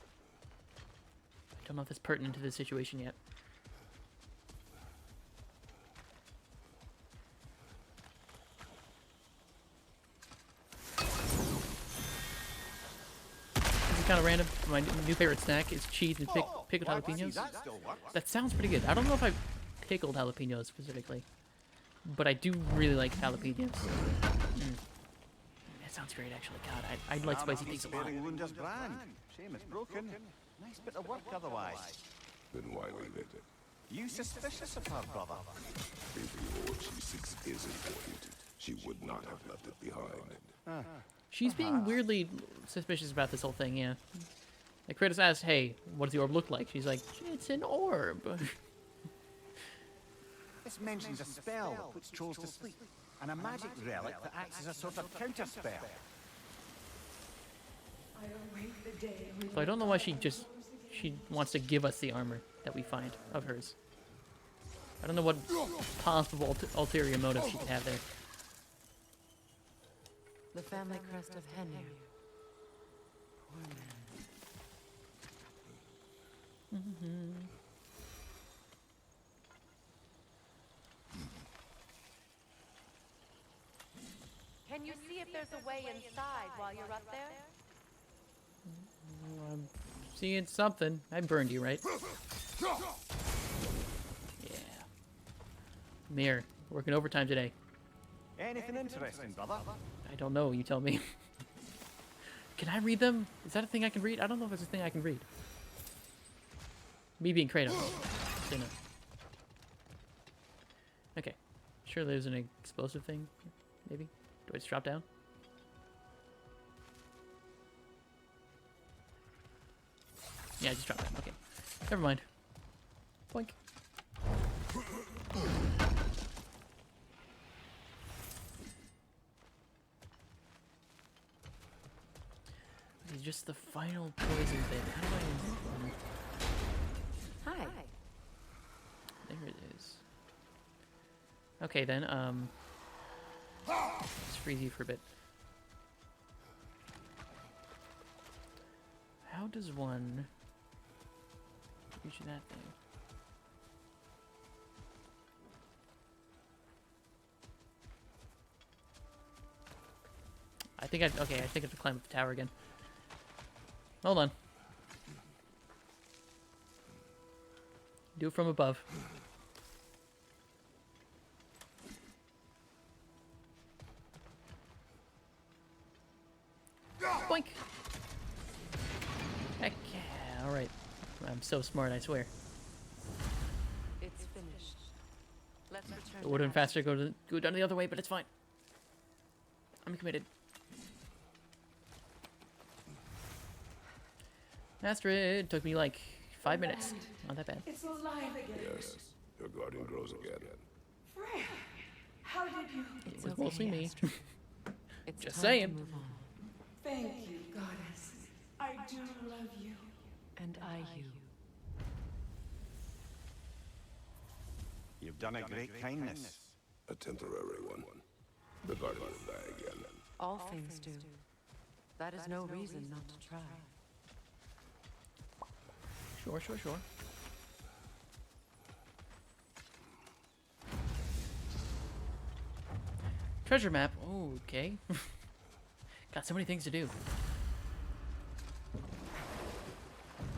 A: I don't know if that's pertinent to this situation yet. Kind of random. My new favorite snack is cheese and pickled jalapenos. That sounds pretty good. I don't know if I pickled jalapenos specifically, but I do really like jalapenos. That sounds great, actually. God, I'd like spicy things a lot.
G: Shame it's broken. Nice bit of work otherwise.
C: Then why leave it?
G: You suspicious of her, brother?
C: If what she seeks is important, she would not have left it behind.
A: She's being weirdly suspicious about this whole thing, yeah. Like, Kratos asks, hey, what does the orb look like? She's like, it's an orb.
G: This mentions a spell that puts trolls to sleep, and a magic relic that acts as a sort of counter-spell.
K: I await the day when
A: So I don't know why she wants to give us the armor that we find of hers. I don't know what possible ulterior motive she could have there.
B: The family crest of Henry. Poor man.
L: Can you see if there's a way inside while you're up there?
A: I'm seeing something. I burned you, right? Yeah. Mirror, working overtime today.
G: Anything interesting, brother?
A: I don't know, you tell me. Can I read them? Is that a thing I can read? I don't know if it's a thing I can read. Me being Kratos. So no. Okay. Sure there's an explosive thing, maybe? Do I just drop down? Yeah, just drop down. Okay. Never mind. Boink. Okay, just the final poison bit. How do I...
B: Hi.
A: There it is. Okay, then, let's freeze you for a bit. How does one reach that thing? I think I think I have to climb up the tower again. Hold on. Do it from above. Boink! Heck yeah, alright. I'm so smart, I swear.
B: It's finished. Let's return.
A: It would have been faster to go down the other way, but it's fine. I'm committed. Astrid, took me like 5 minutes. Not that bad.
K: it's alive again.
C: Yes, your guardian grows again.
K: Freya, how did you?
A: It was mostly me.
B: Astrid. It's
A: Just
B: time
A: saying.
B: to move on.
K: Thank you, goddess. I do love you.
B: And I you.
G: You've done a great kindness.
C: A temporary one. The guardian will die again.
B: All things do. That is no reason not to try.
A: Sure, sure, sure. Treasure map. Oh, okay. Got so many things to do.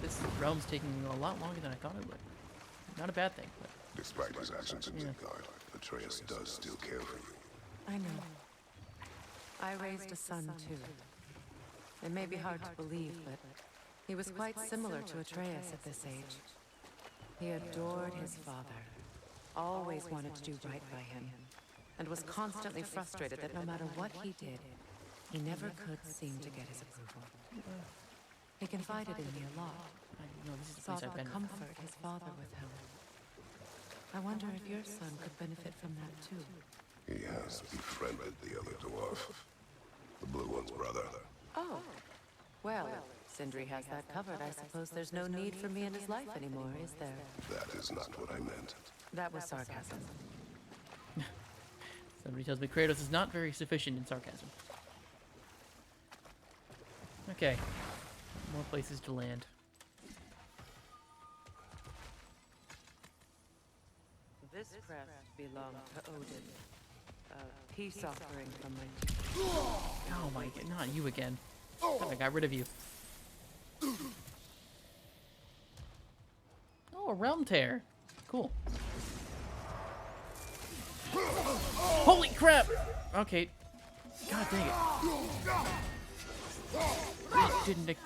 A: This realm's taking a lot longer than I thought it would. Not a bad thing, but...
C: Despite his actions in Midgard, Atreus does still care for you.
B: I know. I raised a son too. It may be hard to believe, but He was quite similar to Atreus at this age. He adored his father, always wanted to do right by him, and was constantly frustrated that no matter what he did, he never could seem to get his approval. He confided in me a lot, saw the comfort his father withheld. I wonder if your son could benefit from that too.
C: He has befriended the other dwarf. The blue one's brother.
B: Oh. Well, Sindri has that covered. I suppose there's no need for me in his life anymore, is there?
C: That is not what I meant.
B: That was sarcasm.
A: Somebody tells me Kratos is not very sufficient in sarcasm. Okay. More places to land.
B: This crest belonged to Odin. A peace offering from my...
A: Oh my god, not you again. I got rid of you. Oh, a realm tear. Cool. Holy crap! Okay. God dang it. It didn't.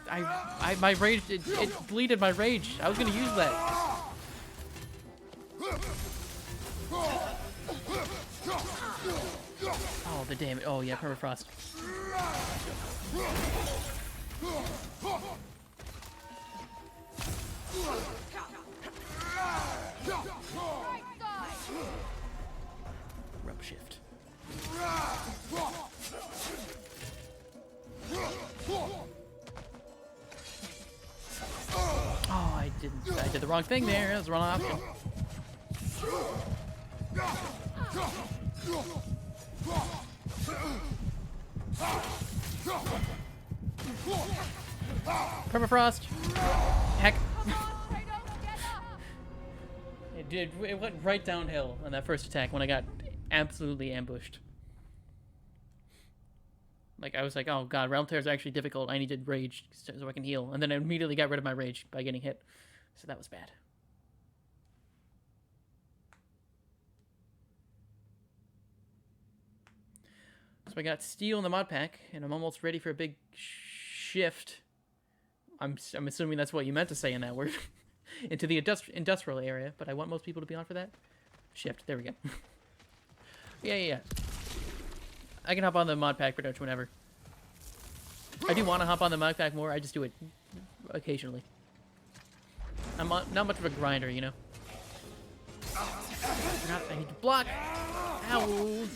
A: My rage. It bleeded my rage. I was gonna use that. Oh, the damn it. Oh, yeah, permafrost. Rub shift. Oh, I did the wrong thing there. That was the wrong option. Permafrost. Heck. It went right downhill on that first attack when I got absolutely ambushed. Like, I was like, oh god, Realm Tear is actually difficult. I needed Rage so I can heal. And then I immediately got rid of my Rage by getting hit. So that was bad. So I got Steel in the mod pack, and I'm almost ready for a big shift. I'm assuming that's what you meant to say in that word. Into the industrial area, but I want most people to be on for that. Shift, there we go. Yeah. I can hop on the mod pack pretty much whenever. I do want to hop on the mod pack more, I just do it occasionally. I'm not much of a grinder, you know? I need to block! Ow!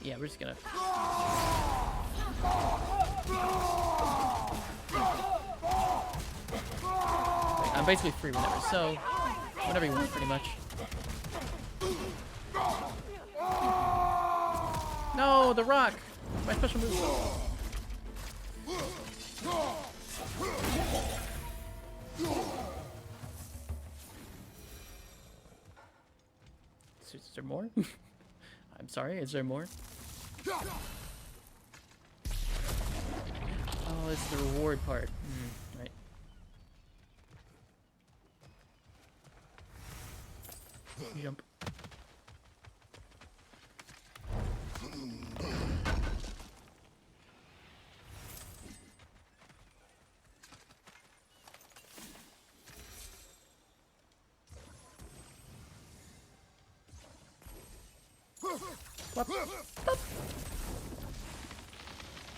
A: Yeah, we're just gonna... I'm basically free whenever, so... Whatever you want, pretty much. No, the rock! My special move. Is there more? I'm sorry, is there more? Oh, it's the reward part. Right. Jump.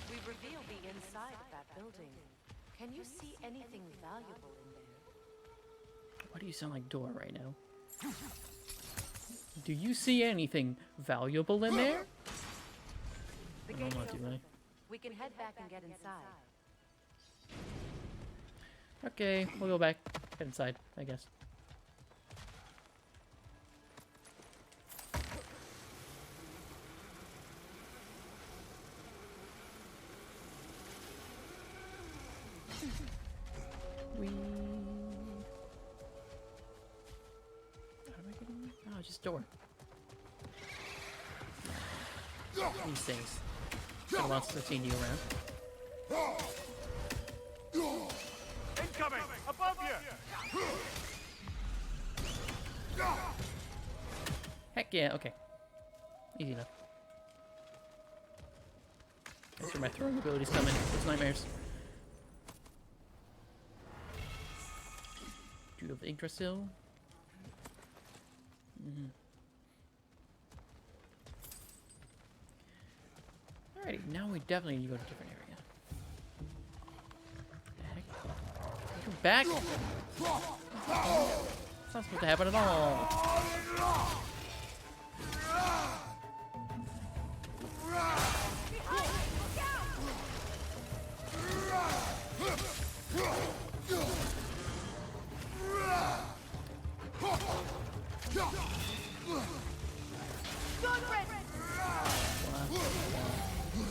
B: We've revealed the inside of that building. Can you see anything valuable in there?
A: Why do you sound like Dora right now? Do you see anything valuable in there?
B: The
A: I don't know, do I?
B: We can head back and get inside.
A: Okay, we'll go back. Head inside, I guess. Oh, just door. These things. Been a while since I've seen you around.
E: Incoming! Above you!
A: Heck yeah, okay. Easy enough. That's where my throwing abilities come in. Those nightmares. Do you have Yggdrasil? Alrighty, now we definitely need to go to a different area. What the heck? You're back? It's not supposed to happen at all.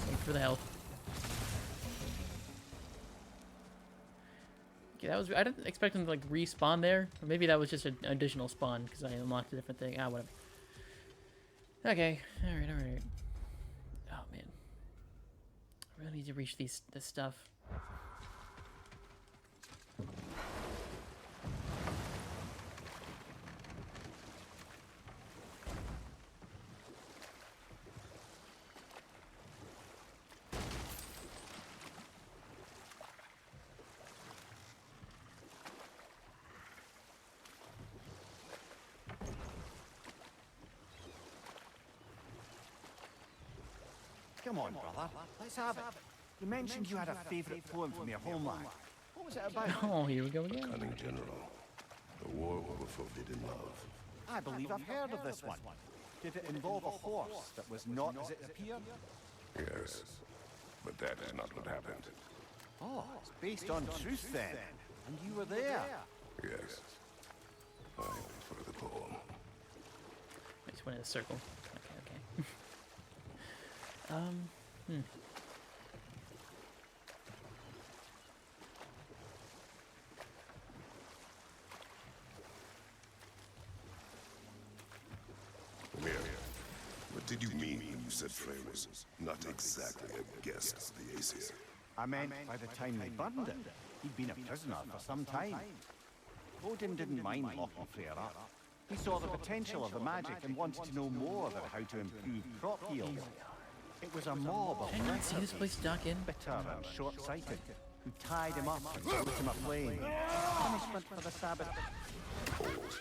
A: Thanks for the help. Okay, that was. I didn't expect him to like respawn there. Or maybe that was just an additional spawn because I unlocked a different thing. Ah, whatever. Okay. All right. All right. Oh man. I really need to reach this stuff.
G: Come on, brother. Let's have it. You mentioned you had a favourite poem from your homeland. What was it about?
A: Oh, here we go again.
C: Cunning general. The war over forbidden love.
G: I believe I've heard of this one. Did it involve a horse that was not as it appeared?
C: Yes. But that is not what happened.
G: Oh, it's based on truth then. And you were there.
C: Yes. I prefer the poem.
A: I just went in a circle. Okay.
C: Mary, what did you mean when you said Frey was not exactly a guest of the Aesir?
G: I meant by the time they burned it, he'd been a prisoner for some time. Odin didn't mind locking Freyr up. He saw the potential of the magic and wanted to know more about how to improve crop yields. It was a mob of
A: Can I not see this place dock in?
G: bitter and short-sighted, who tied him up and put him aflame. Punishment for the Sabbath.
C: Hold.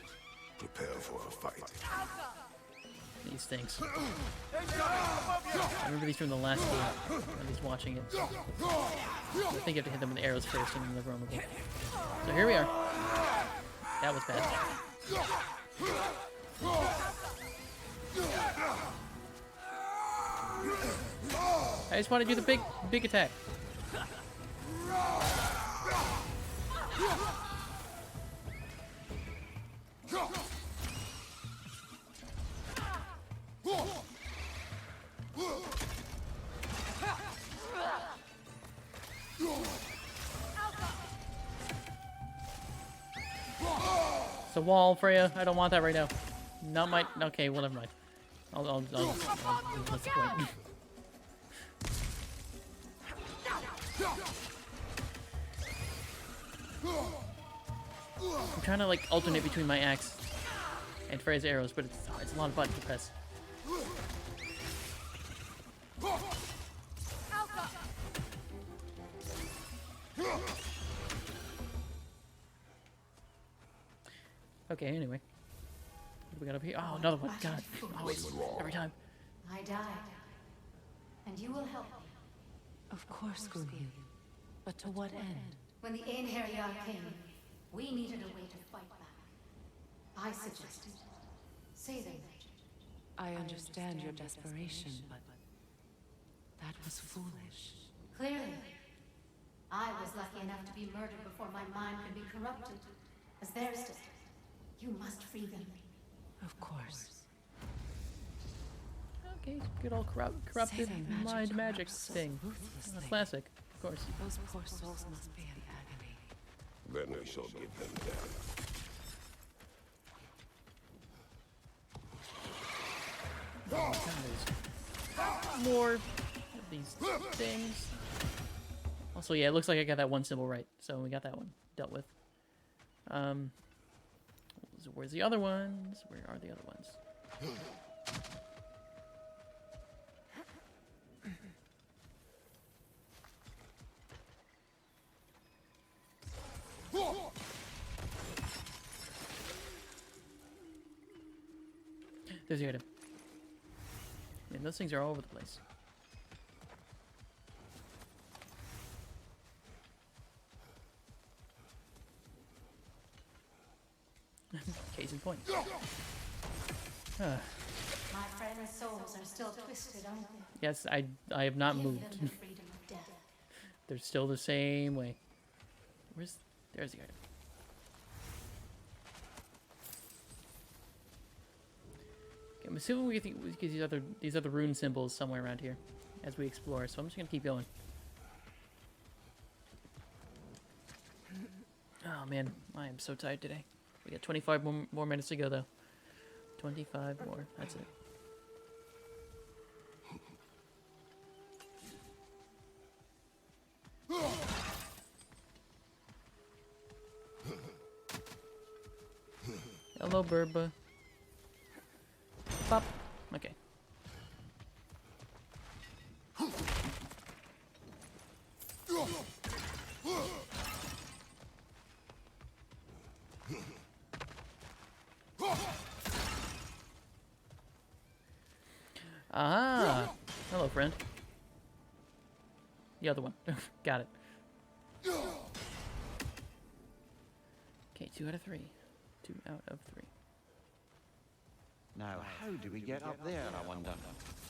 C: Prepare for a fight.
A: These things. I remember these from the last game. At least watching it. I think you have to hit them with the arrows first and then the vulnerable. So here we are. That was bad. I just want to do the big attack. It's a wall, Freya. I don't want that right now. Not my. Okay, well, never mind. What's the point? I'm trying to like alternate between my axe and Freya's arrows, but it's a lot of buttons to press. Okay, anyway. What do we got up here? Oh, another one. God. Always. Every time.
M: I died. And you will help me.
B: Of course, Gunhild. But to what end?
M: When the Einherjar came, we needed a way to fight back. I suggested saving them.
B: I understand your desperation, but that was foolish.
M: Clearly. I was lucky enough to be murdered before my mind could be corrupted, as theirs did. You must free them.
B: Of course.
A: Okay, good old corrupted mind magic thing. Classic, of course.
B: Those poor souls must be in agony.
C: Then we shall give them death.
A: More of these things. Also, yeah, it looks like I got that one symbol right, so we got that one dealt with. Where's the other ones? Where are the other ones? There's the item. Man, those things are all over the place. Case in point.
M: My friends' souls are still twisted, aren't they?
A: Yes, I have not
M: Give
A: moved.
M: them the freedom of death.
A: They're still the same way. There's the item. Okay, I'm assuming we get these other rune symbols somewhere around here as we explore, so I'm just gonna keep going. Oh man, I am so tired today. We got 25 more minutes to go though. 25 more, that's it. Hello, Burba. Pop. Okay. Ah. Hello, friend. The other one. Got it. Okay, 2 out of 3. 2 out of 3.
G: Now, how do we get up there, I wonder?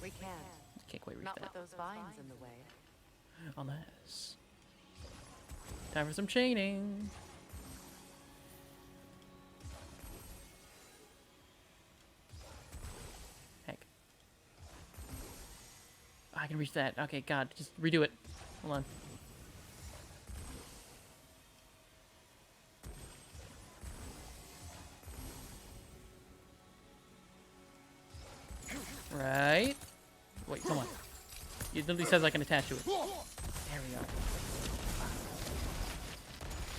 B: We can't.
A: Can't quite reach
B: Not
A: that.
B: with those vines in the way.
A: Unless. Time for some chaining. Heck. Oh, I can reach that. Okay, God, just redo it. Hold on. Right. Wait, come on. It literally says I can attach to it. There we go.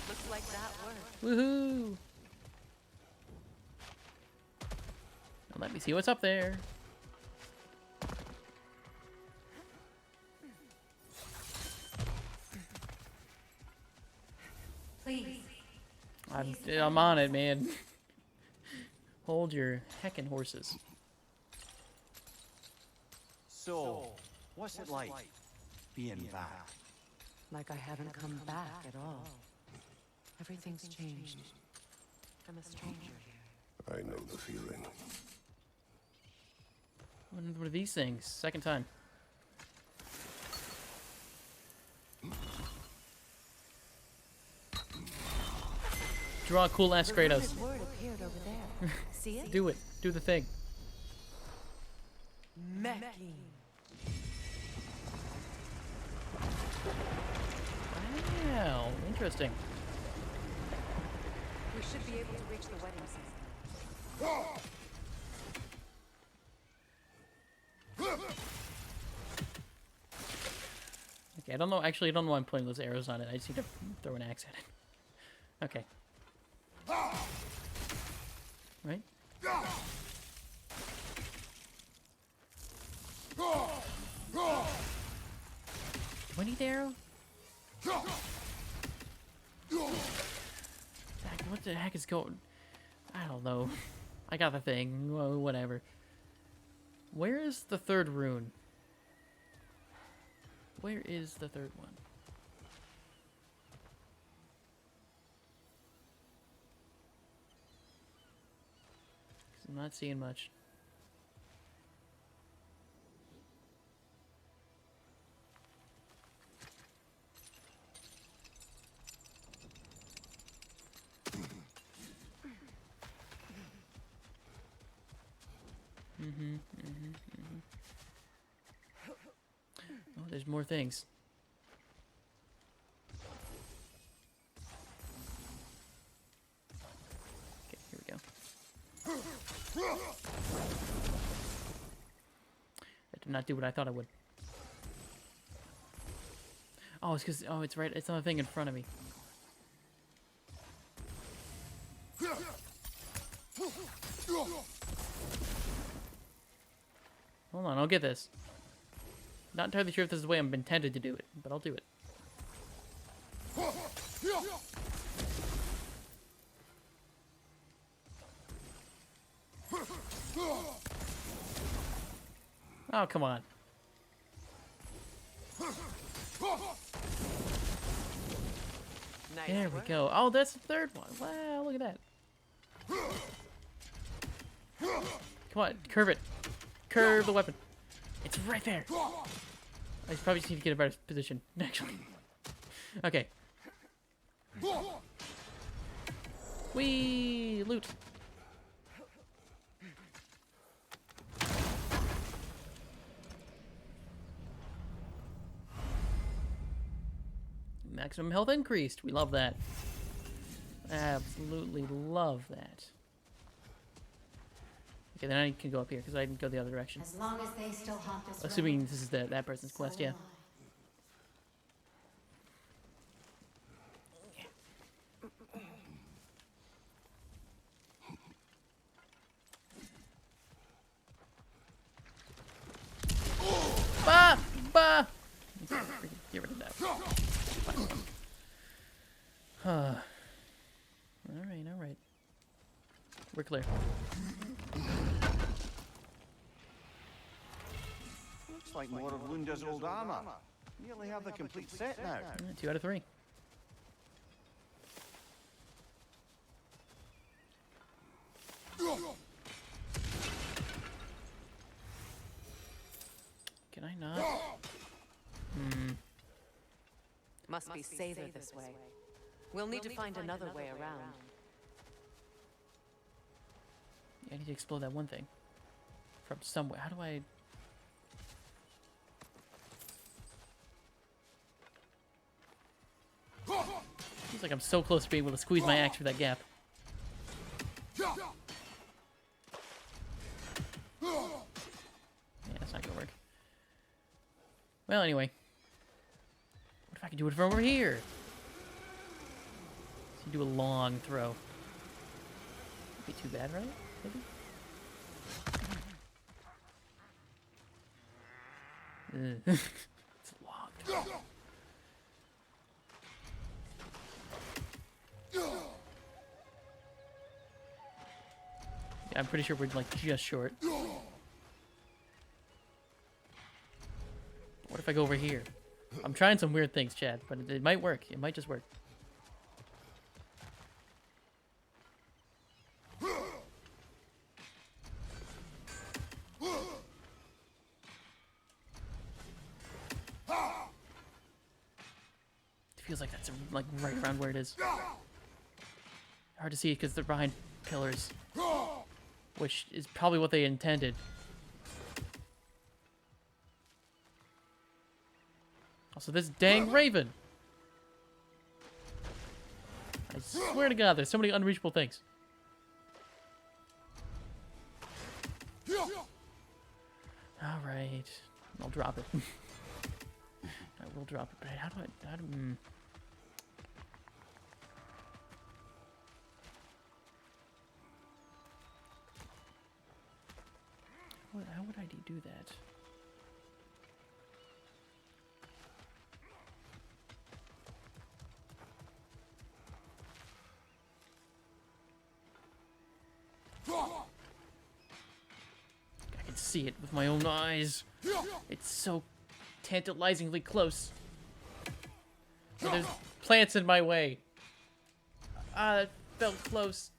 B: Looks like that worked.
A: Woohoo! Now let me see what's up there.
M: Please.
A: I'm on it, man. Hold your heckin' horses.
G: So, what's it like being back?
B: Like I haven't come back at all. Everything's changed. I'm a stranger here.
C: I know the feeling.
A: What are these things? Second time. Draw a cool ass Kratos.
B: The word appeared over there. See it?
A: Do it. Do the thing.
B: Mecking.
A: Wow, interesting.
B: We should be able to reach the wedding center.
A: Okay, I don't know. Actually, I don't know why I'm putting those arrows on it. I just need to throw an axe at it. Okay. Right? Do I need the arrow? What the heck is going? I don't know. I got the thing. Well, whatever. Where is the third rune? Where is the third one? I'm not seeing much. Oh, there's more things. Okay, here we go. That did not do what I thought it would. Oh, it's because, oh, it's right, it's on the thing in front of me. Hold on, I'll get this. Not entirely sure if this is the way I'm intended to do it, but I'll do it. Oh, come on.
B: Nice
A: There we
B: work.
A: go. Oh, that's the third one. Wow, look at that. Come on, curve it. Curve the weapon. It's right there. I probably just need to get a better position, actually. Okay. Whee! Loot. Maximum health increased. We love that. Absolutely love that. Okay, then I can go up here because I didn't go the other direction.
M: As long as they still haunt this
A: Assuming
M: realm,
A: this is that person's
M: so
A: quest,
M: will
A: yeah. Bah! Bah! Get rid of that. Alright, alright. We're clear.
G: Looks like more of Lunda's old armor. Nearly have the complete set now.
A: 2 out of 3. Can I not?
B: Must be safer this way. We'll need to find another way around.
A: I need to explode that one thing. From somewhere. How do I... Feels like I'm so close to being able to squeeze my axe through that gap. Yeah, that's not gonna work. Well, anyway. What if I can do it from over here? So do a long throw. Wouldn't be too bad, right? Maybe? It's long throw. Yeah, I'm pretty sure we're like just short. What if I go over here? I'm trying some weird things, Chad, but it might work. It might just work. It feels like that's like right around where it is. Hard to see because they're behind pillars, which is probably what they intended. Also, this dang raven. I swear to God, there's so many unreachable things. Alright. I'll drop it. I will drop it, but how do I... How would I do that? I can see it with my own eyes. It's so tantalizingly close. But there's plants in my way. Ah, that felt close.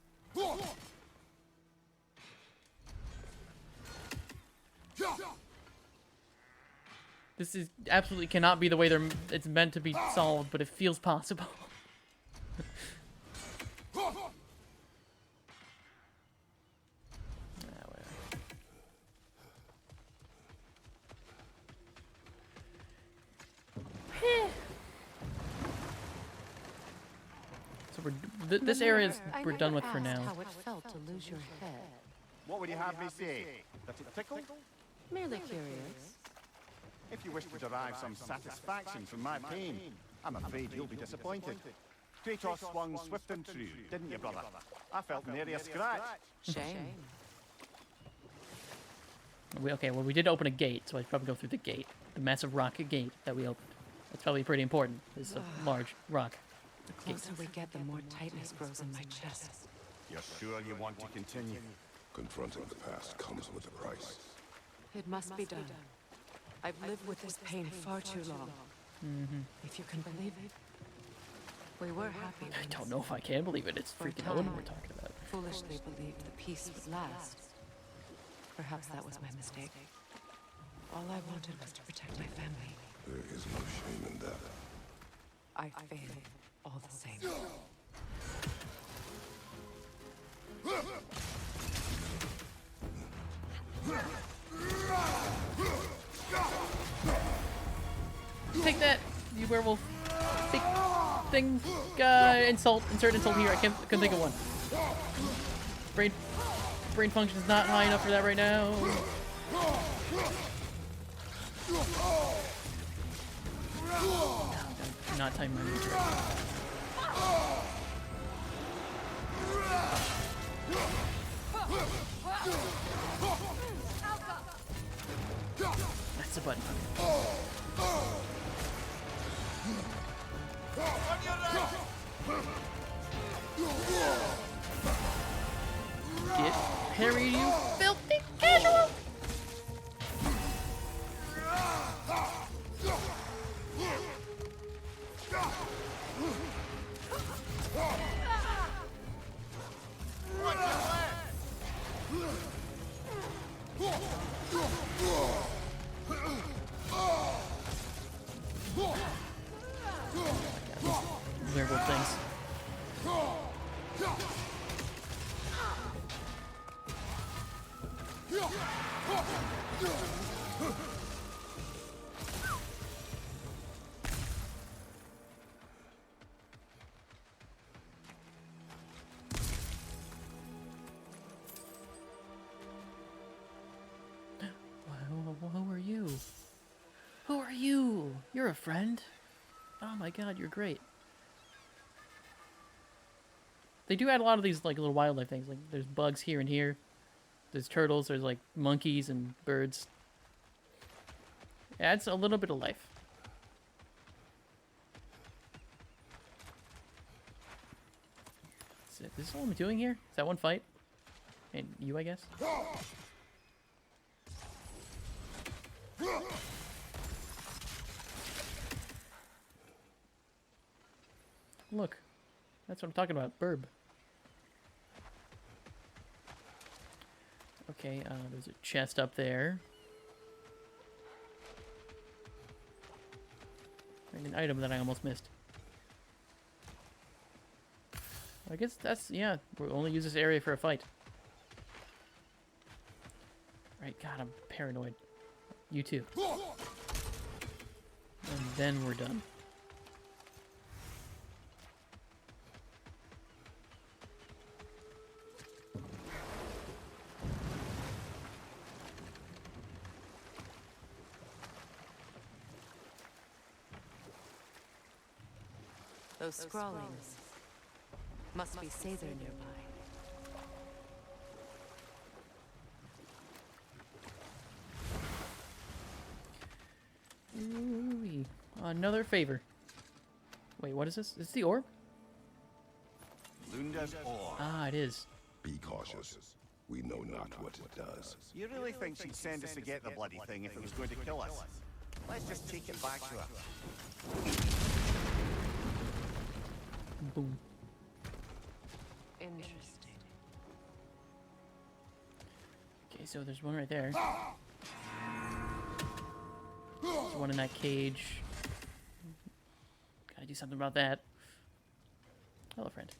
A: This is absolutely cannot be the way it's meant to be solved, but it feels possible. So this area we're done with for now.
B: How it felt to lose your head.
G: What would you have me say? That it tickled?
B: Merely curious.
G: If you wish to derive some satisfaction from my pain, I'm afraid you'll be disappointed. Kratos swung swift and true, didn't you, brother? I felt nary a scratch.
B: Shame.
A: Okay, well, we did open a gate, so I'd probably go through the gate. The massive rock gate that we opened. That's probably pretty important. It's a large rock.
B: The closer we get, the more tightness grows in my chest.
G: You're sure you want to continue?
C: Confronting the past comes with a price.
B: It must be done. I've lived with this pain far too long. If you can believe it. We were happy.
A: I don't know if I can believe it. It's freaking Odin we're talking about.
B: Foolishly believed the peace would last. Perhaps that was my mistake. All I wanted was to protect my family.
C: There is no shame in that.
B: I failed all the same.
A: Take that, you werewolf. Big thing. Insult. Insert insult here. I couldn't think of one. Brain function's not high enough for that right now. Not time my moves right. That's a button. Get Harry, you filthy casual! Werewolf things. Who are you? Who are you? You're a friend? Oh my god, you're great. They do add a lot of these like little wildlife things. Like there's bugs here and here. There's turtles, there's like monkeys and birds. It adds a little bit of life. Is this all I'm doing here? Is that one fight? And you, I guess? Look. That's what I'm talking about. Burb. Okay, there's a chest up there. And an item that I almost missed. I guess that's, yeah, we'll only use this area for a fight. Right, God, I'm paranoid. You too. And then we're done.
B: Those scrawlings must be Caesar nearby.
A: Ooh-wee. Another favor. Wait, what is this? Is this the orb?
G: Lunda's orb.
A: Ah, it is.
C: Be cautious. We know not what it does.
G: You really think she'd send us to get the bloody thing if it was going to kill us? Let's just take it back to her.
A: Boom.
B: Interesting.
A: Okay, so there's one right there. There's one in that cage. Gotta do something about that. Hello, friend.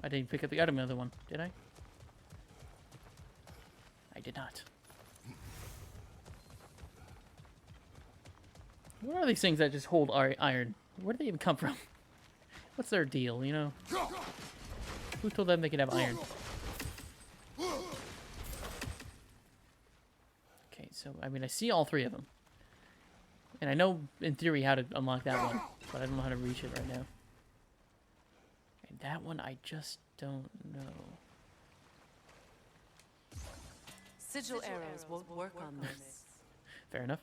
A: I didn't pick up the other one, did I? I did not. What are these things that just hold iron? Where do they even come from? What's their deal, you know? Who told them they could have iron? Okay, so, I mean, I see all three of them. And I know, in theory, how to unlock that one. But I don't know how to reach it right now. And that one, I just don't know.
B: Sigil arrows won't work on this.
A: Fair enough.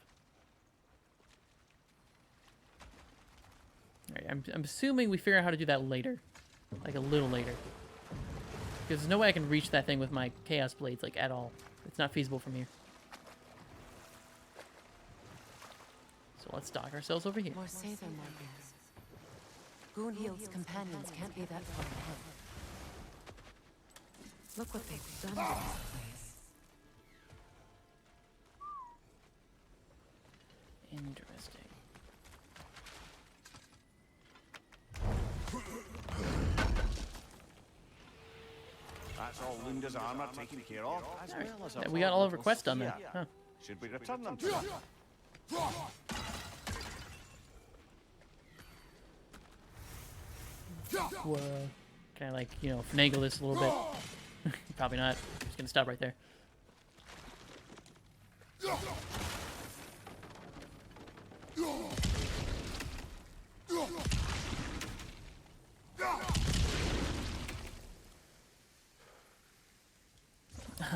A: I'm assuming we figure out how to do that later. Like, a little later. Because there's no way I can reach that thing with my Chaos Blades, like, at all. It's not feasible from here. So let's dock ourselves over here.
B: More say than Morgans. Goonhild's companions can't be that far ahead. Look what they've done to this place.
A: Interesting.
G: That's all Lunda's armor taken care of, as
A: All right.
G: well as
A: Yeah, we got all of our quests done then.
G: here.
A: Huh.
G: Should we return them to her?
A: Whoa. Can I, like, you know, finagle this a little bit? Probably not. Just gonna stop right there.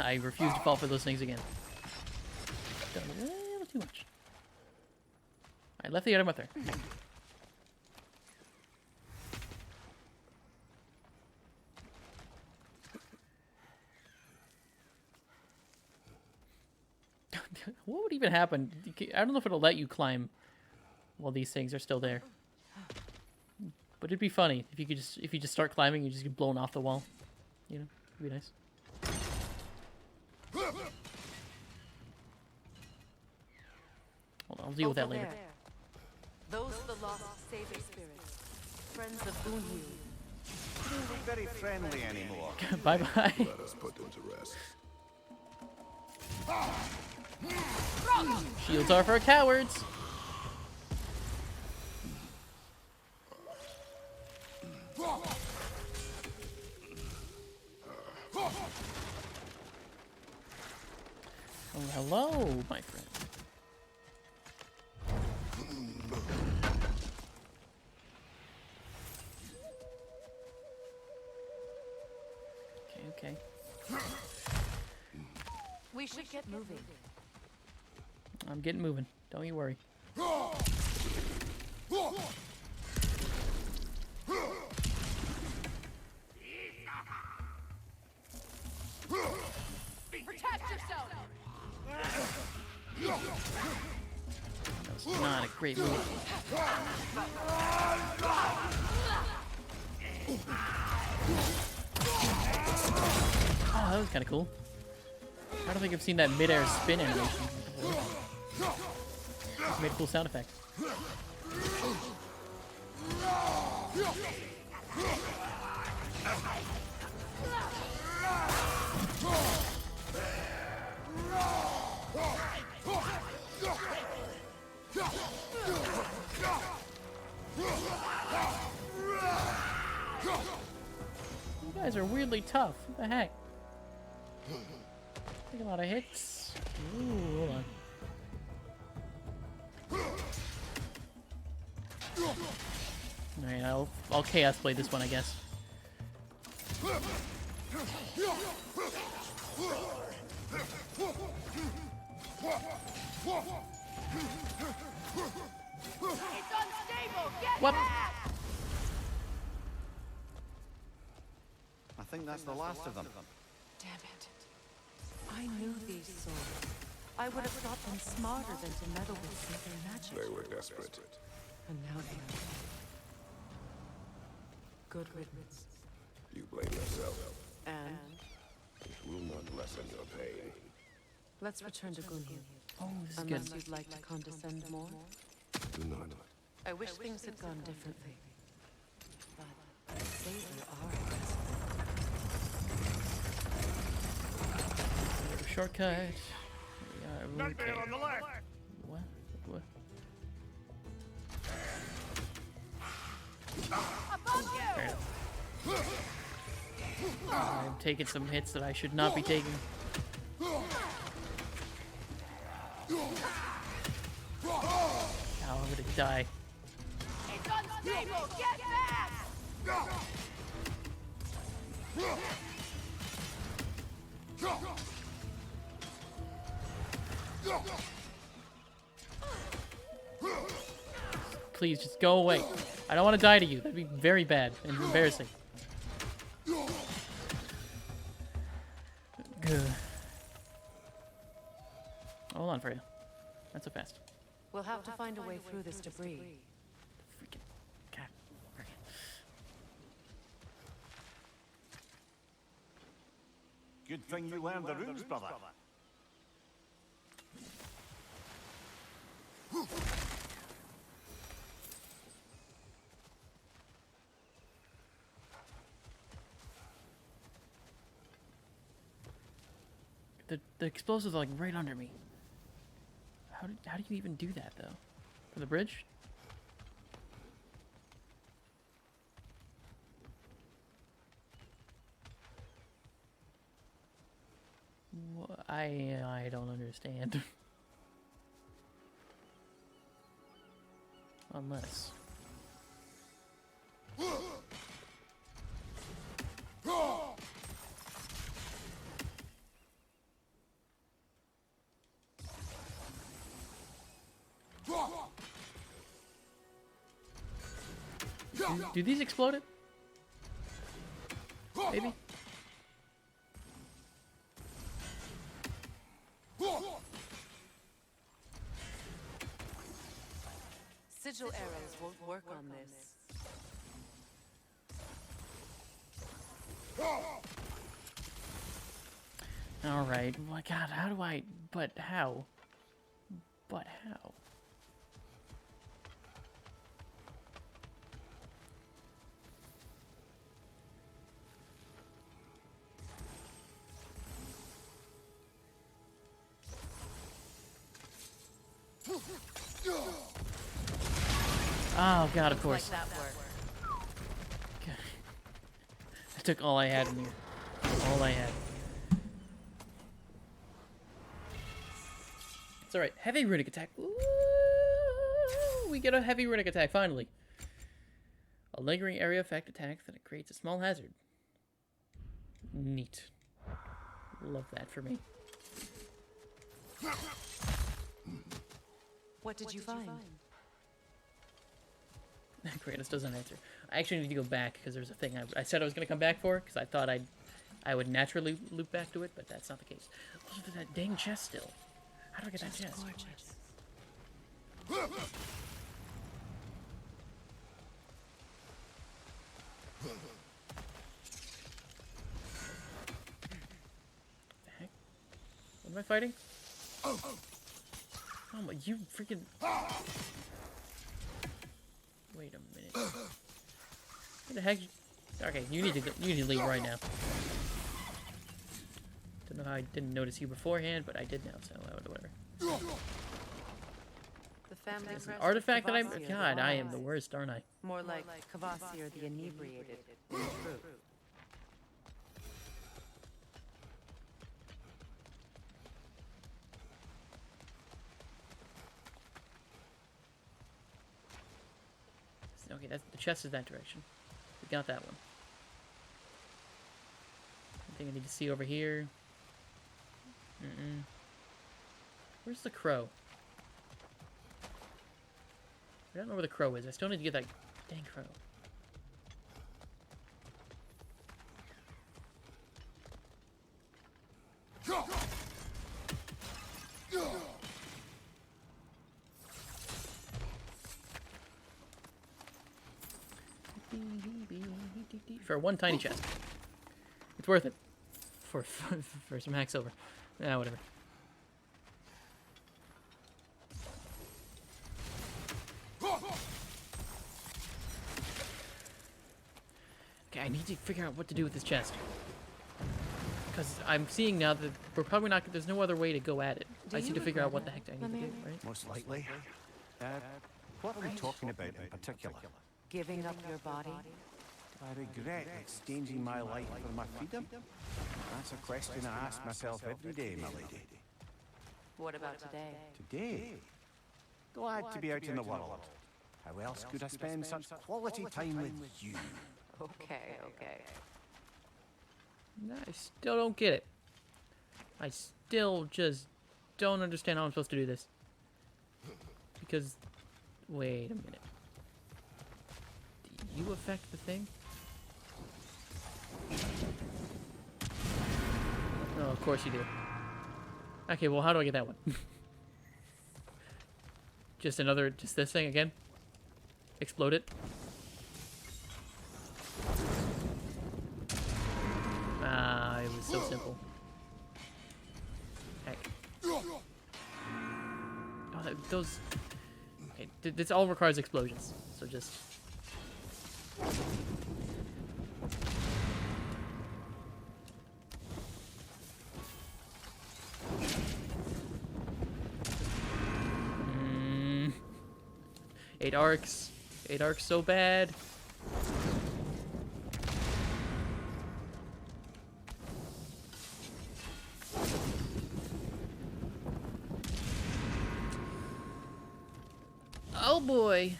A: I refuse to fall for those things again. Done a little too much. I left the item up there. What would even happen? I don't know if it'll let you climb while these things are still there. But it'd be funny if you just start climbing, you just get blown off the wall. You know, it'd be nice. Hold on, I'll deal with that later.
B: Those are the lost saber spirits, friends of Goonhild.
G: They don't look very friendly anymore.
A: Bye bye.
C: Let us put them to rest.
A: Shields are for cowards. Oh, hello, my friend. Okay.
B: We should get moving.
A: I'm getting moving. Don't you worry.
L: Protect yourself!
A: That's not a great move. Oh, that was kind of cool. I don't think I've seen that mid-air spin animation before. It's made a cool sound effect. You guys are weirdly tough. What the heck? Take a lot of hits. Ooh, hold on. Alright, I'll Chaos Blade this one, I guess.
L: It's unstable! Get
A: What?
L: back!
G: I think that's the last of them.
B: Damn it. I knew these souls. I would have thought them smarter than to meddle with simple magic.
C: They were desperate.
B: And now they are. Good riddance.
C: You blame yourself.
B: And
C: It will not lessen your pain.
B: let's return to Goonhild.
A: Oh, this is
B: Unless
A: good.
B: you'd like to condescend more.
C: Do not.
B: I wish things had gone differently. But I'd say there are aggressive.
A: Shortcut. We are okay.
F: on the left!
A: What? What? Fair enough. I'm taking some hits that I should not be taking. Ow, I'm gonna die.
L: It's unstable! Get back!
A: Please just go away. I don't want to die to you. That'd be very bad and embarrassing. Good. Hold on for you. Not so fast.
B: We'll have to find a way through this debris.
A: Freaking God.
G: Good thing you learned the runes, brother.
A: The explosives are like right under me. How do you even do that though? For the bridge? I don't understand. Unless. Do these explode it? Maybe?
B: Sigil arrows won't work on this.
A: Alright. My God, how do I... But how? But how? Oh God, of course.
B: Like that work.
A: Okay. I took all I had in here. All I had. It's alright. Heavy runic attack. Ooh, we get a heavy runic attack, finally. A lingering area effect attack that creates a small hazard. Neat. Love that for me.
B: What did you find?
A: Kratos doesn't answer. I actually need to go back because there's a thing I said I was going to come back for because I thought I would naturally loop back to it, but that's not the case. Look at that dang chest still. How do I get that chest?
B: Gorgeous.
A: The heck? What am I fighting? Oh my, you freaking... Wait a minute. What the heck? Okay, you need to go, you need to leave right now. Don't know how I didn't notice you beforehand, but I did now, so whatever.
B: The family
A: It's an
B: crest
A: artifact that I'm...
B: of Kvasir the
A: God, I am the
B: Wise.
A: worst, aren't I?
B: More like Kvasir the Inebriated, in truth.
A: Okay, that's, the chest is that direction. We got that one. I think I need to see over here. Where's the crow? I don't know where the crow is. I still need to get that dang crow. For one tiny chest. It's worth it. For some hack silver. Yeah, whatever. Okay, I need to figure out what to do with this chest. Because I'm seeing now that we're probably not... There's no other way to go at it. I just need to figure out what the heck I need to do, right?
G: Most likely. What are we talking about in particular?
B: Giving up your body?
G: Do I regret exchanging my life for my freedom? That's a question I ask myself every day, my lady.
B: What about today?
G: Today? Glad to be out in the world. How else could I spend such quality time with you?
B: Okay, okay.
A: I still don't get it. I still just don't understand how I'm supposed to do this. Because... Wait a minute. you affect the thing? Oh, of course you do. Okay, well, how do I get that one? Just this thing again? Explode it? Ah, it was so simple. Heck. Oh, those... Okay, this all requires explosions, so just... Eight arcs. 8 arcs so bad. Oh boy.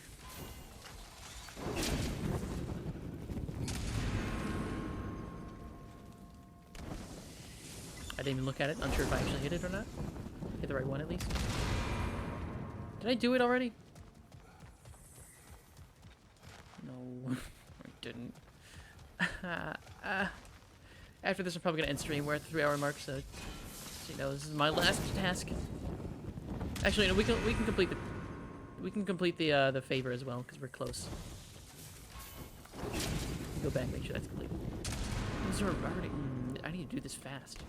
A: I didn't even look at it. Unsure if I actually hit it or not. Hit the right one at least. Did I do it already? No, I didn't. After this, I'm probably gonna end stream. We're at the 3-hour mark, so you know this is my last task. Actually, no, we can complete the favor as well because we're close. Go back, make sure that's complete. These are already. I need to do this fast.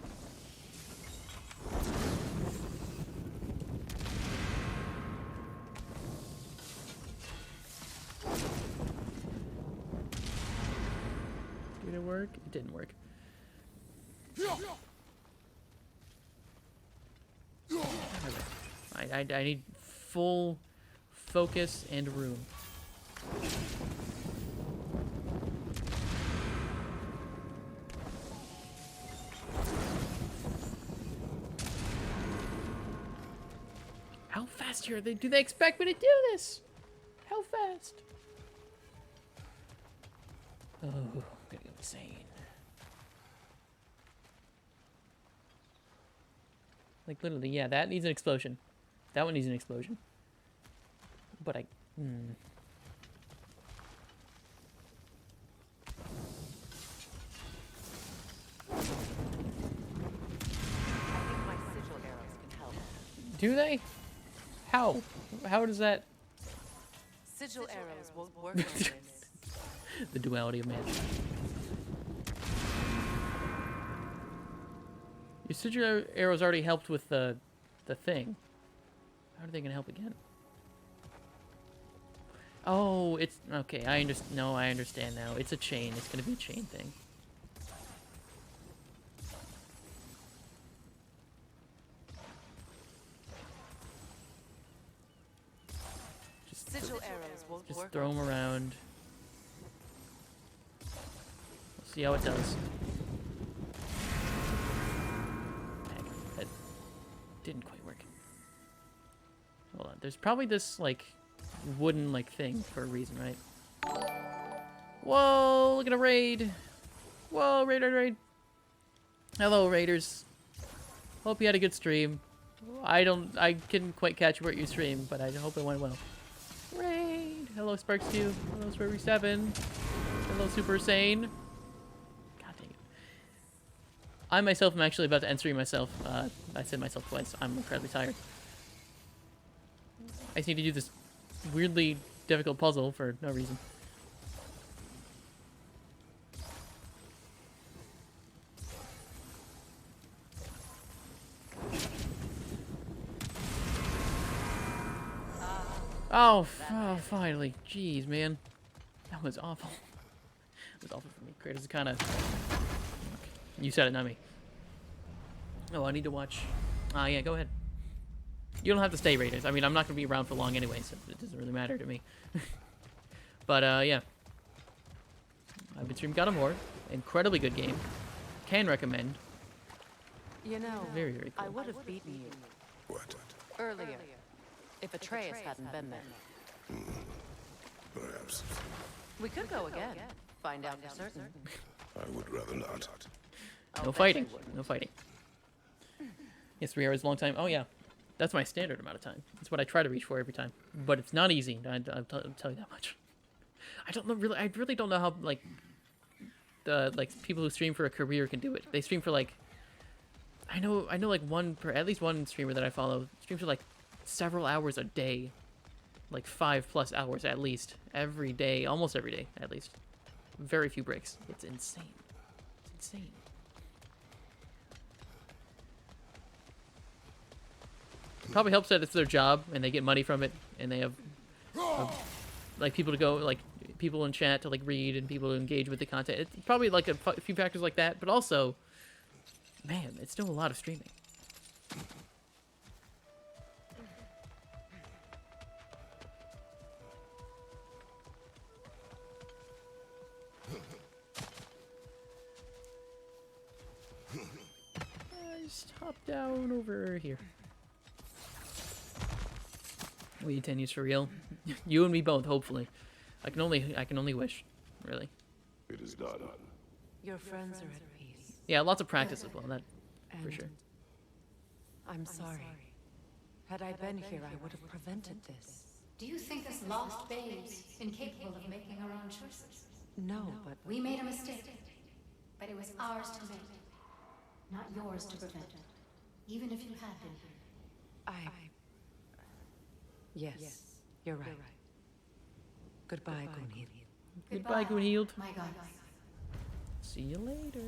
A: Did it work? It didn't work. I need full focus and room. How fast here? Do they expect me to do this? How fast? Oh, I'm gonna go insane. Like literally, yeah, that needs an explosion. That one needs an explosion. But I...
B: I think my sigil arrows can help.
A: Do they? How? How does that...
B: Sigil arrows won't work on this.
A: The duality of magic. Your sigil arrows already helped with the thing. How are they gonna help again? Oh, it's okay. I understand. No, I understand now. It's a chain. It's gonna be a chain thing.
B: Sigil arrows won't
A: Just
B: work.
A: throw them around. We'll see how it does. Heck, that didn't quite work. Hold on. There's probably this like wooden like thing for a reason, right? Whoa! Look at a raid. Whoa! Raid. Hello, raiders. Hope you had a good stream. I couldn't quite catch what you streamed, but I hope it went well. Raid. Hello, Sparks2. Hello, Sparky7. Hello, Super Sane. God dang it. I myself am actually about to end stream myself. I said myself twice. I'm incredibly tired. I just need to do this weirdly difficult puzzle for no reason. Oh, finally. Jeez, man. That was awful. It was awful for me. Kratos is kind of... You said it, not me. Oh, I need to watch... yeah, go ahead. You don't have to stay, Raiders. I mean, I'm not going to be around for long anyway, so it doesn't really matter to me. But, yeah. I've been streaming God of War. Incredibly good game. Can recommend.
B: You know,
A: Very, very cool.
B: I would have beaten you.
C: What?
B: Earlier. If Atreus hadn't been there.
C: Perhaps.
B: We could go again. Find out for certain.
C: I would rather not.
A: No fighting. No fighting. Yes, 3 hours, long time. Oh, yeah. That's my standard amount of time. It's what I try to reach for every time. But it's not easy. I'll tell you that much. I don't know really. I really don't know how like the people who stream for a career can do it. They stream for like I know like at least one streamer that I follow streams for like several hours a day, like 5+ hours at least every day, almost every day at least. Very few breaks. It's insane. It's insane. It probably helps that it's their job and they get money from it, and they have like people to go, like people in chat to like read and people to engage with the content. It's probably like a few factors like that, but also, man, it's still a lot of streaming. Just hop down over here. We 10 years for real. You and me both, hopefully. I can only wish, really.
C: It is done.
B: Your friends are at peace.
A: Yeah, lots of practice as well, that for sure.
B: I'm sorry. Had I been here, I would have prevented this.
M: Do you think us lost babes, incapable of making our own choices?
B: No, but
M: We made a mistake, but it was ours to make, not yours to prevent. Even if you had been here.
B: Yes, you're right. Goodbye, Gunhild.
A: Goodbye, Gunhild.
M: My God.
A: See you later.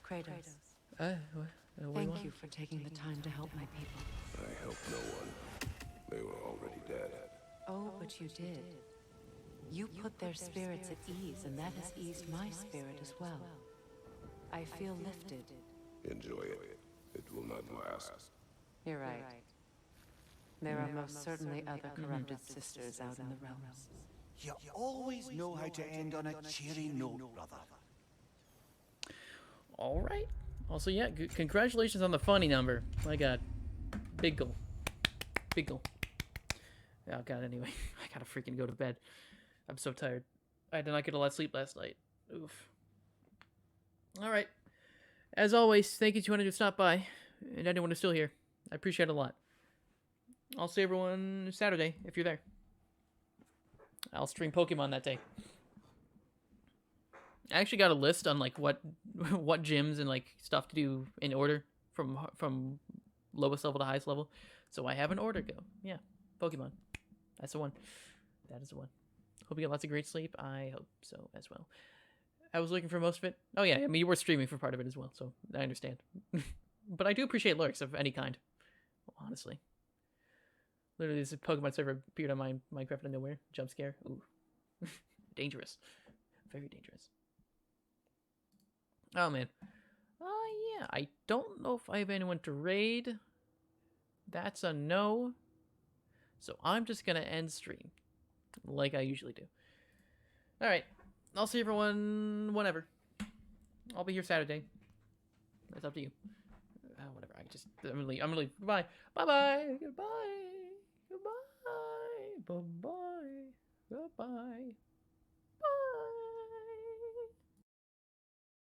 B: Kratos.
A: What do you
B: Thank
A: want?
B: you for taking the time to help my people.
C: I helped no one. They were already dead.
B: Oh, but you did. You put their spirits at ease, and that has eased my spirit as well. I feel lifted.
C: Enjoy it. It will not last.
B: You're right. There are most certainly other corrupted sisters out in the realms.
G: You always know how to end on a cheery note, brother.
A: All right. Also, yeah, congratulations on the funny number. My God, big goal, big goal. Oh God. Anyway, I gotta freaking go to bed. I'm so tired. I did not get a lot of sleep last night. Oof. All right. As always, thank you to anyone who stopped by and anyone who's still here. I appreciate it a lot. I'll see everyone Saturday if you're there. I'll stream Pokemon that day. I actually got a list on like what gyms and like stuff to do in order from lowest level to highest level. So I have an order go. Yeah, Pokemon. That's the one. That is the one. Hope you get lots of great sleep. I hope so as well. I was looking for most of it. Oh yeah, I mean you were streaming for part of it as well, so I understand. But I do appreciate lurks of any kind. Honestly. Literally, this Pokemon server appeared on my Minecraft out of nowhere. Jump scare. Ooh. Dangerous. Very dangerous. Oh, man. Yeah. I don't know if I have anyone to raid. That's a no. So I'm just going to end stream. Like I usually do. Alright. I'll see everyone whenever. I'll be here Saturday. That's up to you. Whatever. I'm gonna leave. Goodbye. Bye-bye. Goodbye. Goodbye. Bye-bye. Goodbye.